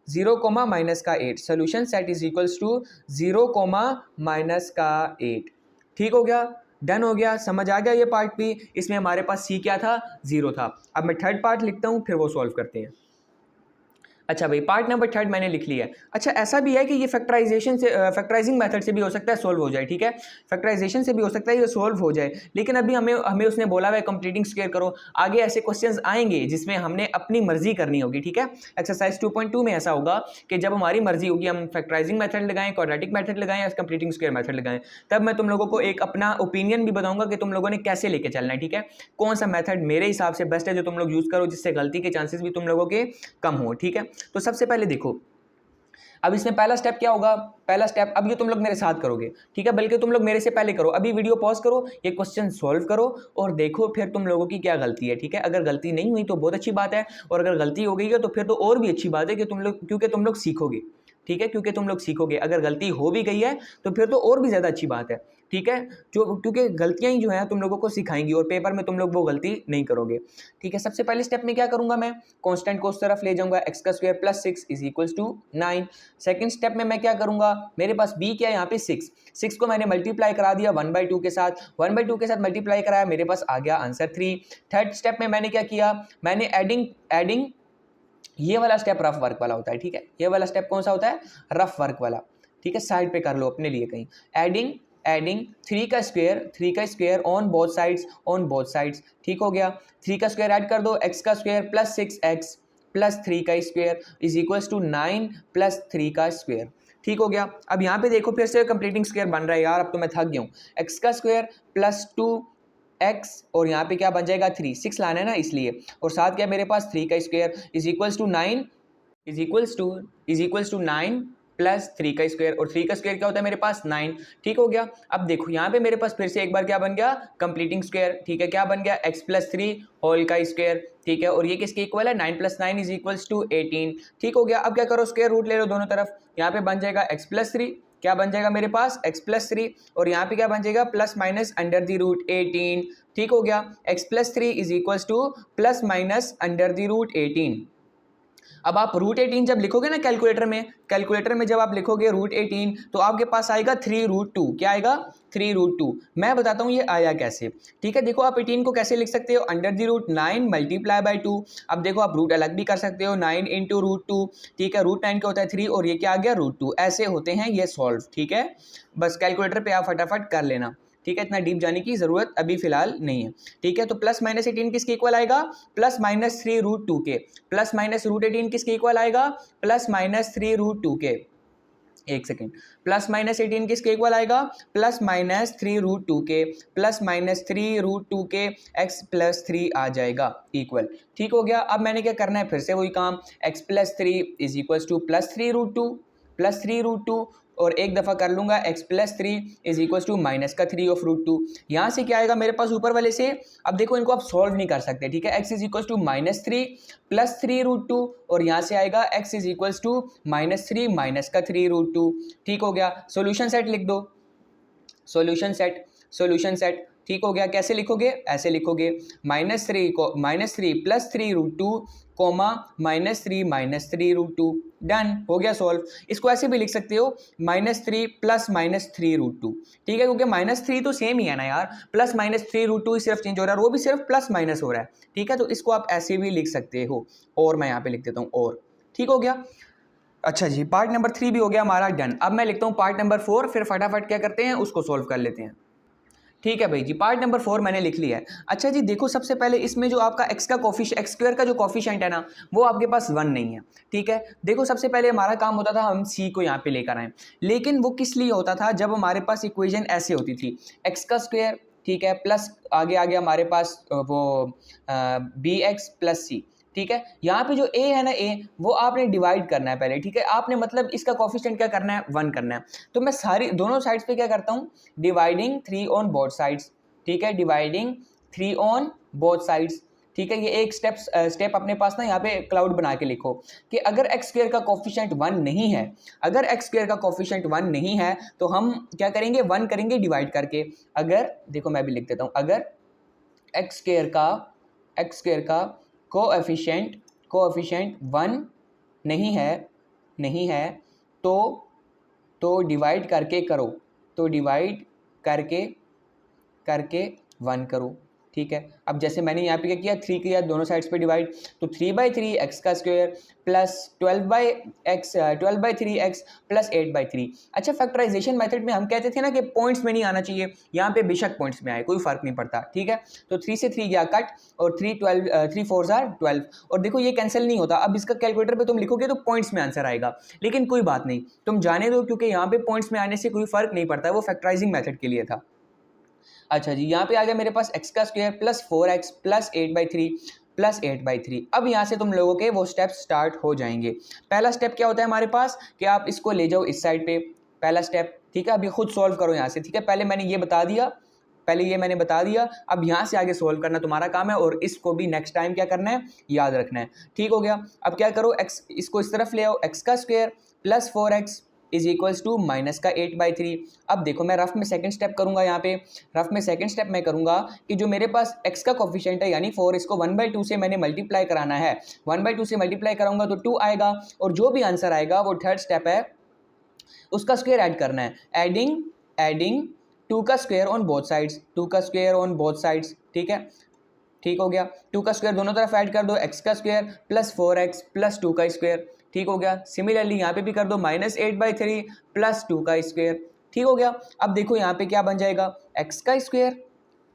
0 कोमा माइनस का 8, solution set is equals to 0 comma minus का 8, ठीक हो गया, डन हो गया, समझ आ गया ये पार्ट भी। इसमें हमारे पास सी क्या था 0 था। अब मैं थर्ड पार्ट लिखता हूँ फिर वो सॉल्व करते हैं। अच्छा भाई पार्ट नंबर 3 मैंने लिख लिया है। अच्छा ऐसा भी है कि ये फैक्टराइजेशन से फैक्टराइजिंग मेथड से भी हो सकता है सोल्व हो जाए, ठीक है, फैक्टराइजेशन से भी हो सकता है ये सोल्व हो जाए, लेकिन अभी हमें उसने बोला हुआ है कंप्लीटिंग स्क्वायर करो, आगे ऐसे क्वेश्चंस आएंगे जिसमें हमने अपनी मर्जी करनी होगी, ठीक है। एक्सरसाइज 2.2 में ऐसा होगा कि जब हमारी मर्जी होगी हम फैक्टराइजिंग मेथड लगाएं, क्वाड्रेटिक मेथड लगाएं या कंप्लीटिंग स्क्वायर मेथड लगाएं, तब मैं तुम लोगों को एक अपना ओपिनियन भी बताऊंगा कि तुम लोगों ने कैसे लेके चलना है, ठीक है, कौन सा मेथड मेरे हिसाब से बेस्ट है जो तुम लोग यूज करो जिससे गलती के चांसेस भी तुम लोगों के कम हो, ठीक है। तो सबसे पहले देखो अब इसमें पहला स्टेप क्या होगा, पहला स्टेप अब ये तुम लोग मेरे साथ करोगे, ठीक है, बल्कि तुम लोग मेरे से पहले करो, अभी वीडियो पॉज करो, ये क्वेश्चन सॉल्व करो और देखो फिर तुम लोगों की क्या गलती है, ठीक है। अगर गलती नहीं हुई तो बहुत अच्छी बात है, और अगर गलती हो गई है तो फिर तो और भी अच्छी बात है कि तुम लोग, क्योंकि तुम लोग सीखोगे, ठीक है, क्योंकि तुम लोग सीखोगे। अगर गलती हो भी गई है तो फिर तो और भी ज़्यादा अच्छी बात है, ठीक है, जो क्योंकि गलतियां ही जो है तुम लोगों को सिखाएंगी और पेपर में तुम लोग वो गलती नहीं करोगे, ठीक है। सबसे पहले स्टेप में क्या करूंगा, मैं कांस्टेंट को उस तरफ ले जाऊंगा, x का square plus 6 is equals to 9। Second step में मैं क्या करूंगा, मेरे पास b क्या है यहाँ पे 6 को मैंने मल्टीप्लाई करा दिया 1/2 के साथ, 1/2 के साथ मल्टीप्लाई कराया, मेरे पास आ गया आंसर 3। थर्ड स्टेप में मैंने क्या किया, मैंने एडिंग ये वाला स्टेप रफ वर्क वाला होता है, ठीक है, ये वाला स्टेप कौन सा होता है, रफ वर्क वाला, ठीक है, साइड पे कर लो अपने लिए कहीं, एडिंग 3 का स्क्वायर ऑन बोथ साइड्स ठीक हो गया। 3 का स्क्वायर ऐड कर दो, x का स्क्वायर प्लस 6x प्लस 3 का square is equals to 9 plus 3 का स्क्वायर ठीक हो गया। अब यहाँ पे देखो फिर से कंप्लीटिंग स्क्वायर बन रहा है यार, अब तो मैं थक गया हूँ। x का स्क्वायर प्लस 2x और यहाँ पे क्या बन जाएगा 3, 6 लाना है ना इसलिए, और साथ क्या मेरे पास 3 का square is equals to 9 is equals to 9 plus 3 का स्क्वायर, और 3 का स्क्वायर क्या होता है मेरे पास 9 ठीक हो गया। अब देखो यहाँ पे मेरे पास फिर से एक बार क्या बन गया कंप्लीटिंग स्क्वायर ठीक है, क्या बन गया x प्लस 3 होल का स्क्वायर ठीक है, और ये किसके इक्वल है 9 प्लस 9 इज इक्वल्स टू 18 ठीक हो गया। अब क्या करो स्क्वायर रूट ले लो दोनों तरफ, यहाँ पे बन जाएगा x प्लस 3, क्या बन जाएगा मेरे पास x प्लस 3 और यहाँ पे क्या बन जाएगा plus minus under the root 18 ठीक हो गया। x plus 3 is equals to plus minus under the root 18। अब आप रूट 18 जब लिखोगे ना कैलकुलेटर में जब आप लिखोगे रूट 18 तो आपके पास आएगा 3√2, क्या आएगा 3√2। मैं बताता हूँ ये आया कैसे ठीक है। देखो आप 18 को कैसे लिख सकते हो under the root 9 multiply by 2। अब देखो आप रूट अलग भी कर सकते हो 9 इंटू रूट 2 ठीक है, रूट 9 का होता है 3 और ये क्या आ गया √2, ऐसे होते हैं ये सॉल्व ठीक है। बस कैलकुलेटर पे आप फटाफट कर लेना ठीक है, इतना डीप जाने की जरूरत अभी फिलहाल नहीं है ठीक है। तो प्लस माइनस 18 किसके इक्वल आएगा प्लस माइनस 3√2 के, प्लस माइनस रूट 18 किसके इक्वल आएगा प्लस माइनस 3√2 के, एक सेकेंड, प्लस माइनस 18 किसके इक्वल आएगा प्लस माइनस 3√2 के, प्लस माइनस 3√2 के x प्लस 3 आ जाएगा इक्वल ठीक हो गया। अब मैंने क्या करना है फिर से वही काम, x plus 3 is equal to plus 3√2 और एक दफ़ा कर लूंगा x plus 3 is equal to minus का 3 ऑफ √2। यहाँ से क्या आएगा मेरे पास ऊपर वाले से, अब देखो इनको आप सॉल्व नहीं कर सकते ठीक है, x is equal to minus 3 plus 3√2 और यहाँ से आएगा x is equal to minus 3 minus का 3√2 ठीक हो गया। सोल्यूशन सेट लिख दो, सोल्यूशन सेट ठीक हो गया। कैसे लिखोगे, ऐसे लिखोगे -3 प्लस 3√2 कोमा -3 डन हो गया सॉल्व। इसको ऐसे भी लिख सकते हो -3 प्लस -3√2 ठीक है, क्योंकि -3 तो सेम ही है ना यार, प्लस -3√2 ही सिर्फ चेंज हो रहा है और वो भी सिर्फ प्लस माइनस हो रहा है ठीक है। तो इसको आप ऐसे भी लिख सकते हो, और मैं यहाँ पे लिख देता हूँ और ठीक हो गया। अच्छा जी, पार्ट नंबर 3 भी हो गया हमारा डन। अब मैं लिखता हूँ पार्ट नंबर 4, फिर फटाफट क्या करते हैं उसको सॉल्व कर लेते हैं ठीक है भाई जी। पार्ट नंबर 4 मैंने लिख लिया है। अच्छा जी देखो सबसे पहले इसमें जो आपका x स्क्वायर का जो कॉफिशिएंट है ना वो आपके पास 1 नहीं है ठीक है। देखो सबसे पहले हमारा काम होता था हम c को यहाँ पे लेकर आए, लेकिन वो किस लिए होता था जब हमारे पास इक्वेशन ऐसे होती थी x का स्क्वायर ठीक है प्लस आगे हमारे पास वो bx प्लस c ठीक है। यहाँ पे जो a है ना a वो आपने डिवाइड करना है पहले ठीक है, आपने मतलब इसका कोफिशिएंट क्या करना है 1 करना है। तो मैं सारी दोनों साइड्स पे क्या करता हूँ डिवाइडिंग 3 ऑन बोथ साइड्स ठीक है, डिवाइडिंग 3 ऑन बोथ साइड्स ठीक है। ये एक स्टेप अपने पास ना यहाँ पे क्लाउड बना के लिखो कि अगर एक्स स्क्वायर का कोफिशिएंट 1 नहीं है, अगर एक्स स्क्वायर का कोफिशिएंट 1 नहीं है तो हम क्या करेंगे 1 करेंगे डिवाइड करके। अगर देखो मैं भी लिख देता हूँ, अगर एक्स स्क्वायर का कोएफिशिएंट 1 नहीं है तो डिवाइड करके करो, तो डिवाइड करके 1 करो ठीक है। अब जैसे मैंने यहाँ पे क्या किया 3 किया दोनों साइड्स पे डिवाइड, तो 3/3 एक्स का स्क्वायर प्लस 12/3 एक्स प्लस 8/3। अच्छा फैक्टराइजेशन मेथड में हम कहते थे ना कि पॉइंट्स में नहीं आना चाहिए, यहाँ पे बेशक पॉइंट्स में आए कोई फर्क नहीं पड़ता ठीक है। तो 3 से 3 गया कट और 3 4 12 और देखो ये कैंसिल नहीं होता। अब इसका कैलकुलेटर पे तुम लिखोगे तो पॉइंट्स में आंसर आएगा, लेकिन कोई बात नहीं तुम जाने दो क्योंकि यहाँ पे पॉइंट्स में आने से कोई फर्क नहीं पड़ता है, वो फैक्टराइजिंग मेथड के लिए था। अच्छा जी यहाँ पे आ गया मेरे पास x का स्क्वायर प्लस 4x प्लस 8/3 अब यहाँ से तुम लोगों के वो स्टेप्स स्टार्ट हो जाएंगे। पहला स्टेप क्या होता है हमारे पास कि आप इसको ले जाओ इस साइड पे, पहला स्टेप ठीक है। अभी खुद सॉल्व करो यहाँ से ठीक है, पहले ये मैंने बता दिया, अब यहाँ से आगे सॉल्व करना तुम्हारा काम है और इसको भी नेक्स्ट टाइम क्या करना है याद रखना है ठीक हो गया। अब क्या करो x इसको इस तरफ ले आओ, x का square plus 4x is equals to minus का 8/3। अब देखो मैं रफ में सेकंड स्टेप करूंगा, यहाँ पे रफ में सेकंड स्टेप मैं करूंगा कि जो मेरे पास x का कोफिशिएंट है यानी 4 इसको 1/2 से मैंने मल्टीप्लाई कराना है, 1/2 से मल्टीप्लाई कराऊंगा तो 2 आएगा और जो भी आंसर आएगा वो थर्ड स्टेप है उसका स्क्वायर ऐड करना है, एडिंग 2 का स्क्वायर ऑन बोथ साइड्स ठीक है। ठीक हो गया, 2 का स्क्वायर दोनों तरफ ऐड कर दो, x का स्क्वायर प्लस 4x प्लस 2 का स्क्वायर ठीक हो गया। सिमिलरली यहाँ पे भी कर दो -8/3 प्लस 2 का स्क्वायर ठीक हो गया। अब देखो यहाँ पे क्या बन जाएगा, एक्स का square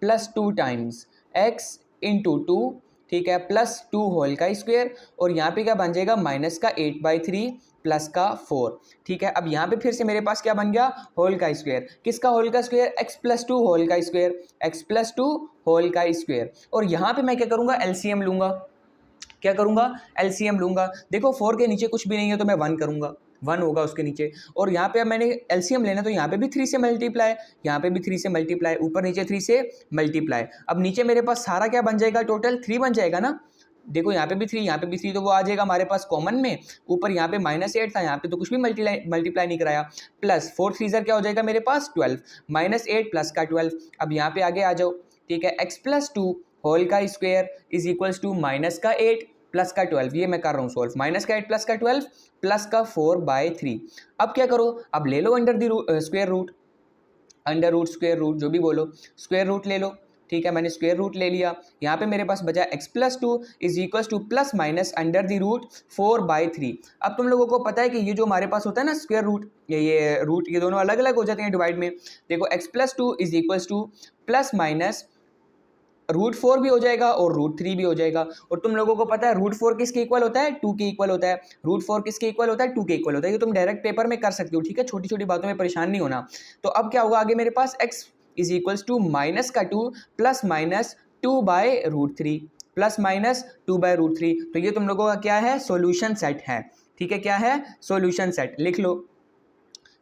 plus 2 times x into 2, ठीक है, प्लस 2 होल का स्क्वायर, और यहाँ पे क्या बन जाएगा माइनस का 8/3 प्लस का 4, ठीक है। अब यहाँ पे फिर से मेरे पास क्या बन गया, होल का स्क्वायर, किसका होल का स्क्वायर, एक्स प्लस 2 होल का स्क्वायर, एक्स प्लस 2 होल का स्क्वायर, और यहाँ पे मैं क्या करूँगा, एलसीएम लूँगा, क्या करूँगा, एलसीएम लूँगा। देखो 4 के नीचे कुछ भी नहीं है तो मैं 1 करूँगा, 1 होगा उसके नीचे, और यहाँ पे अब मैंने एलसीएम लेना तो यहाँ पे भी 3 से मल्टीप्लाई, यहाँ पे भी 3 से मल्टीप्लाई, ऊपर नीचे 3 से मल्टीप्लाई। अब नीचे मेरे पास सारा क्या बन जाएगा, टोटल 3 बन जाएगा ना। देखो यहाँ पे भी 3, यहाँ पे भी 3, तो वो आ जाएगा हमारे पास कॉमन में, ऊपर यहाँ पे -8 था, यहाँ पे तो कुछ भी मल्टीप्लाई नहीं कराया, प्लस 4 3 क्या हो जाएगा मेरे पास 12, -8 प्लस का 12। अब यहाँ पे आगे आ जाओ, ठीक है, एक्स प्लस 2 होल का square is equals to minus का 8 प्लस का 12, ये मैं कर रहा हूँ सॉल्व, माइनस का 8 प्लस का 12 प्लस का 4/3। अब क्या करो, अब ले लो under the square root, under root square root जो भी बोलो, स्क्वायर रूट ले लो, ठीक है, मैंने स्क्वायर रूट ले लिया। यहाँ पे मेरे पास बचा x plus 2 is equal to plus minus under the root 4/3। अब तुम लोगों को पता है कि ये जो हमारे पास होता है ना स्क्वायर रूट, ये रूट, ये दोनों अलग अलग हो जाते हैं डिवाइड में। देखो x plus 2 is equal to plus minus √4 भी हो जाएगा और √3 भी हो जाएगा, और तुम लोगों को पता है √4 किसके इक्वल होता है, 2 के इक्वल होता है, √4 किसके इक्वल होता है, 2 के इक्वल होता है। ये तुम डायरेक्ट पेपर में कर सकते हो, ठीक है, छोटी छोटी बातों में परेशान नहीं होना। तो अब क्या होगा आगे मेरे पास, x is equals to minus का 2 प्लस माइनस 2/√3 प्लस माइनस 2/√3। तो ये तुम लोगों का क्या है, सोल्यूशन सेट है, ठीक है, क्या है, सोल्यूशन सेट, लिख लो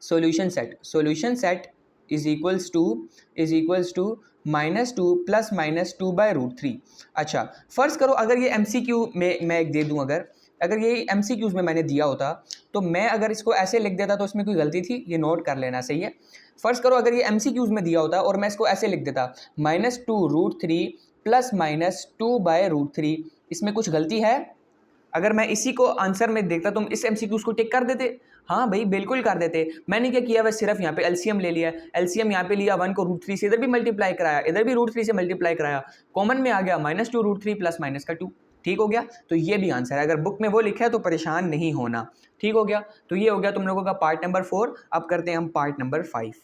solution set, solution set is equals to -2 plus minus 2/√3। अच्छा, फर्ज करो अगर ये MCQ में मैं एक दे दूं, अगर ये MCQs में मैंने दिया होता तो मैं अगर इसको ऐसे लिख देता तो इसमें कोई गलती थी, ये नोट कर लेना, सही है। फर्ज करो अगर ये MCQs में दिया होता और मैं इसको ऐसे लिख देता -2√3 प्लस माइनस 2/√3, इसमें कुछ गलती है? अगर मैं इसी को आंसर में देखता तुम इस MCQs को टिक कर देते, हाँ भाई बिल्कुल कर देते। मैंने क्या किया, वह सिर्फ यहाँ पे एलसीएम ले लिया, एलसीएम यहाँ पे लिया, 1 को √3 से इधर भी मल्टीप्लाई कराया, इधर भी √3 से मल्टीप्लाई कराया, कॉमन में आ गया -2√3 प्लस माइनस का 2, ठीक हो गया। तो ये भी आंसर है, अगर बुक में वो लिखा है तो परेशान नहीं होना, ठीक हो गया। तो ये हो गया तुम लोगों का पार्ट नंबर 4। अब करते हैं हम पार्ट नंबर 5।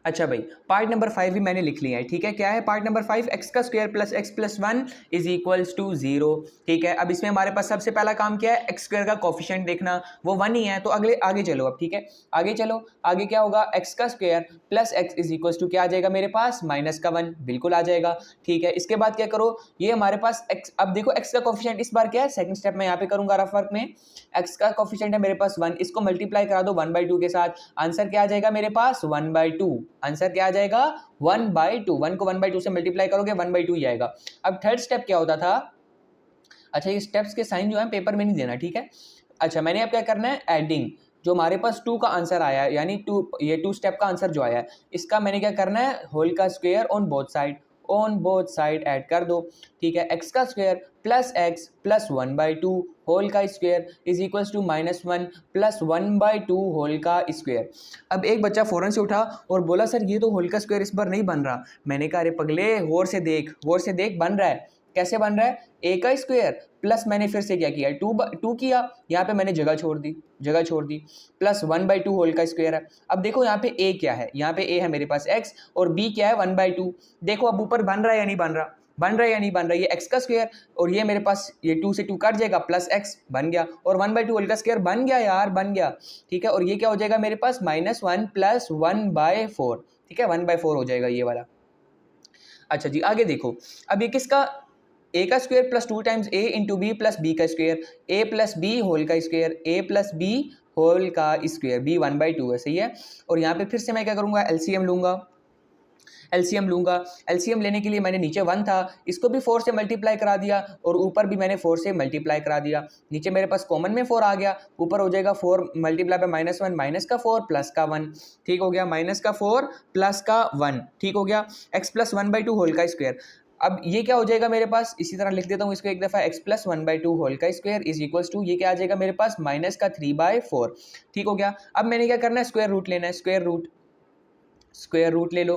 अच्छा भाई, पार्ट नंबर 5 भी मैंने लिख लिया है, ठीक है। क्या है पार्ट नंबर 5, एक्स का square plus x plus 1 is equals to 0, ठीक है। अब इसमें हमारे पास सबसे पहला काम क्या है, एक्स स्क्वायर का कोफिशिएंट देखना, वो 1 ही है, तो अगले आगे चलो अब, ठीक है, आगे चलो। आगे क्या होगा, एक्स का square plus x is equals to क्या आ जाएगा मेरे पास, -1, बिल्कुल आ जाएगा, ठीक है। इसके बाद क्या करो, ये हमारे पास एक्स, अब देखो एक्स का कोफिशिएंट इस बार क्या है, सेकंड स्टेप में यहाँ पे करूंगा रफ वर्क में, एक्स का कोफिशिएंट है मेरे पास 1, इसको मल्टीप्लाई करा दो 1/2 के साथ, आंसर क्या आ जाएगा मेरे पास 1/2, आंसर क्या आ जाएगा 1/2, 1 को 1/2 से मल्टीप्लाई करोगे 1/2 ही आएगा। अब थर्ड स्टेप क्या होता था, अच्छा ये स्टेप्स के साइन जो है पेपर में नहीं देना, ठीक है। अच्छा मैंने अब क्या करना है, एडिंग, जो हमारे पास 2 का आंसर आया है, यानी 2, ये 2 स्टेप का आंसर जो आया है, इसका मैंने क्या करना है, होल का square on both side add कर दो, ठीक है। एक्स का square plus x plus 1/2 whole का square is equals to -1 plus 1/2 whole का स्क्वायर। अब एक बच्चा फ़ौरन से उठा और बोला सर ये तो होल का स्क्वायर इस बार नहीं बन रहा। मैंने कहा अरे पगले गौर से देख बन रहा है, कैसे बन रहा है, ए का स्क्वायर प्लस मैंने फिर से क्या किया, 2 किया, यहाँ पे मैंने जगह छोड़ दी प्लस 1/2 होल का स्क्वायर है। अब देखो यहाँ पे ए क्या है, यहाँ पे ए है मेरे पास x, और b क्या है 1/2। देखो अब ऊपर बन रहा है या नहीं बन रहा, ये x का स्क्वायर, और ये मेरे पास ये 2 से 2 कट जाएगा, प्लस x बन गया, और 1/2 होल का स्क्वायर बन गया यार, बन गया, ठीक है। और ये क्या हो जाएगा मेरे पास -1 प्लस 1/4, ठीक है, 1/4 हो जाएगा ये वाला। अच्छा जी आगे देखो, अब ये किसका, ए का स्क्वायर प्लस 2 टाइम्स ए इंटू बी प्लस बी का स्क्वायर, ए प्लस बी होल का स्क्वायर, ए प्लस बी होल का स्क्वायर, बी 1/2 है, सही है। और यहाँ पे फिर से मैं क्या करूँगा, एलसीएम लूँगा, एलसीएम लेने के लिए मैंने नीचे 1 था, इसको भी 4 से मल्टीप्लाई करा दिया, और ऊपर भी मैंने 4 से मल्टीप्लाई करा दिया। नीचे मेरे पास कॉमन में 4 आ गया, ऊपर हो जाएगा 4 मल्टीप्लाई बाय -1, माइनस का 4 प्लस का 1, ठीक हो गया, माइनस का 4 प्लस का 1, ठीक हो गया। एक्स प्लस 1/2 होल का स्क्वायर, अब ये क्या हो जाएगा मेरे पास, इसी तरह लिख देता हूँ इसको एक दफ़ा, एक्स प्लस 1/2 होल का स्क्वायर इज इक्वल्स टू, ये क्या आ जाएगा मेरे पास माइनस का 3/4, ठीक हो गया। अब मैंने क्या करना है, स्क्वायर रूट लेना है, स्क्वायर रूट ले लो,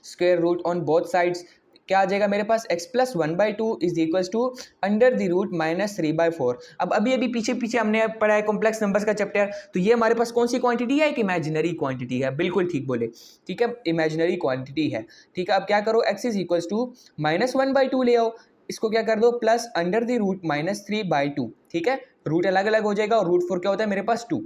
square root on both sides, क्या आ जाएगा मेरे पास x plus 1/2 is equals to under the root minus 3/4। अब अभी अभी पीछे पीछे हमने पढ़ा है कॉम्प्लेक्स नंबर्स का चैप्टर, तो ये हमारे पास कौन सी क्वांटिटी है? एक इमेजिनरी क्वांटिटी है, बिल्कुल ठीक बोले, ठीक है, इमेजिनरी क्वांटिटी है, ठीक है। अब क्या करो, x is equals to minus 1/2 ले आओ, इसको क्या कर दो plus under the root minus 3/2, ठीक है, रूट अलग अलग हो जाएगा और रूट 4 क्या होता है मेरे पास 2।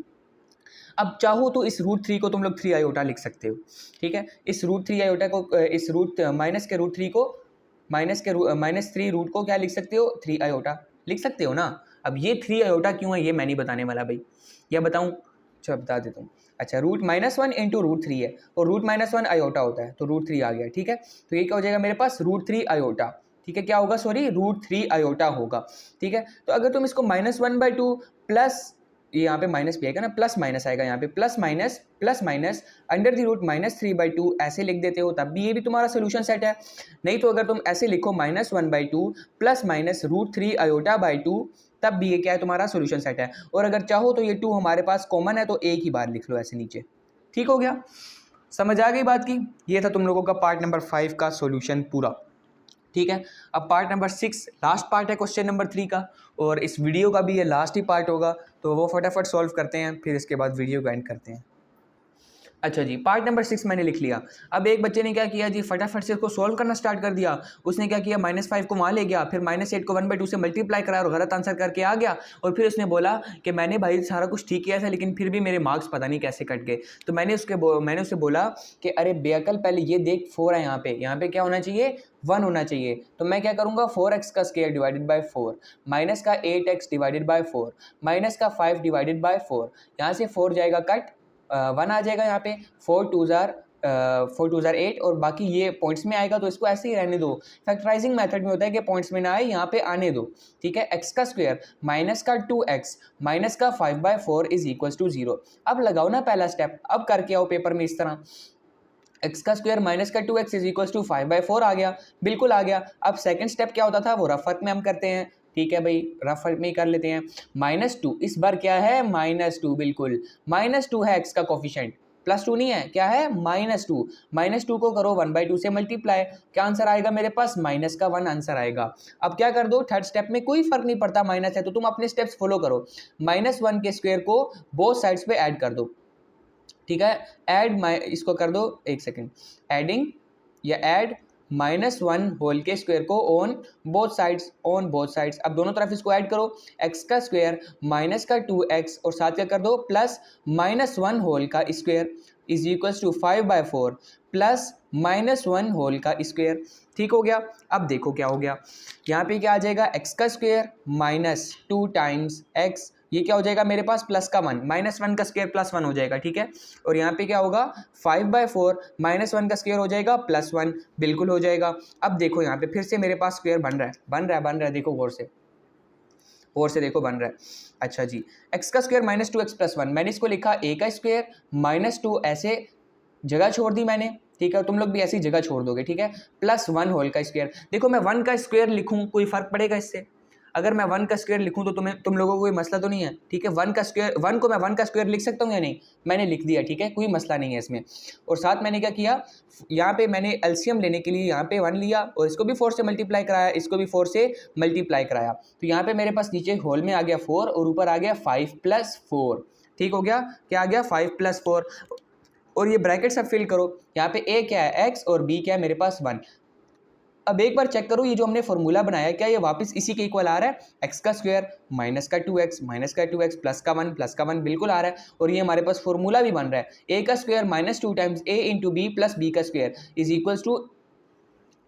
अब चाहो तो इस रूट 3 को तुम लोग 3 आयोटा लिख सकते हो, ठीक है, इस रूट 3 आयोटा को इस रूट माइनस के रूट 3 को माइनस 3 रूट को क्या लिख सकते हो 3 आयोटा लिख सकते हो ना। अब ये 3 आयोटा क्यों है ये मैं नहीं बताने वाला भाई, या बताऊं? अच्छा बता देता हूँ। अच्छा रूट -1 इंटू रूट 3 है और रूट -1 आयोटा होता है तो रूट 3 आ गया, ठीक है। तो ये क्या हो जाएगा मेरे पास रूट 3 आयोटा, ठीक है, क्या होगा सॉरी रूट 3 आयोटा होगा, ठीक है। तो अगर तुम इसको -1/2 प्लस ये यहाँ पे माइनस भी आएगा ना, प्लस माइनस आएगा यहाँ पे, plus minus under the root -3/2 ऐसे लिख देते हो तब भी ये भी तुम्हारा सोल्यूशन सेट है। नहीं तो अगर तुम ऐसे लिखो -1/2 plus minus root 3 iota by 2 तब भी ये क्या है तुम्हारा सोल्यूशन सेट है। और अगर चाहो तो ये 2 हमारे पास कॉमन है तो एक ही बार लिख लो ऐसे नीचे, ठीक हो गया, समझ आ गई बात की। ये था तुम लोगों का पार्ट नंबर 5 का सोल्यूशन पूरा, ठीक है। अब पार्ट नंबर 6 लास्ट पार्ट है क्वेश्चन नंबर 3 का, और इस वीडियो का भी ये लास्ट ही पार्ट होगा, तो वो फटाफट सॉल्व करते हैं फिर इसके बाद वीडियो को एंड करते हैं। अच्छा जी, पार्ट नंबर 6 मैंने लिख लिया। अब एक बच्चे ने क्या किया जी, फटाफट से इसको सोल्व करना स्टार्ट कर दिया। उसने क्या किया, -5 को वहाँ ले गया, फिर -8 को 1/2 से मल्टीप्लाई कराया और गलत आंसर करके आ गया। और फिर उसने बोला कि मैंने भाई सारा कुछ ठीक किया था लेकिन फिर भी मेरे मार्क्स पता नहीं कैसे कट गए। तो मैंने उससे बोला कि अरे बेअकल पहले ये देख 4 है यहाँ पे क्या होना चाहिए 1 होना चाहिए। तो मैं क्या करूँगा 4x का स्क्वायर डिवाइडेड बाय 4 माइनस का 8x डिवाइडेड बाय 4 माइनस का 5 डिवाइडेड बाय 4, यहाँ से 4 जाएगा कट, 1 आ जाएगा यहाँ पे, 4 2 जार 8 और बाकी ये पॉइंट्स में आएगा तो इसको ऐसे ही रहने दो। फैक्टराइजिंग मेथड में होता है कि पॉइंट्स में ना आए यहाँ पे आने दो, ठीक है। x का स्क्वायर माइनस का 2x माइनस का 5/4 इज इक्वल टू 0। अब लगाओ ना पहला स्टेप, अब करके आओ पेपर में इस तरह, x का स्क्वायर माइनस का 2x इज इक्वल टू 5/4 आ गया, बिल्कुल आ गया। अब सेकंड स्टेप क्या होता था वो रफ वर्क में हम करते हैं, ठीक है भाई, रफ वर्क में ही कर लेते हैं। -2 इस बार क्या है -2, बिल्कुल -2 है x का कोफिशिएंट, +2 नहीं है, क्या है -2। -2 को करो 1/2 से मल्टीप्लाई, क्या आंसर आएगा मेरे पास -1 आंसर आएगा। अब क्या कर दो थर्ड स्टेप में, कोई फर्क नहीं पड़ता माइनस है तो तुम अपने स्टेप्स फॉलो करो, -1 के स्क्वायर को बोथ साइड्स पे ऐड कर दो, ठीक है। ऐड इसको कर दो एक सेकेंड, एडिंग या ऐड -1 होल के स्क्वायर को ऑन बोथ साइड्स, अब दोनों तरफ इसको ऐड करो, x का स्क्वायर माइनस का 2x और साथ क्या कर दो प्लस -1 होल का square is equal to 5/4 plus -1 whole का स्क्वायर, ठीक हो गया। अब देखो क्या हो गया, यहाँ पे क्या आ जाएगा x का स्क्वायर -2 टाइम्स x, ये क्या हो जाएगा मेरे पास प्लस का 1, -1 का स्क्वायर +1 हो जाएगा, ठीक है। और यहाँ पे क्या होगा 5/4 -1 का स्क्वायर हो जाएगा +1, बिल्कुल हो जाएगा। अब देखो यहाँ पे फिर से मेरे पास स्क्वायर बन रहा है, देखो गौर से देखो बन रहा है। अच्छा जी, x का स्क्वायर -2x + 1, मैंने इसको लिखा a का स्क्वायर -2, ऐसे जगह छोड़ दी मैंने, ठीक है, तुम लोग भी ऐसी जगह छोड़ दोगे, ठीक है, +1 होल का स्क्वायर। देखो मैं 1 का स्क्वायर लिखूं कोई फर्क पड़ेगा इससे? अगर मैं 1 का स्क्वायर लिखूं तो तुम लोगों को कोई मसला तो नहीं है, ठीक है। 1 का स्क्वायर, 1 को मैं 1 का स्क्वायर लिख सकता हूँ या नहीं, मैंने लिख दिया, ठीक है, कोई मसला नहीं है इसमें। और साथ मैंने क्या किया, यहाँ पे मैंने एलसीएम लेने के लिए यहाँ पे 1 लिया और इसको भी 4 से मल्टीप्लाई कराया, इसको भी 4 से मल्टीप्लाई कराया, तो यहाँ पे मेरे पास नीचे होल में आ गया 4 और ऊपर आ गया 5 + 4, ठीक हो गया, क्या आ गया 5 + 4। और ये ब्रैकेट सब फिल करो, यहाँ पे a क्या है x और b क्या है मेरे पास 1। अब एक बार चेक करो ये जो हमने फॉर्मूला बनाया क्या ये वापस इसी के इक्वल आ रहा है, x का स्क्वायर माइनस का 2x प्लस का 1 बिल्कुल आ रहा है। और ये हमारे पास फॉर्मूला भी बन रहा है, a का square -2 times a into B plus B का square is equal to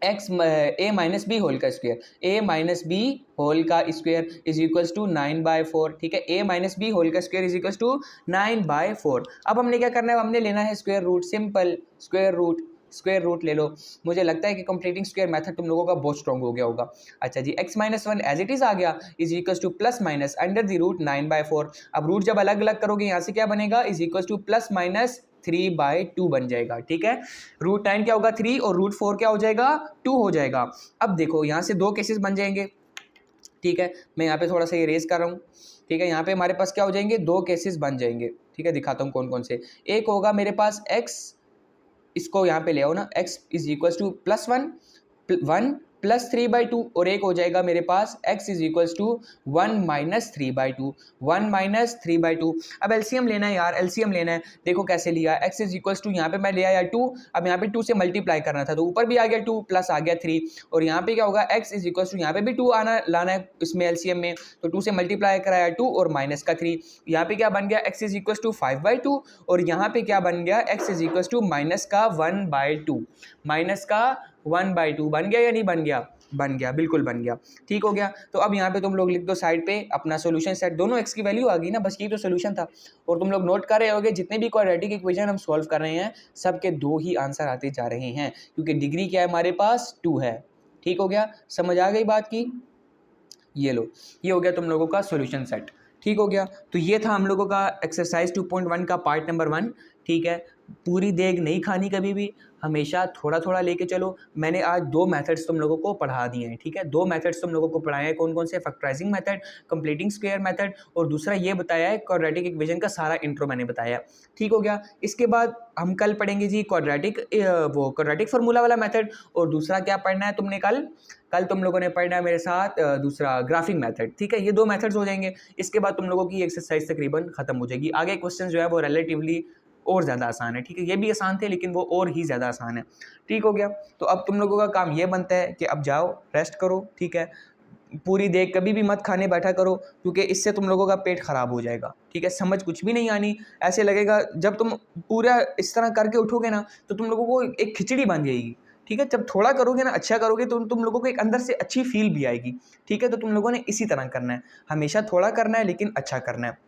a minus B whole का square, a minus B whole का स्क्वायर इज इक्वल टू 9/4, ठीक है, a माइनस बी होल का स्क्वायर इज इक्वल टू 9/4। अब हमने क्या करना है, हमने लेना है square root, simple square root ले लो। मुझे लगता है कि कंप्लीटिंग स्क्वायर मेथड तुम लोगों का बहुत स्ट्रॉन्ग हो गया होगा। अच्छा जी, x-1 एज इट इज आ गया is equal to plus minus under the root 9/4। अब रूट जब अलग अलग करोगे यहाँ से क्या बनेगा, is equal to plus minus 3/2 बन जाएगा, ठीक है। रूट 9 क्या होगा 3 और रूट 4 क्या हो जाएगा 2 हो जाएगा। अब देखो यहाँ से दो केसेस बन जाएंगे, ठीक है, मैं यहाँ पे थोड़ा सा ये रेज कर रहा हूँ, ठीक है। यहाँ पे हमारे पास क्या हो जाएंगे, दो केसेस बन जाएंगे, ठीक है, दिखाता हूँ कौन कौन से। एक होगा मेरे पास x, इसको यहाँ पे ले आओ ना, x is equal to +1 1 plus 3/2 और एक हो जाएगा मेरे पास x is equals to 1 minus 3/2, 1 minus 3/2। अब एलसीएम लेना है यार, एलसीएम लेना है। देखो कैसे लिया, x इज इक्वल्स टू यहाँ पे मैं ले आया 2, अब यहाँ पे 2 से मल्टीप्लाई करना था तो ऊपर भी आ गया 2 प्लस आ गया 3, और यहाँ पे क्या होगा x इज इक्वल्स टू यहाँ पे भी 2 आना लाना है इसमें एलसीएम में, तो 2 से मल्टीप्लाई कराया 2 और माइनस का 3, यहाँ पे क्या बन गया x इज इक्वल्स टू 5/2, और यहाँ पे क्या बन गया x is equals to minus का 1/2, माइनस का 1/2 बन गया या नहीं बन गया? बन गया, बिल्कुल बन गया। ठीक हो गया। तो अब यहाँ पे तुम लोग लिख दो साइड पे अपना सॉल्यूशन सेट, दोनों x की वैल्यू आ गई ना, बस ये तो सॉल्यूशन था। और तुम लोग नोट कर रहे होगे जितने भी क्वाड्रेटिक इक्वेशन हम सॉल्व कर रहे हैं सबके 2 ही आंसर आते जा रहे हैं, क्योंकि डिग्री क्या है हमारे पास 2 है। ठीक हो गया, समझ आ गई बात की? ये लो, ये हो गया तुम लोगों का सॉल्यूशन सेट। ठीक हो गया। तो ये था हम लोगों का एक्सरसाइज 2.1 का पार्ट नंबर 1। ठीक है, पूरी देग नहीं खानी कभी भी, हमेशा थोड़ा थोड़ा लेके चलो। मैंने आज 2 मेथड्स तुम लोगों को पढ़ा दिए हैं। ठीक है, 2 मेथड्स तुम लोगों को पढ़ाए हैं। कौन कौन से? Factorising method, completing square method, और दूसरा ये बताया है क्वाड्रेटिक इक्वेशन का सारा इंट्रो मैंने बताया। ठीक हो गया। इसके बाद हम कल पढ़ेंगे जी क्वाड्रेटिक फार्मूला वाला मेथड, और दूसरा क्या पढ़ना है तुमने कल तुम लोगों ने पढ़ना है मेरे साथ दूसरा ग्राफिंग मेथड। ठीक है, ये 2 मेथड्स हो जाएंगे। इसके बाद तुम लोगों की एक्सरसाइज तकरीबन खत्म हो जाएगी। आगे क्वेश्चन जो है वो रिलेटिवली और ज़्यादा आसान है। ठीक है, ये भी आसान थे लेकिन वो और ही ज़्यादा आसान है। ठीक हो गया। तो अब तुम लोगों का काम ये बनता है कि अब जाओ रेस्ट करो। ठीक है, पूरी देर कभी भी मत खाने बैठा करो, क्योंकि इससे तुम लोगों का पेट खराब हो जाएगा। ठीक है, समझ कुछ भी नहीं आनी, ऐसे लगेगा जब तुम पूरा इस तरह करके उठोगे ना तो तुम लोगों को एक खिचड़ी बन जाएगी। ठीक है, जब थोड़ा करोगे ना, अच्छा करोगे तो तुम लोगों को एक अंदर से अच्छी फील भी आएगी। ठीक है, तो तुम लोगों ने इसी तरह करना है, हमेशा थोड़ा करना है लेकिन अच्छा करना है।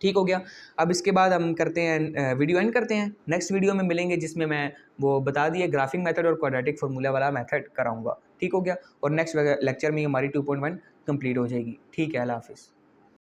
ठीक हो गया। अब इसके बाद हम करते हैं वीडियो एंड करते हैं। नेक्स्ट वीडियो में मिलेंगे जिसमें मैं वो बता दिए ग्राफिंग मेथड और क्वाड्रेटिक फार्मूला वाला मेथड कराऊंगा। ठीक हो गया। और नेक्स्ट लेक्चर में हमारी 2.1 कंप्लीट हो जाएगी। ठीक है, अल्लाह हाफिज़।